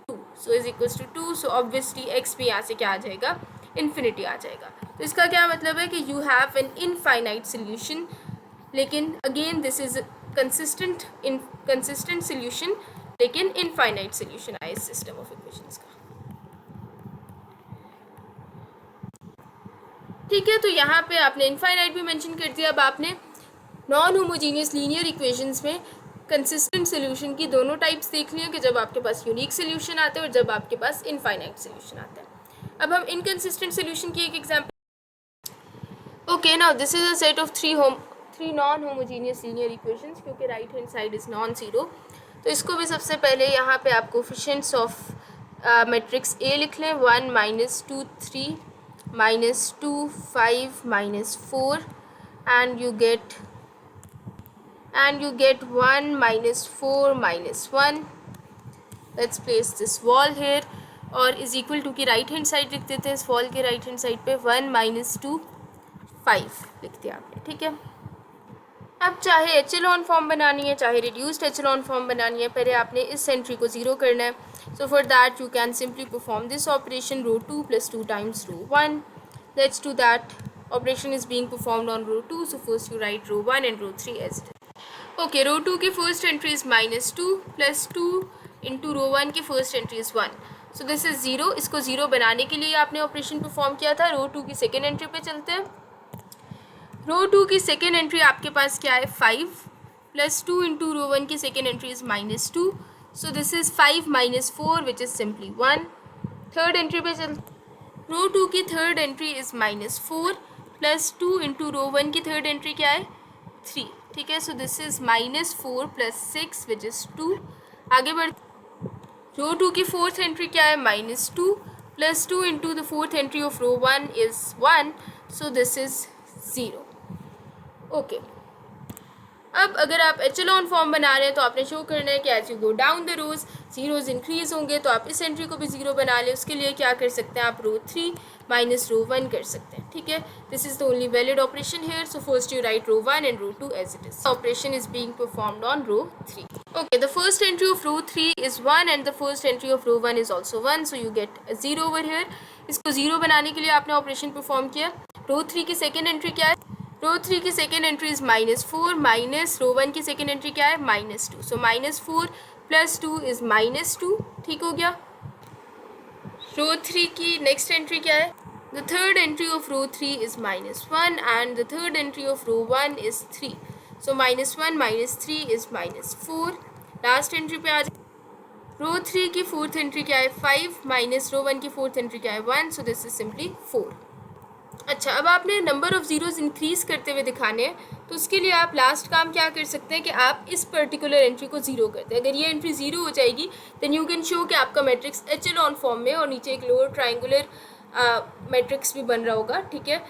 2. So is equals to 2. So obviously x भी यहाँ से क्या आ जाएगा, infinity आ जाएगा. तो इसका क्या मतलब है कि you have an infinite solution. लेकिन again this is consistent solution, लेकिन इनफाइनाइट सोल्यूशन आया इस सिस्टम ऑफ इक्वेशंस का. ठीक है, तो यहाँ पे आपने इनफाइनाइट भी मेंशन कर दिया. अब आपने नॉन होमोजीनियस लीनियर इक्वेशंस में कंसिस्टेंट सोल्यूशन की दोनों टाइप्स देख लिया कि जब आपके पास यूनिक सोल्यूशन आते हैं और जब आपके पास इनफाइनाइट सोल्यूशन आता है. अब हम इनकंसिस्टेंट सोल्यूशन की एक example. Okay, now this is a set of three non homogeneous linear equations, क्योंकि right hand side is non zero. तो इसको भी सबसे पहले यहाँ पे आप कोफिशिएंट्स ऑफ मैट्रिक्स ए लिख लें. 1 -2 3 -2 5 -4 and you get 1 -4 -1. Let's place this wall here, और इज इक्वल टू की राइट हैंड साइड लिख देते हैं. इस वॉल के राइट हैंड साइड पे 1 -2 5 लिख दिया आपने. ठीक है, अब चाहे एचेलॉन फॉर्म बनानी है चाहे रिड्यूस्ड एचेलॉन फॉर्म बनानी है, पहले आपने इस एंट्री को 0 करना है. So for that you can simply perform this operation, row 2 + 2 times row 1. Let's do that. Operation is being performed on row 2, so first you write row 1 and row 3 as it is. Okay, row 2 की first entry is -2 plus 2 into row 1 की first entry is 1. So this is 0. इसको 0 बनाने के लिए आपने operation perform किया था. रो 2 की सेकेंड एंट्री पे चलते हैं. रो 2 की सेकेंड एंट्री आपके पास क्या है 5 प्लस 2 इंटू रो 1 की second entry is -2. So this is 5 - 4 which is simply 1. Third entry पे चलते. रो 2 की third entry is -4 plus 2 into रो 1 की थर्ड एंट्री क्या है 3. ठीक है, सो this is -4 plus 6 which is 2. आगे बढ़. रो 2 की फोर्थ एंट्री क्या है -2 plus 2 into the fourth entry of row 1 is 1. So this is 0. Okay, अब अगर आप एचेलॉन फॉर्म बना रहे हैं तो आपने शो करना है कि as you go down the rows zeros increase होंगे. तो आप इस एंट्री को भी 0 बना लें. उसके लिए क्या कर सकते हैं आप रो 3 माइनस रो 1 कर सकते हैं. ठीक है, this is the only valid operation here. So first you write row 1 and row 2 as it is. Operation is being performed on row 3. Okay, the first entry of row 3 is 1 and the first entry of row 1 is also 1, so you get a 0 over here. इसको 0 बनाने के लिए आपने operation perform किया. Row 3 की second entry क्या है? रो 3 की second entry is -4 minus row 1 की सेकेंड एंट्री क्या है -2. So -4 plus 2 is -2. ठीक हो गया. रो 3 की नेक्स्ट एंट्री क्या है? The third entry of row 3 is -1 and the third entry of row 1 is 3. So -1 - 3 is -4. Last entry पे आ जाए. रो 3 की फोर्थ एंट्री क्या है 5 माइनस रो 1 की फोर्थ एंट्री क्या है 1. So this is simply 4. अच्छा, अब आपने नंबर ऑफ़ ज़ीरोज़ इंक्रीज़ करते हुए दिखाने हैं. तो उसके लिए आप लास्ट काम क्या कर सकते हैं कि आप इस पर्टिकुलर एंट्री को 0 करते हैं. अगर ये एंट्री 0 हो जाएगी देन यू कैन शो कि आपका मैट्रिक्स एचेलॉन फॉर्म में और नीचे एक लोअर ट्राइंगुलर मैट्रिक्स भी बन रहा होगा. ठीक है,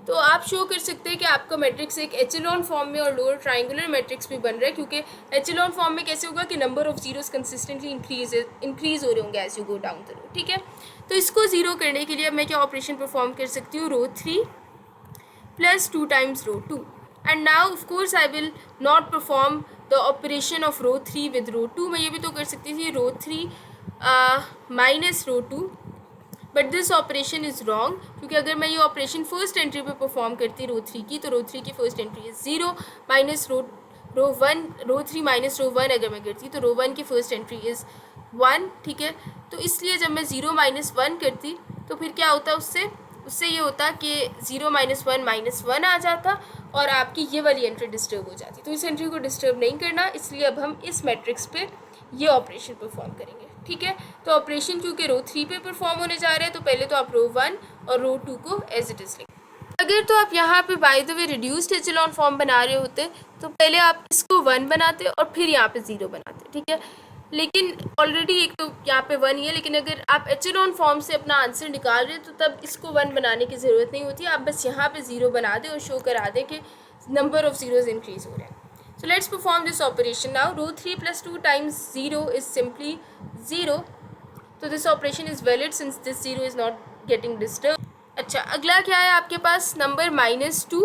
तो आप शो कर सकते हैं कि आपका मैट्रिक्स एक एचेलॉन फॉर्म में और लोअर ट्राइंगुलर मैट्रिक्स भी बन रहा है. क्योंकि एचेलॉन फॉर्म में कैसे होगा कि number of zeros consistently increase हो रहे होंगे as you go down the row. ठीक है, तो इसको 0 करने के लिए मैं क्या ऑपरेशन परफॉर्म कर सकती हूँ row 3 plus 2 times row 2. And now of course I will not perform the operation of row 3 with row 2. मैं ये भी तो कर सकती थी row 3 minus row 2, but this operation is wrong. क्योंकि अगर मैं ये ऑपरेशन फर्स्ट एंट्री पे परफॉर्म करती रो 3 की तो रो 3 की first entry is 0 minus row 3 minus row 1 अगर मैं करती तो रो 1 की फर्स्ट एंट्री इज़ 1. ठीक है, तो इसलिए जब मैं 0 - 1 करती तो फिर क्या होता उससे ये होता कि 0 - 1 -1 आ जाता और आपकी ये वाली एंट्री डिस्टर्ब हो जाती. तो इस एंट्री को डिस्टर्ब नहीं करना, इसलिए अब हम इस मैट्रिक्स पे ये ऑपरेशन परफॉर्म करेंगे. ठीक है, तो ऑपरेशन क्योंकि रो 3 पे परफॉर्म होने जा रहे हैं तो पहले तो आप रो 1 और रो 2 को एज इट इज़ लिखें. अगर तो आप यहाँ पे by the way reduced echelon form बना रहे होते तो पहले आप इसको 1 बनाते और फिर यहाँ पे 0 बनाते. ठीक है, लेकिन ऑलरेडी एक तो यहाँ पे 1 ही है. लेकिन अगर आप एचेलॉन फॉर्म से अपना आंसर निकाल रहे हैं तो तब इसको 1 बनाने की ज़रूरत नहीं होती. आप बस यहाँ पे 0 बना दें और शो करा दें कि नंबर ऑफ़ ज़ीरोज़ इंक्रीज़ हो रहे हैं. So let's perform this operation now. Row 3 plus 2 times 0 is simply 0. So this operation is valid since this 0 is not getting disturbed. अच्छा, अगला क्या है आपके पास number -2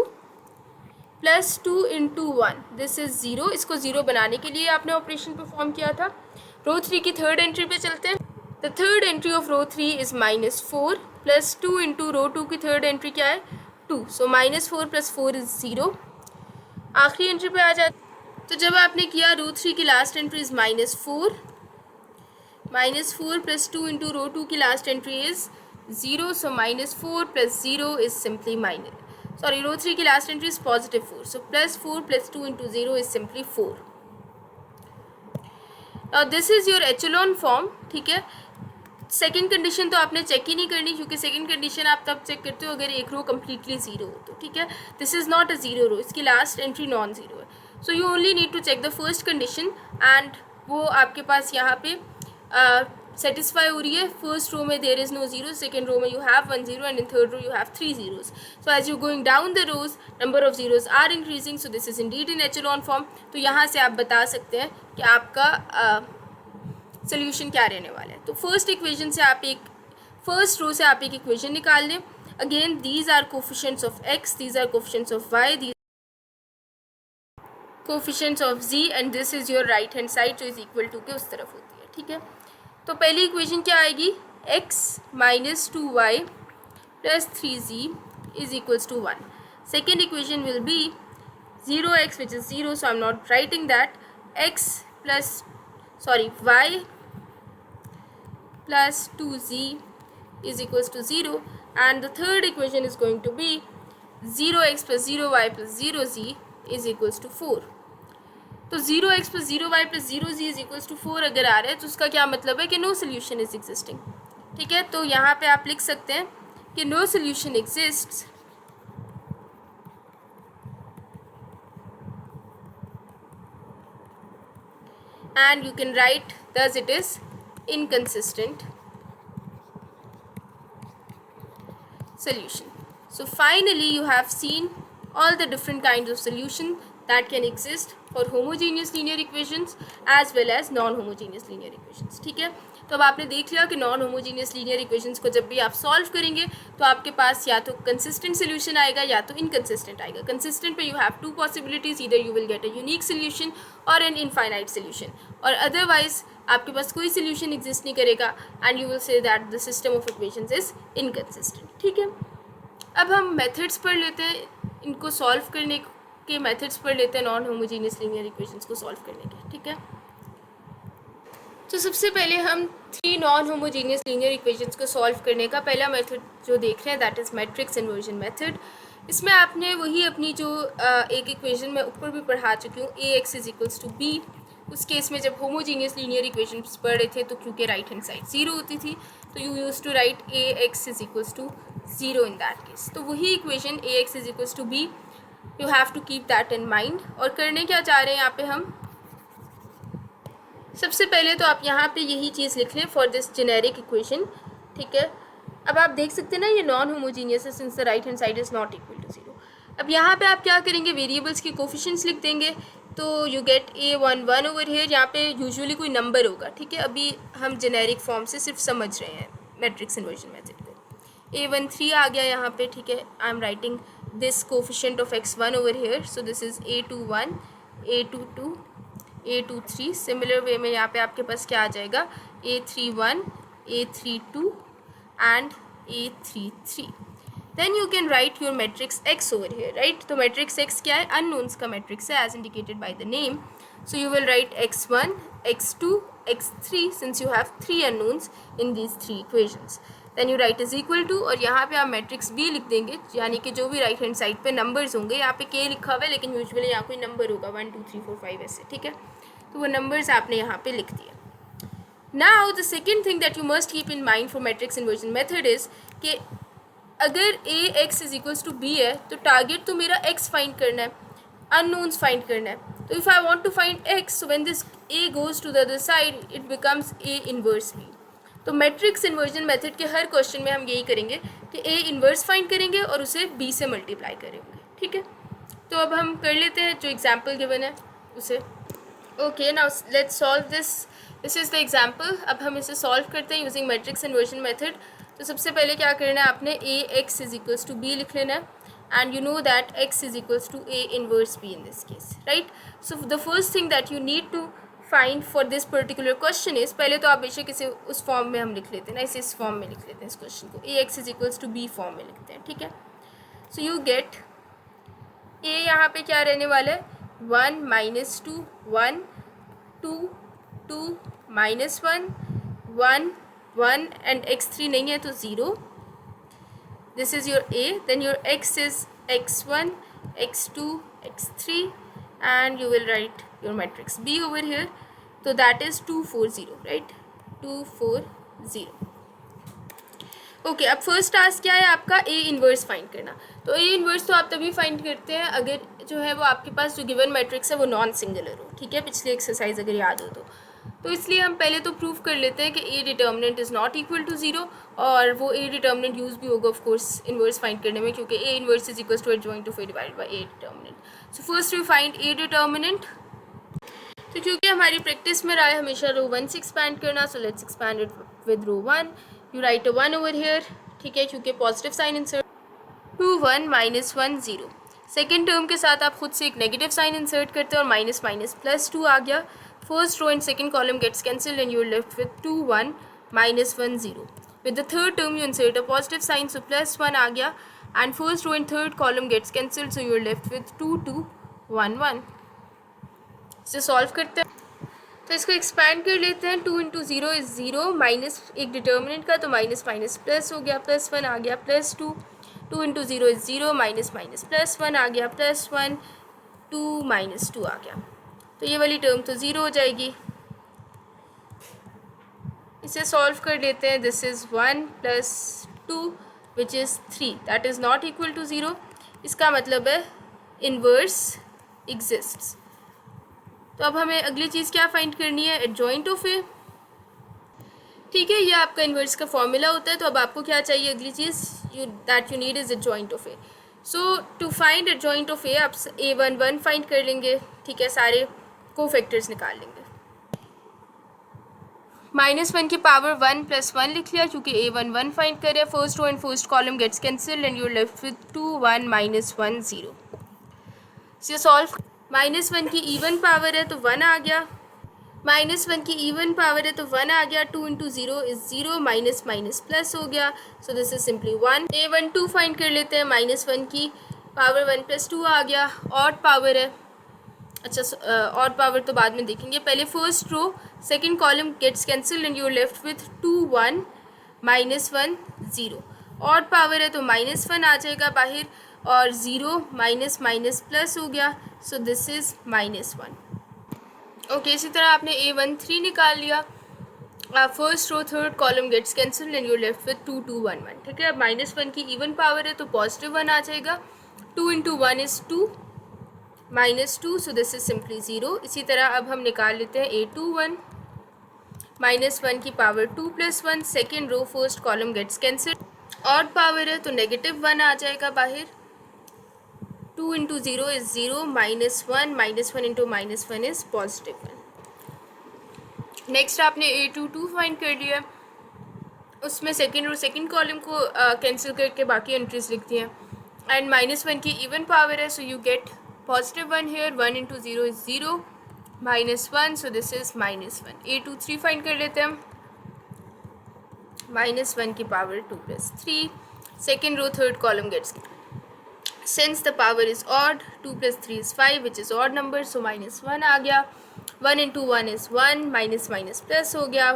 plus 2 into 1. This is 0. इसको 0 बनाने के लिए आपने ऑपरेशन परफॉर्म किया था. रो 3 की थर्ड एंट्री पे चलते हैं. The third entry of row 3 is -4 plus 2 into row 2 की थर्ड एंट्री क्या है 2. So -4 + 4 is 0. आखिरी एंट्री पे आ जाते. तो जब आपने किया रो 3 की last entry is -4 plus 2 into row 2 की last entry is 0. So -4 + 0 is simply row 3 की last entry is +4. So +4 + 2 into 0 is simply 4. This is your echelon form. ठीक है, सेकेंड कंडीशन तो आपने चेक ही नहीं करनी क्योंकि सेकेंड कंडीशन आप तब चेक करते हो अगर एक रो कम्प्लीटली 0 हो तो. ठीक है, this is not a 0 row, इसकी लास्ट एंट्री नॉन 0 है. So you only need to check the first condition and वो आपके पास यहाँ पे सेटिस्फाई हो रही है. फर्स्ट रो में there is no 0, second row में you have 1 0 and in third row you have 3 zeros. So as you going down the rows number of zeros are increasing. So this is indeed in echelon form. तो यहाँ से आप बता सकते हैं कि आपका सोल्यूशन क्या रहने वाला है. तो फर्स्ट इक्वेशन से आप फर्स्ट रो से आप एक इक्वेशन निकाल लें. Again these are coefficients of x, these are coefficients of y, these coefficients of z and this is your right hand side जो इज़ इक्वल टू के उस तरफ होती है. ठीक है, तो पहली इक्वेशन क्या आएगी x - 2y plus 3z is equals to 1. Second equation will be 0x, which is 0, so I'm not writing that. Y plus 2z is equals to 0, and the third equation is going to be 0x plus 0y plus 0z is equals to 4. तो 0x plus 0y plus 0z is equals to 4 अगर आ रहा है तो उसका क्या मतलब है कि नो सोल्यूशन इज एग्जिस्टिंग. ठीक है, तो यहाँ पे आप लिख सकते हैं कि no solution exists and you can write thus it is inconsistent solution. So finally you have seen all the different kinds of solution that can exist for homogeneous linear equations as well as non-homogeneous linear equations. ठीक है, तो अब आपने देख लिया कि non homogeneous linear equations को जब भी आप सॉल्व करेंगे तो आपके पास या तो कंसिस्टेंट सोल्यूशन आएगा या तो इनकंसिस्टेंट आएगा. कंसिस्टेंट पे you have to possibilities, either you will get a unique solution और एन इनफाइनाइट सोल्यूशन, और अदरवाइज आपके पास कोई सोल्यूशन एग्जिस्ट नहीं करेगा and you will say that the system of equations is inconsistent. ठीक है, अब हम मेथड्स पढ़ लेते हैं, इनको सॉल्व करने के मेथड्स पढ़ लेते हैं नॉन होमोजीनियस लीनियर इक्वेशंस को सॉल्व करने के. ठीक है, तो सबसे पहले हम 3 नॉन होमोजीनियस लीनियर इक्वेशंस को सॉल्व करने का पहला मेथड जो देख रहे हैं that is matrix inversion method. इसमें आपने वही अपनी जो एक इक्वेशन मैं ऊपर भी पढ़ा चुकी हूँ, ax is equals to b. उस केस में जब होमोजीनियस लीनियर इक्वेशंस पढ़ रहे थे तो क्योंकि राइट हैंड साइड 0 होती थी तो you use to write ax is equals to 0 in that case. तो वही equation ax is equals to b, you have to keep that in mind. और करने क्या चाह रहे हैं यहाँ पे हम, सबसे पहले तो आप यहाँ पे यही चीज़ लिख लें फॉर दिस जेनेरिक इक्वेशन. ठीक है, अब आप देख सकते हैं ना ये नॉन होमोजीनियस है since the right hand side is not equal to 0. अब यहाँ पे आप क्या करेंगे, वेरिएबल्स के कोफिशिएंट्स लिख देंगे. तो you gate a11 over here, यहाँ पे यूजुअली कोई नंबर होगा. ठीक है, अभी हम जेनेरिक फॉर्म से सिर्फ समझ रहे हैं मैट्रिक्स इन्वर्जन मेथड को. a13 आ गया यहाँ पे. ठीक है, I am writing this coefficient of x1 over here, so this is a21, a22, a23. Similar way में यहाँ पे आपके पास क्या आ जाएगा, a31, a32 and a33. Then you can write your matrix x over here, right. तो matrix x क्या है, अननोन्स का मैट्रिक्स है as indicated by the name. So you will write x1, x2, x3 since you have 3 unknowns in these 3 equations. Then you write is equal to, और यहाँ पे आप matrix b लिख देंगे, यानी कि जो भी राइट हैंड साइड पे नंबर्स होंगे, यहाँ पे k लिखा हुआ है लेकिन यूजुअली यहाँ कोई नंबर होगा 1 2 3 4 5 ऐसे. ठीक है, तो वो नंबर्स आपने यहाँ पे लिख दिया. Now the second thing that you must keep in mind for matrix inversion method is कि अगर ax is equals to b है तो टारगेट तो मेरा x फाइंड करना है, अननोन्स फाइंड करना है. तो if I want to find x, so when this a goes to the other side it becomes a inverse b. तो मैट्रिक्स इन्वर्जन मेथड के हर क्वेश्चन में हम यही करेंगे कि a इनवर्स फाइंड करेंगे और उसे b से मल्टीप्लाई करेंगे. ठीक है, तो अब हम कर लेते हैं जो एग्जाम्पल गिवन है उसे. Okay, now let's solve this is the example. अब हम इसे सॉल्व करते हैं यूजिंग मैट्रिक्स इन्वर्जन मेथड. तो सबसे पहले क्या करना है, आपने ax is equals to b लिख लेना है and you know that x is equals to a inverse b in this case, right. So the first thing that you need to find for this particular question is, पहले तो आप बेशक इसे उस form में हम लिख लेते हैं ना, इसे इस फॉर्म में लिख लेते हैं इस क्वेश्चन को, ax is equals to b form में लिखते हैं. ठीक है, सो यू गेट a यहाँ पे क्या रहने वाला है, 1 माइनस 2 1 2 2 माइनस 1 1 1 एंड x3 नहीं है तो 0. This is your a. Then your x is x1, x2, x3 and you will write your matrix b over here. तो दैट इज़ 2 4 0, राइट, 2 4 0. ओके, अब फर्स्ट टास्क क्या है आपका, a इन्वर्स फाइंड करना. तो a इन्वर्स तो आप तभी फाइंड करते हैं अगर जो है वो आपके पास जो गिवन मैट्रिक्स है वो नॉन सिंगुलर हो. ठीक है, पिछली एक्सरसाइज अगर याद हो तो इसलिए हम पहले तो प्रूव कर लेते हैं कि a determinant is not equal to 0, और वो a डिटर्मिनेंट यूज़ भी होगा ऑफ कोर्स इन्वर्स फाइंड करने में, क्योंकि a inverse is equal to adjoint of a divided by a determinant. So first we find a determinant. तो क्योंकि हमारी प्रैक्टिस में रहा है हमेशा रो 1 से एक्सपैंड करना, so let's expand it with row 1. You write a 1 over here. ठीक है, क्योंकि positive sign insert 2 1 minus 1 0. Second term के साथ आप खुद से एक नेगेटिव साइन इंसर्ट करते हैं और माइनस माइनस प्लस 2 आ गया. First row and second column gets cancelled and you are left with 2 1 minus 1 0. With the third term you insert a positive sign, so +1 आ गया, and first row and third column gets cancelled, so you're left with 2 2 1 1. इसे solve करते हैं तो इसको expand कर लेते हैं. 2 into zero is zero, minus एक डिटर्मिनेंट का तो माइनस माइनस प्लस हो गया, +1 आ गया, +2. 2 into zero is zero, minus minus +1 आ गया, +1. 2 -2 आ गया, तो ये वाली टर्म तो ज़ीरो हो जाएगी. इसे सॉल्व कर लेते हैं. This is 1 + 2 which is 3, that is not equal to zero. इसका मतलब है इन्वर्स एग्जिस्ट्स. तो अब हमें अगली चीज़ क्या फाइंड करनी है? एडजॉइंट ऑफ ए. ठीक है, ये आपका इन्वर्स का फॉर्मूला होता है. तो अब आपको क्या चाहिए? अगली चीज़ that you need is adjoint of A. So to find adjoint of A आप A11 फाइंड कर लेंगे. ठीक है, सारे कोफैक्टर्स निकाल लेंगे. -1 की पावर 1 + 1 लिख लिया क्योंकि A11 फाइंड कर रहे हैं. First row and first column gets cancelled and you are left with 2 1 -1 0. इसे सॉल्व. -1 की इवन पावर है तो 1 आ गया. -1 की इवन पावर है तो 1 आ गया. 2 into zero is zero, minus minus plus हो गया, so this is simply 1. A12 find कर लेते हैं. -1 की पावर 1 + 2 आ गया. ऑड पावर है. अच्छा, ऑड पावर तो बाद में देखेंगे. पहले first row second column gets cancelled and you are left with 2 1 -1 0. Odd power है तो -1 आ जाएगा बाहर और ज़ीरो माइनस माइनस प्लस हो गया, सो दिस इज़ -1. ओके, इसी तरह आपने A13 निकाल लिया. First row third column gets cancelled and you left with 2 2 1 1. ठीक है, अब -1 की इवन पावर है तो पॉजिटिव 1 आ जाएगा. 2 into 1 is 2 -2, so this is simply 0. इसी तरह अब हम निकाल लेते हैं A21. -1 की power 2 + 1, second row first column gets cancelled. Odd power है तो -1 आ जाएगा बाहर. 2 into zero is zero, -1 -1 into -1 is +1. Next आपने A22 फाइंड कर लिया. उसमें सेकेंड रो सेकेंड कॉलम को कैंसिल करके बाकी एंट्रीज लिखती हैं. एंड -1 की इवन पावर है, so you get +1 here. 1 into zero is zero, -1, so this is -1. A23 find कर लेते हैं. -1 की power 2 + 3, second row third column gets. Since the power is odd, 2 + 3 is 5, which is odd number, so -1 आ गया. 1 into 1 is 1, minus minus plus हो गया.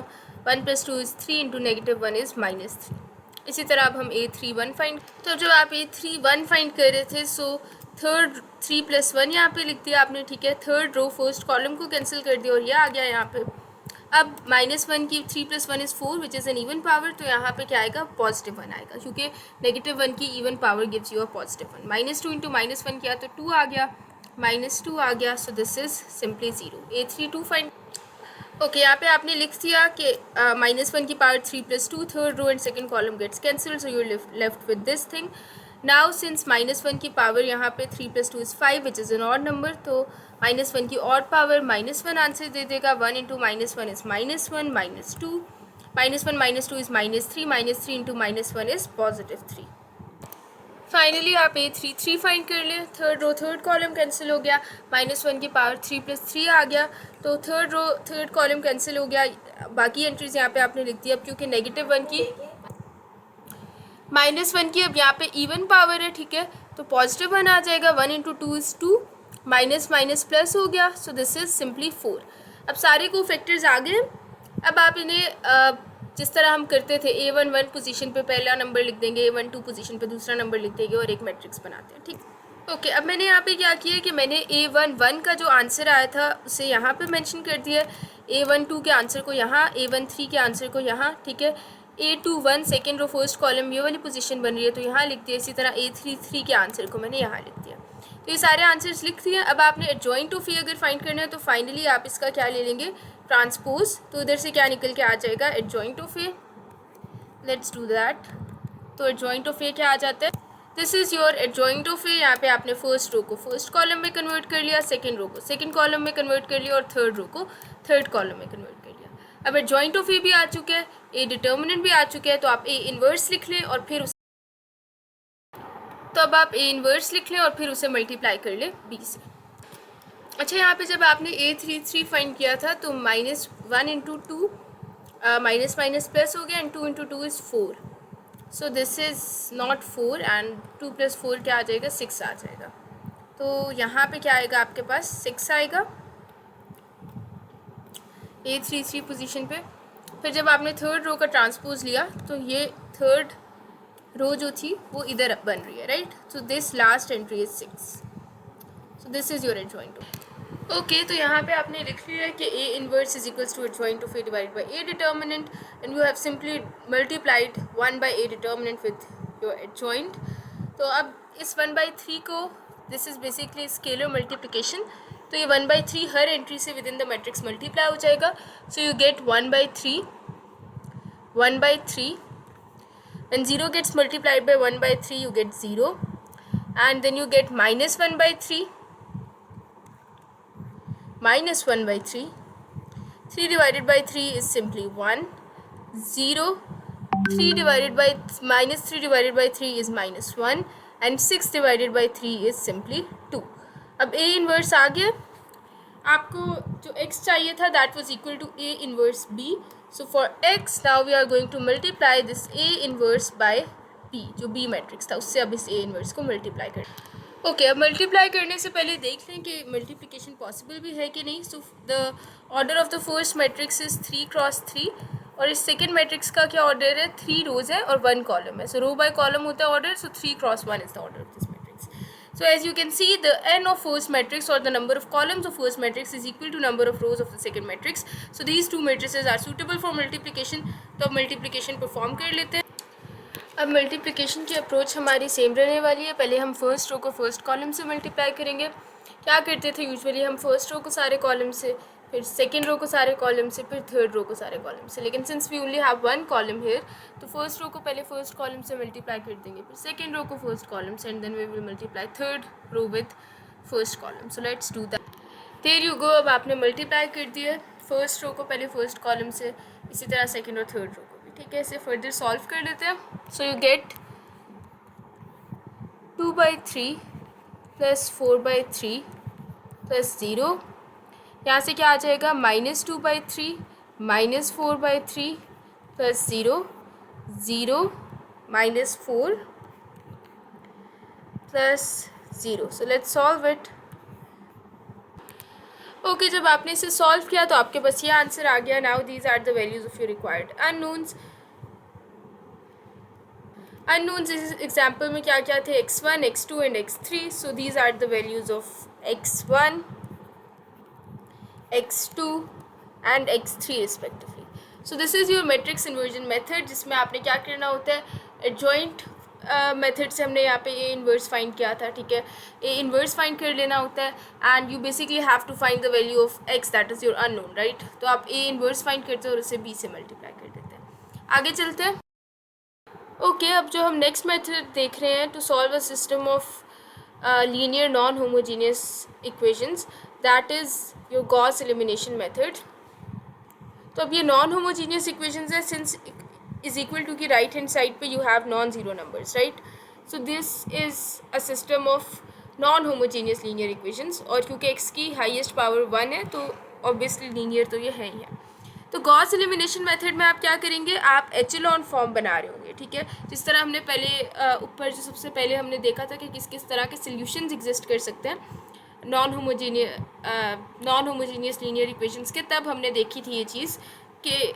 1 + 2 is 3 into -1 is -3. इसी तरह अब हम A31 फाइंड. तो जब आप A31 फाइंड कर रहे थे, सो थर्ड 3 + 1 यहाँ पे लिख दिया आपने. ठीक है, थर्ड रो फर्स्ट कॉलम को कैंसिल कर दिया और यह आ गया यहाँ पे. अब -1 की 3 + 1 is 4, which is N even power, तो यहाँ पे क्या आएगा? +1 आएगा क्योंकि -1 की even power gives you a +1. -2 into -1 किया तो 2 आ गया, -2 आ गया, so this is simply 0. A32 find. Okay, यहाँ पे आपने लिख दिया कि -1 की power 3 + 2, third row and second column gets cancelled, so you left with this thing. Now since -1 की पावर यहाँ पे 3 + 2 is 5, which is an odd number, तो -1 की ऑड पावर -1 आंसर दे देगा. 1 into -1 is -1, -2, -1 -2 is -3, -3 into -1 is +3. Finally आप A33 find कर लें. Third row third column cancel हो गया. -1 की पावर 3 + 3 आ गया, तो third row third column cancel हो गया. बाकी एंट्रीज यहाँ पे आपने लिख दी. अब क्योंकि -1 की -1 की अब यहाँ पे इवन पावर है. ठीक है, तो +1 आ जाएगा. 1 into 2 is 2, minus minus plus हो गया, सो दिस इज़ सिंपली 4. अब सारे को फैक्टर्स आ गए. अब आप इन्हें जिस तरह हम करते थे, A11 पोजीशन पे पहला नंबर लिख देंगे, A12 पोजीशन पे दूसरा नंबर लिख देंगे और एक मैट्रिक्स बनाते हैं. ठीक, ओके. अब मैंने यहाँ पे क्या किया कि मैंने A11 का जो आंसर आया था उसे यहाँ पे मेंशन कर दिया. A12 के आंसर को यहाँ, A13 के आंसर को यहाँ. ठीक है, A21 second row first column ये वाली पोजीशन बन रही है तो यहाँ लिख दिया. इसी तरह A33 के आंसर को मैंने यहाँ लिख दिया. तो ये सारे आंसर्स लिख दिए. अब आपने एडजॉइंट ऑफ ए अगर फाइंड करना है तो फाइनली आप इसका क्या ले लेंगे? ट्रांसपोज. तो इधर से क्या निकल के आ जाएगा? Adjoint of A. Let's do that. तो एडजॉइंट ऑफ ए क्या आ जाता है? This is your adjoint of A. यहाँ पे आपने फर्स्ट रो को फर्स्ट कॉलम में कन्वर्ट कर लिया, सेकेंड रो को सेकेंड कॉलम में कन्वर्ट कर लिया और थर्ड रो को थर्ड कॉलम में कन्वर्ट कर लिया. अब एडजॉइंट ऑफ ए भी आ चुका है, ए डिटर्मिनेंट भी आ चुका है, तो आप ए इन्वर्स लिख लें और फिर तो अब आप ए इन्वर्स लिख लें और फिर उसे मल्टीप्लाई कर लें बी से. अच्छा, यहाँ पे जब आपने A33 फाइंड किया था तो -1 इंटू 2 माइनस माइनस प्लस हो गया and 2 into 2 is 4. So this is not 4 and 2 + 4 क्या आ जाएगा 6 आ जाएगा. तो यहाँ पे क्या आएगा आपके पास 6 आएगा A33 पोजीशन पे. फिर जब आपने थर्ड रो का ट्रांसपोज लिया तो ये थर्ड रो जो थी वो इधर बन रही है, right. So this last entry is 6. So this is your adjoint. Okay, तो यहाँ पे आपने लिख लिया है कि A inverse is equals to adjoint of A divided by A determinant and you have simply multiplied 1 by A determinant with your adjoint. तो अब इस 1/3 को, this is basically scalar multiplication, तो ये 1/3 हर एंट्री से within the matrix multiply हो जाएगा. सो you gate 1/3 1/3. when 0 gets multiplied by 1/3 you get 0 and then you get minus 1/3 minus 1/3. 3 divided by 3 is simply 1. 0. 3 divided by minus 3 divided by 3 is minus 1 and 6 divided by 3 is simply 2. अब A inverse आ गया. आपको जो x चाहिए था that was equal to A inverse B. So for x now we are going to multiply this A inverse by B. जो B matrix था उससे अब इस A inverse को मल्टीप्लाई करें. ओके, अब मल्टीप्लाई करने से पहले देख लें कि मल्टीप्लिकेशन पॉसिबल भी है कि नहीं. So the order of the first matrix is 3 cross 3 और इस सेकेंड मैट्रिक्स का क्या ऑर्डर है 3 रोज है और 1 कॉलम है. सो रो बाय कॉलम होता है order. So 3 cross 1 is the order of this matrix. So as you can see, the n of first matrix or the number of columns of first matrix is equal to number of rows of the second matrix. So these two matrices are suitable for multiplication. तो अब multiplication perform कर लेते हैं. अब multiplication की approach हमारी same रहने वाली है. पहले हम फर्स्ट रो को फर्स्ट कॉलम से मल्टीप्लाई करेंगे. क्या करते थे यूजुअली हम फर्स्ट रो को सारे कॉलम से, फिर सेकेंड रो को सारे कॉलम से, फिर थर्ड रो को सारे कॉलम से. लेकिन since we only have 1 column here, तो फर्स्ट रो को पहले फर्स्ट कॉलम से मल्टीप्लाई कर देंगे, फिर सेकेंड रो को फर्स्ट कॉलम से and then we will multiply third row with first column. So let's do that. There you go. अब आपने मल्टीप्लाई कर दिया फर्स्ट रो को पहले फर्स्ट कॉलम से, इसी तरह सेकेंड और थर्ड रो को भी. ठीक है, इसे फर्दर सॉल्व कर लेते हैं. So you gate 2/3 plus 4/3 plus 0. यहाँ से क्या आ जाएगा -2/3 minus 4/3 plus 0 0 -4 plus 0. So let's solve it. Okay, जब आपने इसे सॉल्व किया तो आपके पास ये आंसर आ गया. Now these are the values of your required unknowns. Unknowns इस एग्जाम्पल में क्या क्या थे x1 x2 and x3. So these are the values of x1 x2 and x3 respectively. So this is your matrix inversion method, जिसमें आपने क्या करना होता है एडजॉइंट मेथड से हमने यहाँ पे A इन्वर्स फाइंड किया था. ठीक है, A इन्वर्स फाइंड कर लेना होता है and you basically have to find the value of x that is your unknown, right. तो आप A इन्वर्स फाइंड करते हो और उसे B से मल्टीप्लाई कर देते हैं. आगे चलते हैं. ओके, अब जो हम नेक्स्ट मेथड देख रहे हैं to solve a system of linear non homogeneous equations, that is your Gauss elimination method. तो अब ये नॉन होमोजीनियस इक्वेशंस है सिंस इज इक्वल टू की राइट हैंड साइड पे you have non zero numbers, right. So this is a system of non homogeneous linear equations और क्योंकि x की highest power 1 है तो ऑब्वियसली लीनियर तो ये है ही है. तो गॉस एलिमिनेशन मेथड में आप क्या करेंगे, आप एचेलॉन फॉर्म बना रहे होंगे. ठीक है, जिस तरह हमने पहले ऊपर जो सबसे पहले हमने देखा था कि किस किस तरह के सॉल्यूशंस एग्जिस्ट कर सकते हैं नॉन होमोजीनियस लीनियर इक्वेशंस के. तब हमने देखी थी ये चीज़ कि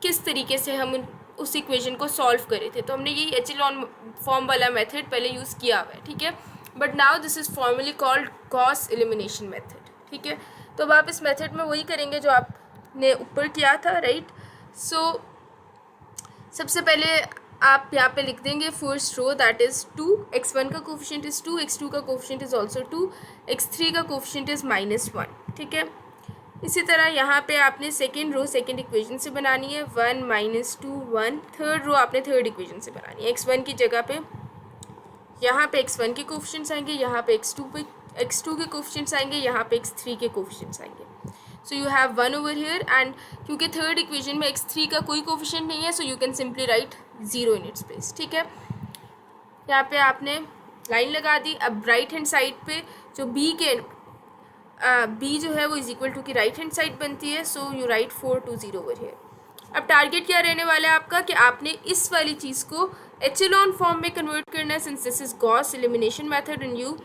किस तरीके से हम उस इक्वेशन को सॉल्व करे थे. तो हमने यही एचेलॉन फॉर्म वाला मेथड पहले यूज़ किया हुआ है. ठीक है, but now this is formally called Gauss elimination method. ठीक है, तो अब आप इस मेथड में वही करेंगे जो आपने ऊपर किया था, राइट. सो सबसे पहले आप यहाँ पे लिख देंगे first row that is 2. x1 का कोफिशिएंट इज़ 2, x2 का कोफिशिएंट इज़ ऑल्सो 2, x3 का कोफिशिएंट इज़ -1. ठीक है, इसी तरह यहाँ पे आपने सेकेंड रो सेकेंड इक्वेशन से बनानी है 1 -2 1. थर्ड रो आपने थर्ड इक्वेशन से बनानी है. x1 की जगह पे यहाँ पे x1 के कोफिशिएंट्स आएंगे, यहाँ पे x2 के कोफिशिएंट्स आएंगे, यहाँ पे x3 के कोफिशिएंट्स आएंगे. सो you have 1 over here and क्योंकि थर्ड इक्वेशन में x3 का कोई कोफिशिएंट नहीं है so you can simply right 0 in its place. ठीक है, यहाँ पे आपने लाइन लगा दी. अब राइट हैंड साइड पे जो b जो है वो इज इक्वल टू की राइट हैंड साइड बनती है. So you right 4 2 0 over here अब टारगेट क्या रहने वाला है आपका कि आपने इस वाली चीज़ को एचेलॉन फॉर्म में कन्वर्ट करना है, since this is Gauss elimination method and you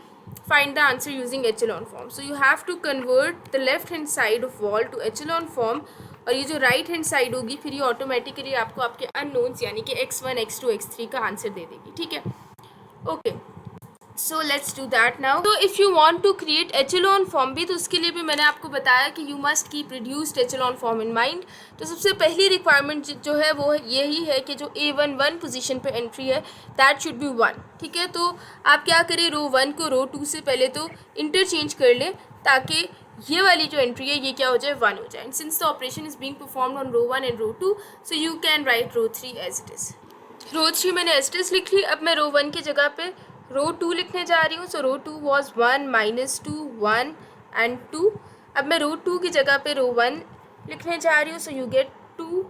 find the answer using echelon form. So you have to convert the left hand side of wall to echelon form, और ये जो right hand side होगी फिर ये automatically आपको आपके unknowns यानी कि x1 x2 x3 का आंसर दे देगी, ठीक है. Okay, so let's do that now. तो if you want to create echelon form भी, तो उसके लिए भी मैंने आपको बताया कि you must keep reduced echelon form in mind. तो सबसे पहली रिक्वायरमेंट जो है वो यही है कि जो A11 पोजीशन पे एंट्री है दैट शुड बी 1, ठीक है. तो आप क्या करें, रो 1 को रो 2 से पहले तो इंटरचेंज कर लें ताकि ये वाली जो एंट्री है ये क्या हो जाए, 1 हो जाए. And since the operation is being performed on row 1 and row 2, so you can write row 3 as it is. Row 3 मैंने एज इट इज़ लिख ली. अब मैं रो 1 की जगह पे रो 2 लिखने जा रही हूँ. सो रो 2 वॉज 1 -2 1 एंड 2. अब मैं रो 2 की जगह पे रो 1 लिखने जा रही हूँ. सो you gate 2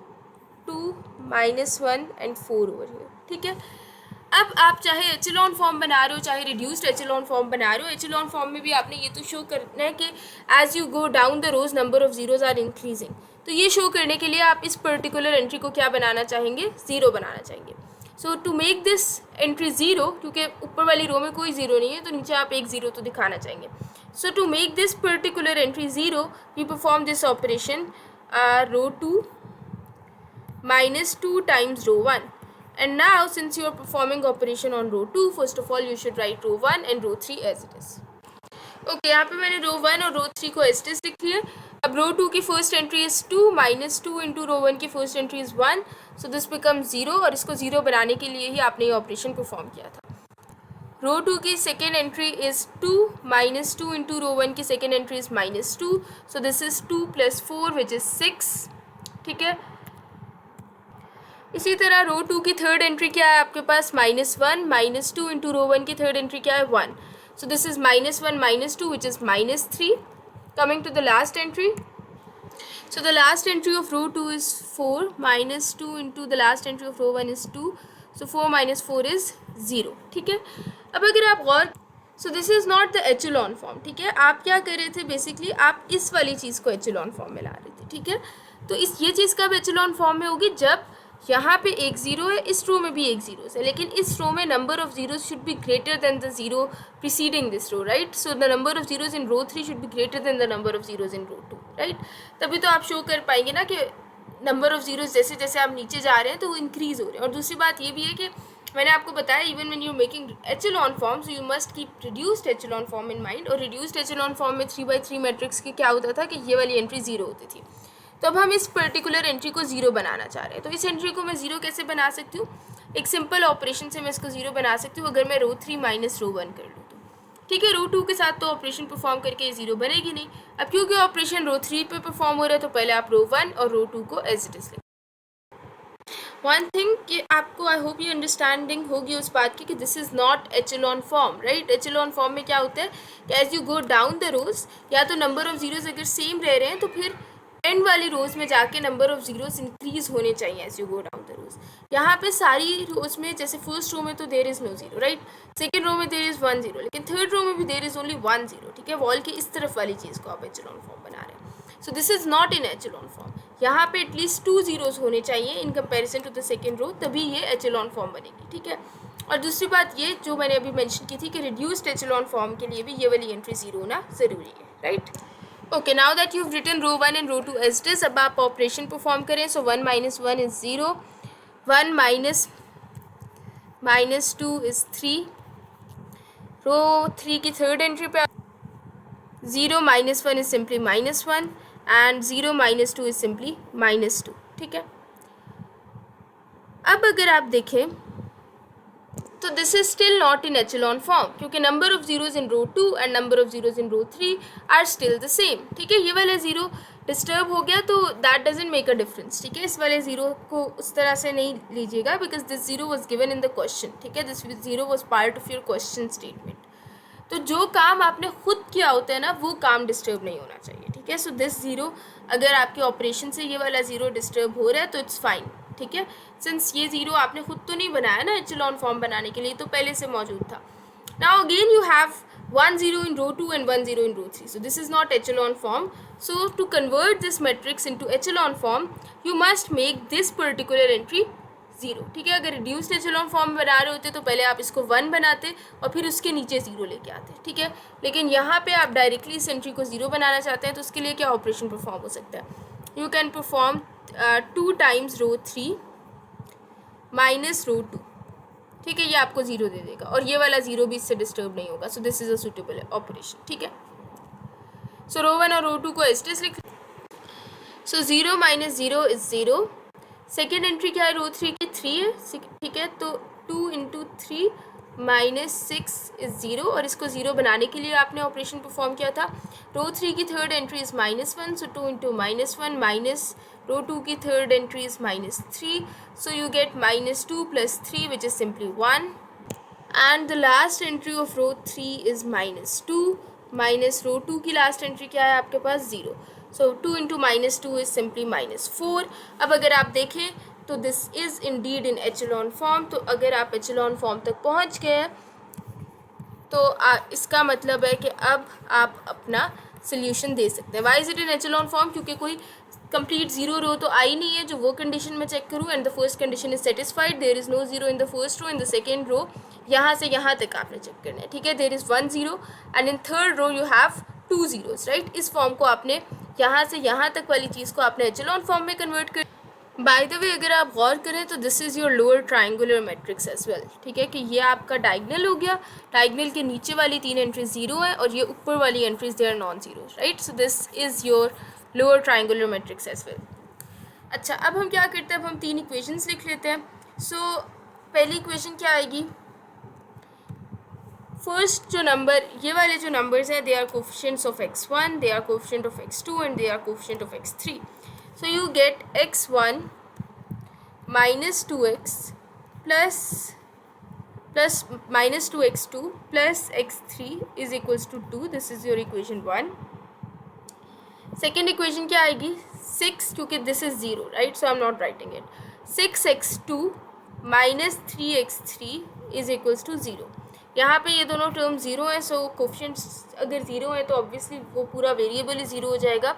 2 -1 and 4 over here, ठीक है. अब आप चाहे एचेलॉन फॉर्म बना रहे हो चाहे रिड्यूस्ड एचेलॉन फॉर्म बना रहे हो, एचेलॉन फॉर्म में भी आपने ये तो शो करना है कि as you go down the rows number of zeros are increasing. तो ये शो करने के लिए आप इस पर्टिकुलर एंट्री को क्या बनाना चाहेंगे, 0 बनाना चाहेंगे. So to make this entry 0, क्योंकि ऊपर वाली रो में कोई 0 नहीं है तो नीचे आप एक 0 तो दिखाना चाहेंगे. So to make this particular entry 0 we perform this operation row 2 -2 times row 1. And now since you are performing operation on row 2, first of all you should write row 1 and row 3 as it is. Okay, यहाँ पे मैंने row 1 और row 3 को as it is लिख लिया. अब row 2 की first entry is 2 -2 into row 1 की first entry is 1, so this becomes 0, और इसको 0 बनाने के लिए ही आपने ये ऑपरेशन परफॉर्म किया था. row 2 की second entry is 2 -2 into row 1 की second entry is -2, so this is 2 + 4 which is 6, ठीक है. इसी तरह रो 2 की थर्ड एंट्री क्या है आपके पास, -1 -2 इंटू रो 1 की थर्ड एंट्री क्या है, 1. So this is -1 -2 which is -3. Coming to the last entry, so the last entry of row 2 is 4 -2 into the last entry of row 1 is 2, so 4 - 4 is 0, ठीक है. अब अगर आप गौर, so this is not the echelon form, ठीक है. आप क्या कर रहे थे, बेसिकली आप इस वाली चीज़ को एचेलॉन फॉर्म में ला रहे थे, ठीक है. तो ये चीज़ कब एचेलॉन फॉर्म में होगी, जब यहाँ पे एक 0 है, इस रो में भी एक 0 है, लेकिन इस रो में number of zeros should be greater than the 0 preceding this row, right. So the number of zeros in row 3 should be greater than the number of zeros in row 2, right. तभी तो आप show कर पाएंगे ना कि number of zeros जैसे जैसे आप नीचे जा रहे हैं तो वो इंक्रीज़ हो रहे हैं. और दूसरी बात ये भी है कि मैंने आपको बताया even when you making echelon form, so you must keep reduced echelon form in mind. और रिड्यूस्ड एचेलॉन फॉर्म में 3/3 मैट्रिक्स की क्या होता था कि ये वाली एंट्री 0 होती थी. तो अब हम इस पर्टिकुलर एंट्री को 0 बनाना चाह रहे हैं. तो इस एंट्री को मैं 0 कैसे बना सकती हूँ, एक सिंपल ऑपरेशन से मैं इसको 0 बना सकती हूँ. अगर मैं रो 3 - रो 1 कर लूँ तो, ठीक है. रो 2 के साथ तो ऑपरेशन परफॉर्म करके ये 0 बनेगी नहीं. अब क्योंकि ऑपरेशन रो 3 पे परफॉर्म हो रहा है तो पहले आप रो 1 और रो 2 को एज इट इज लें. वन थिंग कि आपको आई होप ये अंडरस्टैंडिंग होगी उस बात की कि this is not echelon form, right. Echelon form में क्या होता है कि as you go down the rows, या तो नंबर ऑफ जीरोज अगर सेम रह रहे हैं तो फिर एंड वाली रोज में जाके नंबर ऑफ जीरोज इंक्रीज होने चाहिए as you go down the rows. यहाँ पे सारी रोज में जैसे फर्स्ट रो में तो there is no 0, right. Second row में देर इज़ 1 0, लेकिन थर्ड रो में भी देर इज़ ओनली 1 0, ठीक है. वॉल की इस तरफ वाली चीज़ को आप एचेलॉन फॉर्म बना रहे हैं. So this is not in echelon form. यहाँ पे एटलीस्ट 2 zeros होने चाहिए in comparison to the second row, तभी ये एचेलॉन फॉर्म बनेगी, ठीक है. और दूसरी बात ये जो मैंने अभी मेंशन की थी कि रिड्यूस्ड एचेलॉन फॉर्म के लिए भी ये वाली एंट्री 0 होना ज़रूरी है, right. Okay, now that you written row 1 and row 2 as it is, अब आप ऑपरेशन परफॉर्म करें. सो 1 - 1 इज़ 0, 1 - 2 इज़ 3. रो 3 की थर्ड एंट्री पे 0 - 1 is simply -1 and 0 - 2 is simply -2, ठीक है. अब अगर आप देखें तो this is still not in echelon form, क्योंकि number of zeros in row 2 and number of zeros in row 3 are still the same, ठीक है. ये वाला 0 डिस्टर्ब हो गया तो that doesn't make a difference, ठीक है. इस वाले 0 को उस तरह से नहीं लीजिएगा because this 0 was given in the question, ठीक है. This 0 was part of your question statement. तो जो काम आपने खुद किया होता है ना वो काम डिस्टर्ब नहीं होना चाहिए, ठीक है. सो दिस 0 अगर आपके ऑपरेशन से ये वाला 0 डिस्टर्ब हो रहा है तो इट्स फाइन, ठीक है. सिंस ये 0 आपने खुद तो नहीं बनाया ना एचेलॉन फॉर्म बनाने के लिए, तो पहले से मौजूद था. Now again you have 1 0 in row 2 and 1 0 in row 3. So this is not echelon form. So to convert this matrix into echelon form, you must make this particular entry 0. ठीक है, अगर रिड्यूस्ड एचेलॉन फॉर्म बना रहे होते तो पहले आप इसको 1 बनाते और फिर उसके नीचे 0 लेके आते. ठीक है, लेकिन यहाँ पे आप डायरेक्टली इस एंट्री को 0 बनाना चाहते हैं, तो उसके लिए क्या ऑपरेशन परफॉर्म हो सकता है? You can perform 2 times row 3 minus row 2. ठीक है, ये आपको 0 दे देगा और ये वाला 0 भी इससे डिस्टर्ब नहीं होगा. सो this is a suitable operation. ठीक है, सो रो 1 और रो 2 को एस्टेस लिख. सो 0 माइनस 0 इज 0. सेकेंड एंट्री क्या है? रो 3 की 3 है. ठीक है, तो 2 इंटू 3 माइनस 6 इज 0 और इसको 0 बनाने के लिए आपने ऑपरेशन परफॉर्म किया था. रो 3 की third entry is -1, so 2 into -1 minus row 2 की third entry is -3, so you get -2 plus 3 which is simply 1, and the last entry of row 3 is -2 minus row 2 की last entry क्या है आपके पास? 0. so 2 into -2 is simply -4. अब अगर आप देखें तो this is indeed in echelon form. तो अगर आप echelon form तक पहुंच गए तो इसका मतलब है कि अब आप अपना सोल्यूशन दे सकते हैं. Why is it in echelon form? क्योंकि कोई कंप्लीट 0 रो तो आई नहीं है जो वो कंडीशन में चेक करूँ. And the first condition is satisfied. There is no 0 in the first row. In the second row यहाँ से यहाँ तक आपने चेक करना है. ठीक है, there is 1 0 and in third row you have 2 zeros. Right, इस फॉर्म को आपने यहाँ से यहाँ तक वाली चीज़ को आपने एचेलॉन फॉर्म में कन्वर्ट कर. बाय द वे अगर आप गौर करें तो this is your lower triangular matrix as well. ठीक है, कि ये आपका डायगनल हो गया. डायगनल के नीचे वाली 3 एंट्रीज 0 है और ये ऊपर वाली entries they are non zero. Right, so this is your lower triangular matrix as well. अच्छा, अब हम क्या करते हैं? अब हम 3 इक्वेशंस लिख लेते हैं. सो पहली इक्वेशन क्या आएगी? फर्स्ट जो नंबर, ये वाले जो नंबर्स हैं, they are coefficients of x1, they are coefficient of x2 and they are coefficient of x3. So you get x1 minus 2x plus minus 2x2 plus x3 is equals to 2. This is your equation 1. Second equation क्या आएगी? 6, क्योंकि this is 0. Right, so I am not writing it. 6x2 minus 3x3 is equals to 0. यहाँ पे ये दोनों term 0 है. सो coefficients अगर 0 है तो ऑब्वियसली वो पूरा वेरिएबल ही 0 हो जाएगा.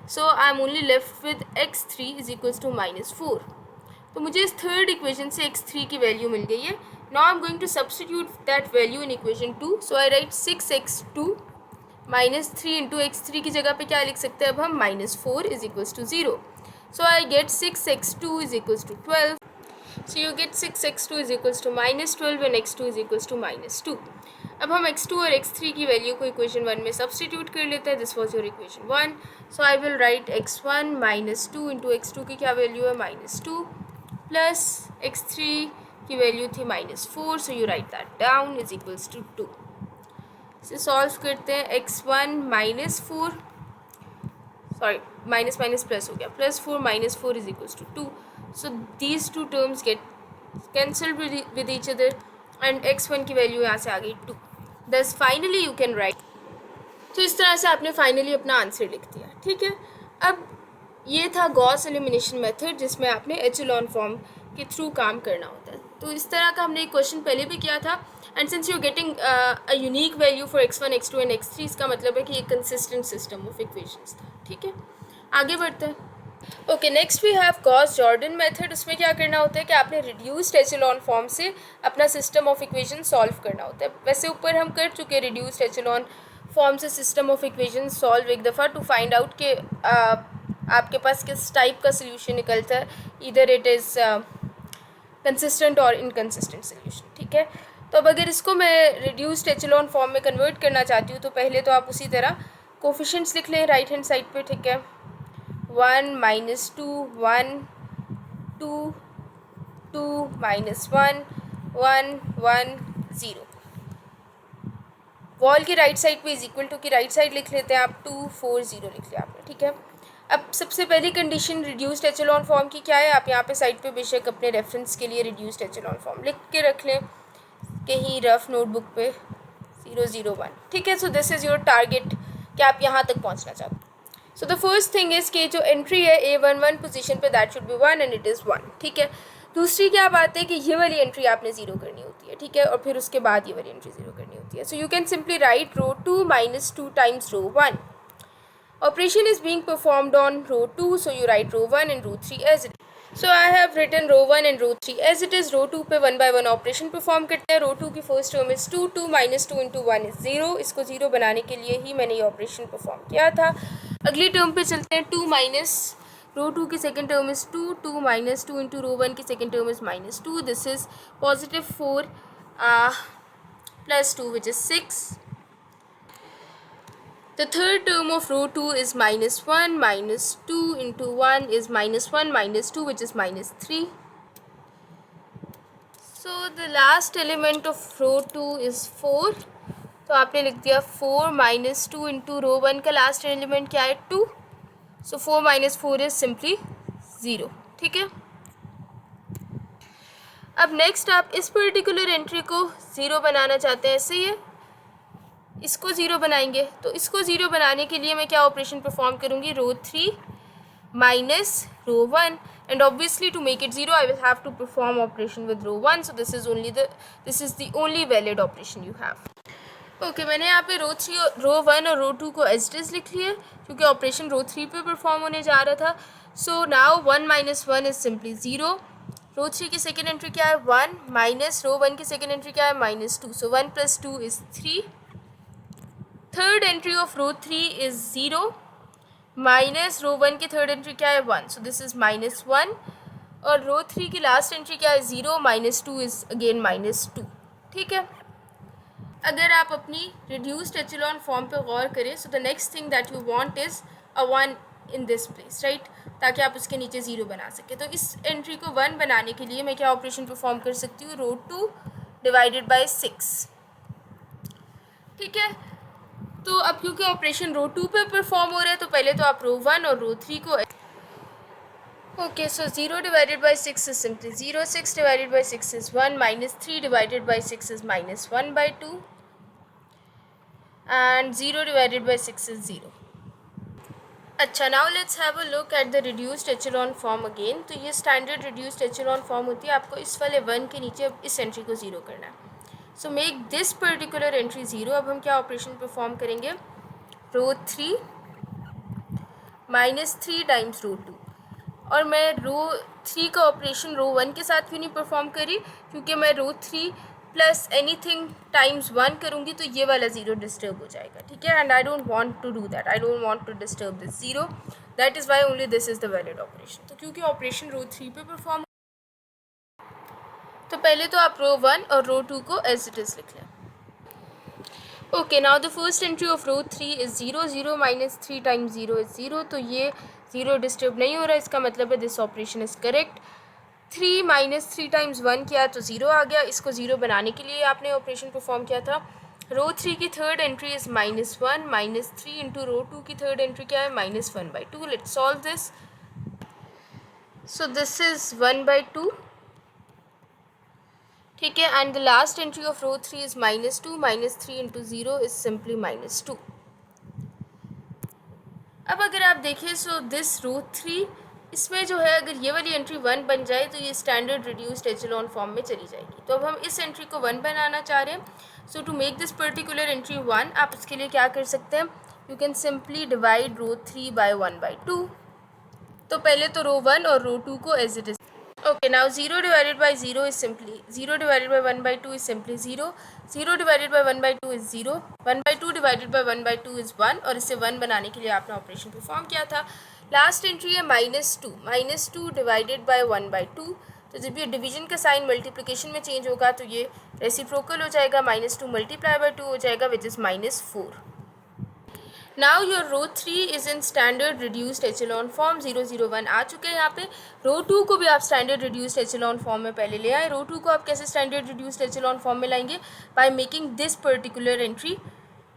So I am only left with x3 is equals to -4. तो मुझे इस थर्ड इक्वेशन से x3 की वैल्यू मिल गई है. Now I am going to substitute that value in equation 2. So I write 6x2 minus 3 into x3 की जगह पे क्या लिख सकते हैं अब हम? -4 is equals to 0. So I get 6x2 is equals to 12. So you get 6x2 is equals to -12 and x2 is equals to -2. अब हम x2 और x3 की वैल्यू को इक्वेशन 1 में सब्स्टिट्यूट कर लेते हैं. This was your equation 1. So I will write x1 -2 into x2 की क्या वैल्यू है? -2 प्लस x3 की वैल्यू थी -4. So you write that down is equals to 2. इसे सॉल्व करते हैं. x1 -4 sorry minus minus plus हो गया, +4 -4 is equals to 2. So these two terms get cancelled with each other and x1 की value यहाँ से आ गई 2. Thus finally you can write. तो इस तरह से आपने फाइनली अपना आंसर लिख दिया. ठीक है, अब ये था गॉस एलिमिनेशन मेथड जिसमें आपने एचेलॉन फॉर्म के थ्रू काम करना होता है. तो इस तरह का हमने एक क्वेश्चन पहले भी किया था. And since you are getting a unique value for x1 x2 and x3, इसका मतलब है कि ये कंसिस्टेंट सिस्टम ऑफ इक्वेशंस था. ठीक है, आगे बढ़ते हैं. Okay, next we have Gauss Jordan method. उसमें क्या करना होता है कि आपने रिड्यूस्ड एचेलॉन फॉर्म से अपना सिस्टम ऑफ इक्वेशन सॉल्व करना होता है. वैसे ऊपर हम कर चुके हैं रिड्यूस्ड एचेलॉन फॉर्म से सिस्टम ऑफ इक्वेशन सॉल्व एक दफ़ा टू फाइंड आउट कि आपके पास किस टाइप का सोल्यूशन निकलता है. इधर इट इज़ कंसिस्टेंट और इनकन्सिस्टेंट सोल्यूशन. ठीक है, तो अब अगर इसको मैं रिड्यूस्ड एचेलॉन फॉर्म में कन्वर्ट करना चाहती हूँ तो पहले तो आप उसी तरह कोफिशिएंट्स लिख लें राइट हैंड साइड पे. ठीक है, 1 -2 1 2 2 -1 1 1 0. वॉल की राइट साइड पे इज इक्वल टू की राइट साइड लिख लेते हैं आप. 2 4 0 लिख लिया आपने. ठीक है, अब सबसे पहली कंडीशन रिड्यूस्ड एचेलॉन फॉर्म की क्या है? आप यहाँ पे साइड पे बेशक अपने रेफरेंस के लिए रिड्यूस्ड एचेलॉन फॉर्म लिख के रख लें कहीं रफ नोटबुक पे 0 0 1. ठीक है, सो दिस इज़ योर टारगेट कि आप यहाँ तक पहुँचना चाहते हैं. सो द फर्स्ट थिंग इज़ कि जो एंट्री है A11 पोजीशन पे that should be 1 and it is 1. ठीक है, दूसरी क्या बात है कि ये वाली एंट्री आपने 0 करनी होती है. ठीक है, और फिर उसके बाद ये वाली एंट्री 0 करनी होती है. So you can simply write row 2 minus 2 times row 1. Operation is being performed on row 2, so you write row 1 and row 3 as it is. So I have written row 1 and row 3 as it is. Row 2 पे 1 by 1 operation perform करते हैं. रो 2 की first term is 2, 2 minus 2 into 1 is 0. इसको 0 बनाने के लिए ही मैंने ये ऑपरेशन परफॉर्म किया था. अगली टर्म पे चलते हैं. 2 माइनस रो 2 की second term is 2, 2 minus 2 into रो 1 की second term is minus 2. This is positive 4 plus 2 which is 6. The third term of row 2 is minus 1, minus 2 into 1 is minus 1, minus 2 which is minus 3. So the last element of row 2 is 4. तो आपने लिख दिया 4 minus 2 into row 1 का last element क्या है 2. So 4 minus 4 is simply 0. ठीक है. अब नेक्स्ट आप इस पर्टिकुलर एंट्री को 0 बनाना चाहते हैं. ऐसे ही है, इसको 0 बनाएंगे. तो इसको 0 बनाने के लिए मैं क्या ऑपरेशन परफॉर्म करूँगी, row 3 minus row 1, and obviously to make it 0 I will have to perform operation with row 1. So this is the only valid operation you have. Okay, मैंने यहाँ पे रो 3 रो 1 और रो 2 को एज इट इज़ लिख लिया क्योंकि operation रो 3 पे perform होने जा रहा था. So now 1 minus 1 is simply 0. रो 3 की सेकेंड एंट्री क्या है 1, माइनस रो 1 की सेकेंड एंट्री क्या है minus 2. So 1 plus 2 is 3. Third entry of row 3 is 0, minus row 1 की थर्ड एंट्री क्या है 1. So this is minus 1. और रो 3 की लास्ट एंट्री क्या है 0, माइनस 2 इज अगेन माइनस 2. ठीक है. अगर आप अपनी रिड्यूस्ड एचेलॉन फॉर्म पे गौर करें, so the next thing that you want is a 1 in this place, right, ताकि आप उसके नीचे 0 बना सकें. तो इस एंट्री को 1 बनाने के लिए मैं क्या ऑपरेशन परफॉर्म कर सकती हूँ, रो 2 डिवाइडेड बाई 6. ठीक है. तो अब क्योंकि ऑपरेशन रो 2 पे परफॉर्म हो रहा है तो पहले तो आप रो 1 और रो 3 को okay. So 0 divided by 6 is simply 0, 6 divided by 6 is 1, minus 3 divided by 6 is minus 1 by 2, and 0 divided by 6 is 0. अच्छा, now let's have a look at the reduced echelon form again. तो ये standard reduced echelon form होती है. आपको इस वाले 1 के नीचे अब इस एंट्री को 0 करना है. So make this particular entry 0. अब हम क्या ऑपरेशन परफॉर्म करेंगे, रो 3 माइनस 3 टाइम्स रो 2. और मैं रो 3 का ऑपरेशन रो 1 के साथ क्यों नहीं परफॉर्म करी, क्योंकि मैं रो 3 प्लस एनीथिंग टाइम्स 1 करूँगी तो ये वाला 0 डिस्टर्ब हो जाएगा. ठीक है, and I don't want to do that. I don't want to disturb this 0. That is why only this is the valid operation. तो क्योंकि ऑपरेशन रो 3 पे परफॉर्म, तो पहले तो आप रो 1 और रो 2 को एज इट इज़ लिख लें. Okay, now the first entry of row 3 is 0, 0 minus 3 times 0 is 0. तो ये 0 डिस्टर्ब नहीं हो रहा, इसका मतलब है this operation is correct. 3 minus 3 times 1 किया तो 0 आ गया. इसको 0 बनाने के लिए आपने ऑपरेशन परफॉर्म किया था. रो 3 की third entry is minus 1, minus 3 into row 2 की थर्ड एंट्री क्या है minus 1 by 2. Let's solve this. So this is 1 by 2. ठीक है, and the last entry of row 3 is minus 2, minus 3 into 0 is simply minus 2. अब अगर आप देखें, so this रो 3, इसमें जो है अगर ये वाली एंट्री 1 बन जाए तो ये स्टैंडर्ड रिड्यूस्ड एचेलॉन फॉर्म में चली जाएगी. तो अब हम इस एंट्री को 1 बनाना चाह रहे हैं. So to make this particular entry 1, आप उसके लिए क्या कर सकते हैं, you can simply divide row 3 by 1 by 2. तो पहले तो रो 1 और रो 2 को as it is. Okay, now 0 divided by 0 is simply 0 divided by 1 by 2 is simply 0, 0 divided by 1 by 2 is 0, 1 by 2 divided by 1 by 2 is 1. और इसे 1 बनाने के लिए आपने ऑपरेशन परफॉर्म किया था. लास्ट एंट्री है minus 2, minus 2 divided by 1 by 2. तो जब ये डिवीजन का साइन मल्टीप्लिकेशन में चेंज होगा तो ये रेसिप्रोकल हो जाएगा, माइनस 2 मल्टीप्लाई बाई 2 हो जाएगा which is minus 4. Now your row 3 is in standard reduced echelon form. 0 0 1 आ चुके हैं यहाँ पे. रो 2 को भी आप स्टैंडर्ड रिड्यूस्ड एचेलॉन फॉर्म में पहले ले आए. रो 2 को आप कैसे स्टैंडर्ड रिड्यूस्ड एचेलॉन फॉर्म में लाएंगे, by making this particular entry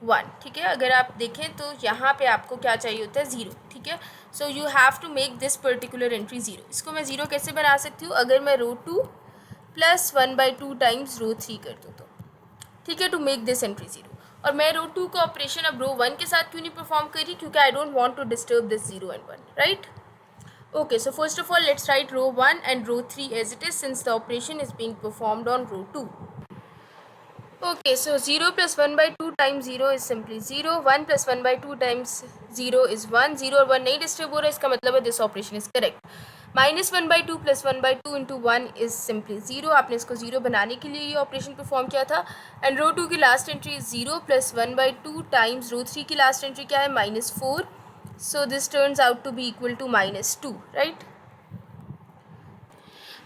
1. ठीक है, अगर आप देखें तो यहाँ पे आपको क्या चाहिए होता है 0. ठीक है, so you have to make this particular entry 0. इसको मैं 0 कैसे बना सकती हूँ, अगर मैं रो 2 प्लस 1 बाई 2 टाइम्स रो 3 कर दूँ तो. ठीक है, टू मेक दिस एंट्री 0. और मैं रो 2 का ऑपरेशन अब रो 1 के साथ क्यों नहीं परफॉर्म करी, क्योंकि I don't want to disturb this 0 and 1, right. Okay, so first of all let's write row 1 and row 3 as it is since the operation is being performed on row 2. Okay, so 0 plus 1 by 2 times 0 is simply 0. 1 plus 1 by 2 times 0 is 1. 0 और 1 नहीं disturb हो रहा है, इसका मतलब है this operation is correct. Minus 1 by 2 plus 1 by 2 into 1 is simply 0. आपने इसको 0 बनाने के लिए ये ऑपरेशन परफॉर्म किया था. एंड रो 2 की last entry is 0 plus 1 by 2 times row 3 की लास्ट एंट्री क्या है, -4. So this turns out to be equal to -2, right.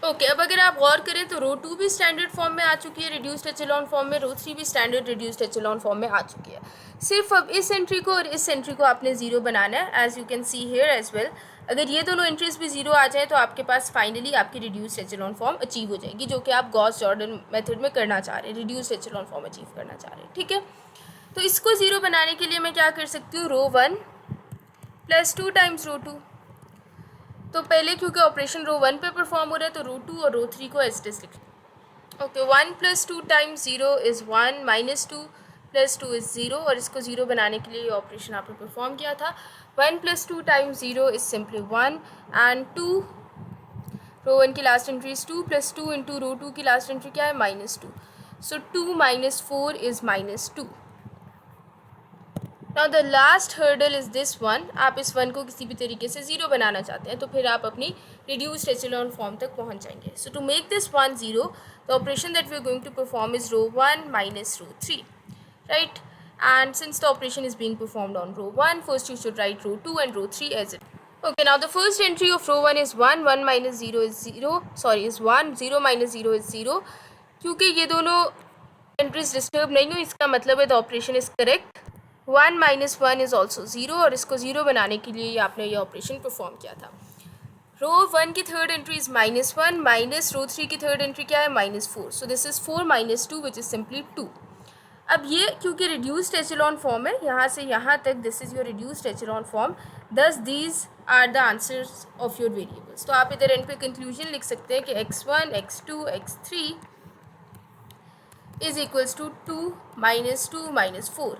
Okay, अब अगर आप गौर करें तो रो 2 भी स्टैंडर्ड फॉर्म में आ चुकी है रिड्यूस्ड एचेलॉन फॉर्म में, रो 3 भी स्टैंडर्ड रिड्यूस्ड एचेलॉन फॉर्म में आ चुकी है. सिर्फ अब इस एंट्री को और इस एंट्री को आपने 0 बनाना है, as you can see here as well. अगर ये दोनों एंट्रीज भी 0 आ जाए तो आपके पास फाइनली आपकी रिड्यूस्ड एचेलॉन फॉर्म अचीव हो जाएगी, जो कि आप गॉस जॉर्डन मेथड में करना चाह रहे हैं, रिड्यूस्ड एचेलॉन फॉर्म अचीव करना चाह रहे हैं. ठीक है, तो इसको 0 बनाने के लिए मैं क्या कर सकती हूँ, रो 1 प्लस 2 टाइम्स रो 2. तो पहले क्योंकि ऑपरेशन रो 1 पे परफॉर्म हो रहा है तो रो 2 और रो 3 को एज इट इज लिख. Okay, 1 plus 2 times 0 is 1, -2 plus 2 is 0. और इसको 0 बनाने के लिए ये ऑपरेशन आपने परफॉर्म किया था. 1 plus 2 times 0 is simply 1 and 2. Row 1 की last entry is 2 plus 2 into row 2 की लास्ट एंट्री क्या है, -2. सो 2 minus 4 is -2. Now the last hurdle is this one. आप इस वन को किसी भी तरीके से 0 बनाना चाहते हैं तो फिर आप अपनी रिड्यूस्ड एचेलॉन फॉर्म तक पहुंच जाएंगे. So to make this one 0, the operation that we are going to perform is row 1 minus row 3, right. And since the operation is being performed on row 1, first you should write row 2 and row 3 as it. Okay, now the first entry of row 1 is 1, 1 minus 0 is 0, sorry is 1, 0 minus 0 is 0. क्योंकि ये दोनों entries disturb नहीं हुई, इसका मतलब है the operation is correct. 1 minus 1 is also 0, और इसको 0 बनाने के लिए आपने ये ऑपरेशन परफॉर्म किया था. रो 1 की third entry is -1 minus row 3 की थर्ड एंट्री क्या है, -4. So this is 4 minus 2 which is simply 2. अब ये क्योंकि रिड्यूस्ड एचेलॉन फॉर्म है, यहाँ से यहाँ तक this is your reduced echelon form. Thus these are the answers of your variables. तो आप इधर एंड पे कंक्लूजन लिख सकते हैं कि x1 x2 x3 is equals to 2 minus 2 minus 4.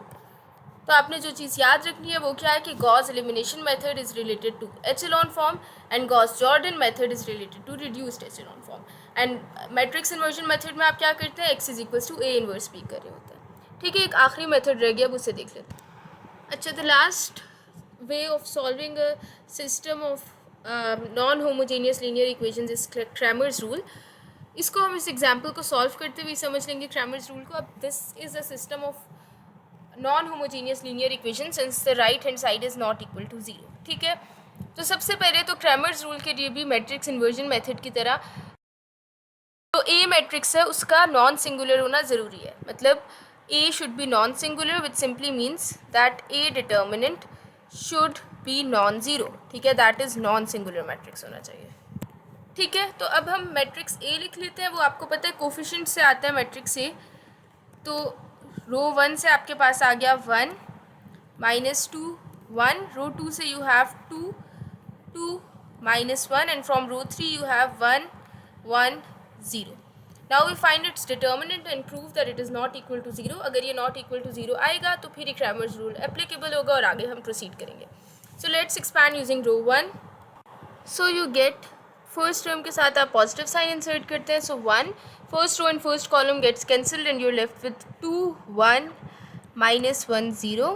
तो आपने जो चीज़ याद रखनी है वो क्या है कि Gauss elimination method is related to echelon form and Gauss Jordan method is related to reduced echelon form. And matrix inversion method में आप क्या करते हैं, x is equals to a inverse b कर रहे होते हैं. ठीक है, एक आखिरी मेथड रह गया, अब उसे देख लेते हैं. अच्छा, the last way of solving a system of non homogeneous linear equations is Cramer's rule. इसको हम इस एग्जाम्पल को सॉल्व करते हुए समझ लेंगे क्रैमर्स रूल को. अब this is a system of non-homogeneous linear equation since the right hand side is not equal to 0. ठीक है, तो सबसे पहले तो क्रैमर्स रूल के लिए भी मैट्रिक्स इन्वर्जन मेथड की तरह तो ए मैट्रिक्स है उसका नॉन सिंगुलर होना ज़रूरी है. मतलब A should be non singular which simply means that A determinant should be non zero. ठीक है, that is non singular matrix होना चाहिए. ठीक है, तो अब हम मैट्रिक्स ए लिख लेते हैं. वो आपको पता है कोफिशिएंट से आता है मैट्रिक्स ए. तो रो 1 से आपके पास आ गया 1 -2 1. रो 2 से you have 2 2 -1 and from row 3 you have 1 1 0. Now we find its determinant and prove that it is not equal to 0. अगर ये नॉट इक्वल टू 0 आएगा तो फिर क्रैमर्स रूल एप्लीकेबल होगा और आगे हम प्रोसीड करेंगे. So let's expand using row 1. So you get first term के साथ आप पॉजिटिव साइन इंसर्ट करते हैं. So 1, first row and first column gets cancelled and you're left with 2 1 -1 0.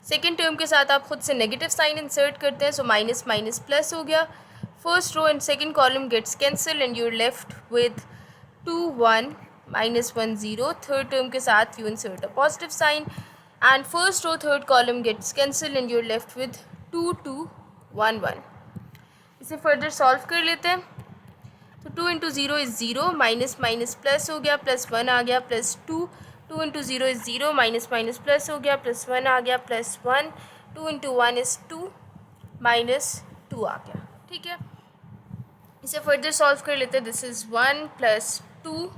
Second term के साथ आप खुद से नेगेटिव साइन इंसर्ट करते हैं. सो माइनस माइनस प्लस हो गया. First row and second column gets cancelled and you're left with 2 1 -1 0. Third term के साथ you insert a positive sign and first row third column gets cancelled and you're left with 2 2 1 1. इसे further solve कर लेते हैं. तो 2 into 0 is 0, minus minus plus हो गया, +1 आ गया, +2. 2 into 0 is 0, minus minus plus हो गया, +1 आ गया, +1. 2 इंटू 1 इज़ 2, -2 आ गया. ठीक है, इसे फर्दर सॉल्व कर लेते हैं. This is 1 + 2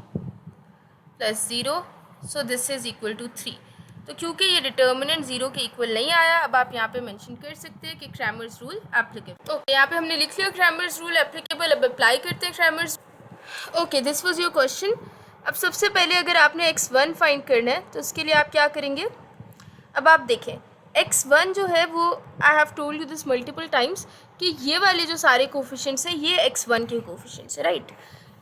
+ 0, so this is equal to 3. तो क्योंकि ये डिटर्मिनेंट 0 के इक्वल नहीं आया, अब आप यहाँ पे मेंशन कर सकते हैं कि क्रैमर्स रूल एप्लीकेबल. ओके, यहाँ पे हमने लिख लिया क्रैमर्स रूल एप्लीकेबल. अब अप्लाई करते हैं Cramer's. Okay, this was your question. अब सबसे पहले अगर आपने x1 फाइंड करना है तो उसके लिए आप क्या करेंगे. अब आप देखें x1 जो है वो I have told you this multiple times कि ये वाले जो सारे कोफिशिएंट्स हैं ये x1 के कोफिशिएंट्स है, राइट.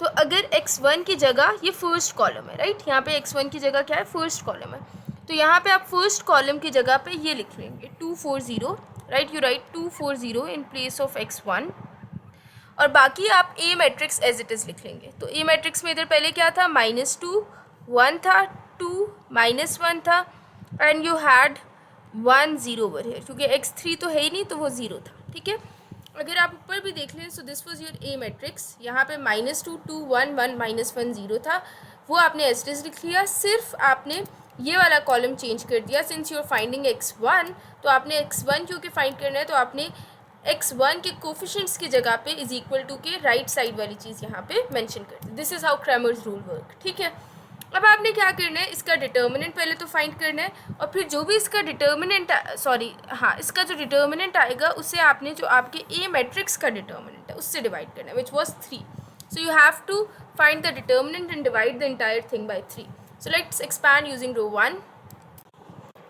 तो अगर x1 की जगह, ये फर्स्ट कॉलम है राइट, यहाँ पे x1 की जगह क्या है, फर्स्ट कॉलम है, तो यहाँ पे आप फर्स्ट कॉलम की जगह पे ये लिख लेंगे 240 right, you right 240 in place of x1, और बाकी आप ए मैट्रिक्स एज इट इज़ लिख लेंगे। तो ए मैट्रिक्स में इधर पहले क्या था, -2 1 था, 2 -1 था, and you had 1 0 over here, क्योंकि x3 तो है ही नहीं तो वो 0 था, ठीक है। अगर आप ऊपर भी देख लें, so this was your A matrix, यहाँ पे -2 2 1 1 -1 0 था, वो आपने एज इट इज़ लिख लिया, सिर्फ आपने ये वाला कॉलम चेंज कर दिया। Since you are finding x1, तो आपने x1 क्योंकि फाइंड करना है, तो आपने x1 के कोफिशिएंट्स की जगह पे इज इक्वल टू के राइट साइड वाली चीज़ यहाँ पे मेंशन कर दी। This is how Cramer's rule work, ठीक है। अब आपने क्या करना है, इसका डिटर्मिनेंट पहले तो फाइंड करना है, और फिर जो भी इसका डिटर्मिनेंट, इसका जो डिटर्मिनेंट आएगा उसे आपने जो आपके ए मैट्रिक्स का डिटर्मिनेंट है उससे डिवाइड करना है, which was 3। So you have to find the determinant and divide the entire thing by 3. So let's expand using row 1.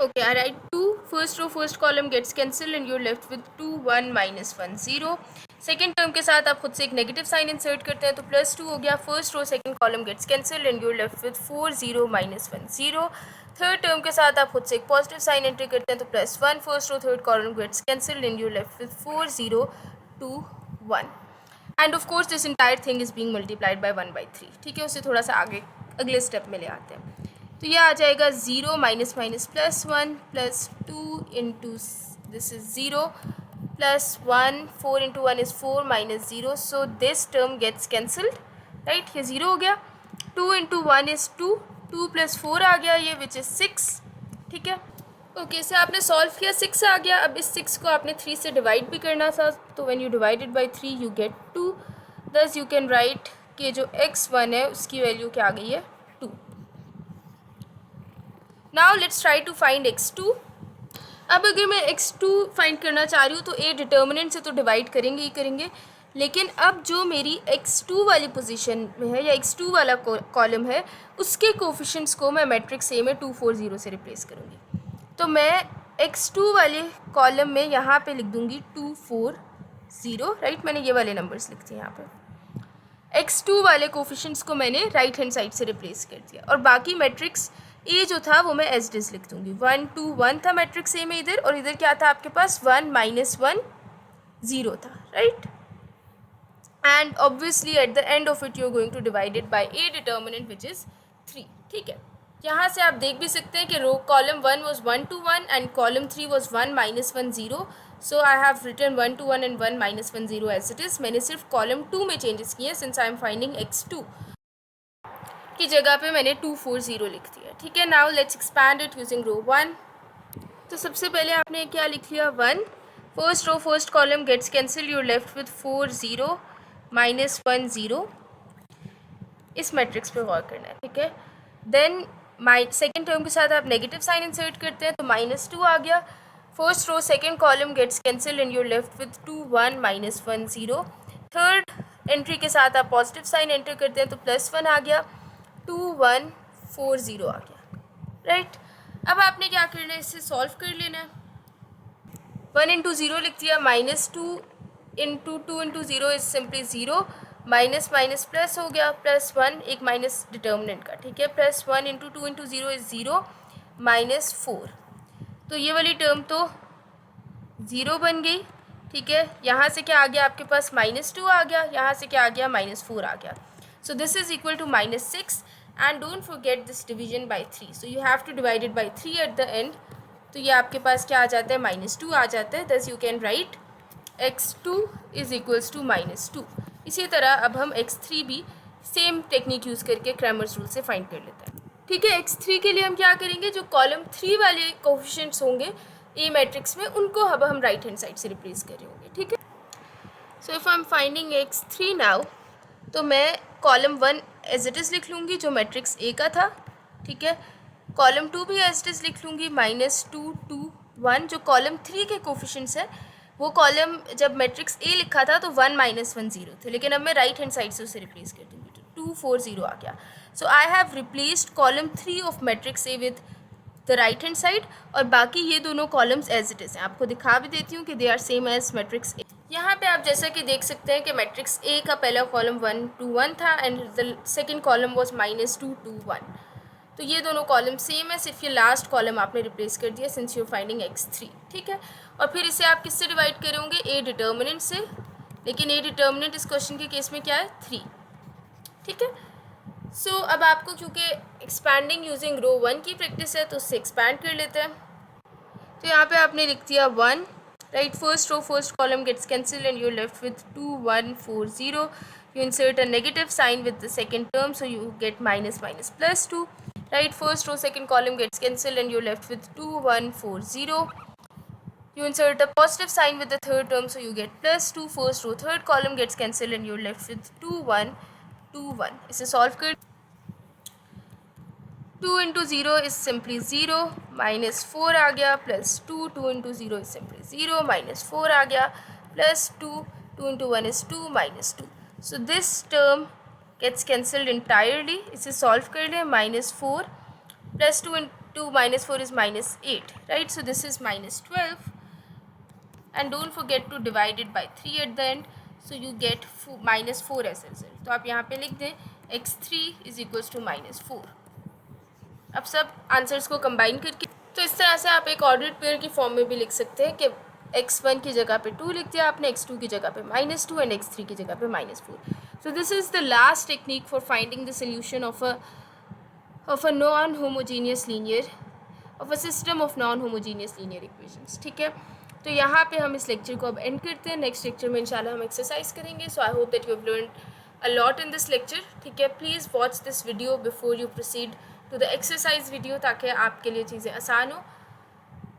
Okay, I write 2, first row first column gets cancelled and you're left with 2 1 -1 0. Second term के साथ आप खुद से एक negative sign insert करते हैं तो +2 हो गया, first row second column gets cancelled and you're left with 4 0 -1 0. Third term के साथ आप खुद से एक पॉजिटिव साइन एंट्री करते हैं तो +1, first row third column gets cancelled and you're left with 4 0 2 1. And of course this entire thing is being multiplied by 1/3, ठीक है। उसे थोड़ा सा आगे अगले स्टेप में ले आते हैं, तो ये आ जाएगा 0 minus minus +1 +2 into this is 0 +1, 4 into 1 is 4 -0, so this term gets cancelled right, ये 0 हो गया। 2 इंटू 1 इज़ 2, 2 + 4 आ गया ये विच इज़ 6, ठीक है। ओके, इसे आपने सॉल्व किया, 6 आ गया। अब इस 6 को आपने 3 से डिवाइड भी करना था, तो when you divided by 3 you get 2, दस यू कैन राइट कि जो x1 है उसकी वैल्यू क्या आ गई है 2. Now let's try to find x2. अब अगर मैं x2 फाइंड करना चाह रही हूँ तो ए डिटर्मिनेंट से तो डिवाइड करेंगे ही करेंगे, लेकिन अब जो मेरी x2 वाली पोजीशन में है या x2 वाला कॉलम है उसके कोफिशिएंट्स को मैं मैट्रिक्स ए में 2 4 0 से रिप्लेस करूँगी। तो मैं x2 वाले कॉलम में यहाँ पे लिख दूँगी 2 4 0 राइट, मैंने ये वाले नंबर्स लिख दिए यहाँ पे। x2 वाले कोफिशिएंट्स को मैंने राइट हैंड साइड से रिप्लेस कर दिया, और बाकी मैट्रिक्स ए जो था वो मैं एज इट इज़ लिख दूँगी। 1 2 1 था मैट्रिक्स ए में इधर, और इधर क्या था आपके पास 1 -1 0 था right. And obviously at the end of it you are going to divide it by a determinant which is 3, ठीक है। यहाँ से आप देख भी सकते हैं कि row column 1 was 1 to 1 and column 3 was 1 -1 0. So I have written 1 to 1 and 1 -1 0 as it is. मैंने सिर्फ कॉलम 2 में चेंजेस किए since I am finding x2 की जगह पे मैंने 2 4 0 लिख दिया, ठीक है। Now let's expand it using row 1. तो सबसे पहले आपने क्या लिख लिया 1, first row first column gets cancel, you left with 4 0 -1 0. इस मैट्रिक्स पे वर्क करना है, ठीक है। देन सेकेंड टर्म के साथ आप नेगेटिव साइन इंसर्ट करते हैं तो -2 आ गया, first row second column gets cancel and you left with 2 1 -1 0. Third entry के साथ आप पॉजिटिव साइन एंटर करते हैं तो +1 आ गया, 2 1 4 0 आ गया राइट। अब आपने क्या करना है, इससे सॉल्व कर लेना है। 1 इंटू 0 लिख दिया, -2 into 2 into 0 is simply 0, minus minus plus हो गया, +1 एक माइनस डिटर्मिनेंट का, ठीक है। +1 इंटू 2 इंटू 0 इज़ 0 -4, तो ये वाली टर्म तो 0 बन गई, ठीक है। यहाँ से क्या आ गया आपके पास -2 आ गया, यहाँ से क्या आ गया -4 आ गया। So this is equal to -6 and don't forget this division by 3, so you have to divide it by 3 at the end. तो ये आपके पास क्या आ जाता है -2 आ जाता है, thus you can write x2 is equals to -2। इसी तरह अब हम x3 भी सेम टेक्निक यूज़ करके क्रैमर्स रूल से फाइंड कर लेते हैं, ठीक है। x3 के लिए हम क्या करेंगे, जो कॉलम 3 वाले कोफिशिएंट्स होंगे ए मैट्रिक्स में उनको अब हम राइट हैंड साइड से रिप्लेस कर रहे होंगे, ठीक है। So if I am finding x3 now, तो मैं कॉलम 1 एज इट इज़ लिख लूँगी जो मैट्रिक्स ए का था, ठीक है। कॉलम 2 भी एज इट इज़ लिख लूँगी, -2 2 1 जो कॉलम 3 के कोफिशिएंट्स हैं। वो कॉलम जब मैट्रिक्स ए लिखा था तो 1 -1 0 थे, लेकिन अब मैं राइट हैंड साइड से उसे रिप्लेस कर दूँगी तो 2 4 0 आ गया। So I have replaced column 3 of matrix A with the right hand side, और बाकी ये दोनों कॉलम्स एज इट इज़ हैं। आपको दिखा भी देती हूँ कि they are same as matrix A. यहाँ पे आप जैसा कि देख सकते हैं कि मैट्रिक्स ए का पहला कॉलम 1 2 1 था and the second column was -2 2 1। तो ये दोनों कॉलम सेम है, सिर्फ ये लास्ट कॉलम आपने रिप्लेस कर दिया सिंस यू फाइंडिंग x3, ठीक है। और फिर इसे आप किससे डिवाइड करोगे, ए डिटर्मिनेंट से, लेकिन ए डिटर्मिनेंट इस क्वेश्चन के केस में क्या है 3, ठीक है। सो अब आपको क्योंकि एक्सपैंडिंग यूजिंग रो 1 की प्रैक्टिस है तो उससे एक्सपैंड कर लेते हैं। तो यहाँ पे आपने लिख दिया 1, right, first row first column gets cancel and you left with 2 1 4 0। You insert a negative sign with the second term, so you get minus minus plus 2, right? First row second column gets cancelled and you're left with 2 1 4 0. You insert a positive sign with the third term, so you get plus 2. First row third column gets cancelled and you're left with 2 1 2 1. इसे solve कर 2 into 0 is simply 0, minus 4 आ गया, plus 2 2 into 0 is simply 0, minus 4 आ गया, plus 2 2 into 1 is 2, minus 2. So this term gets cancelled entirely. इसे solve कर लें, -4 plus 2 into -4 is -8, right? So this is -12, and don't forget to divide it by 3 at the end, so you get -4 as a result. तो आप यहाँ पे लिख दें x3 is equals to -4. अब सब आंसर्स को कंबाइन करके, तो इस तरह से आप एक ऑर्डर्ड पेयर की फॉर्म में भी लिख सकते हैं कि x1 की जगह पे 2 लिख दिया आपने, x2 की जगह पे -2 एंड x3 की जगह पे -4. So this is the last technique for finding the solution of a non-homogeneous linear, of a system of non-homogeneous linear equations, ठीक है। तो यहाँ पे हम इस लेक्चर को अब एंड करते हैं। नेक्स्ट लेक्चर में इंशाल्लाह हम एक्सरसाइज करेंगे। So I hope that you have learned a lot in this lecture, ठीक है। Please watch this video before you proceed to the exercise video, ताकि आपके लिए चीज़ें आसान हो।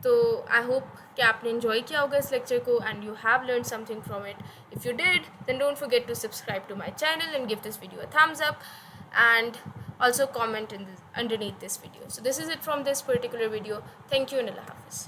तो आई होप कि आपने इन्जॉय किया होगा इस लेक्चर को and you have learn something from it. If you did then don't forget to subscribe to my channel and give this video a thumbs up and also comment in this, underneath this video. So this is it from this particular video. Thank you and Allah Hafiz.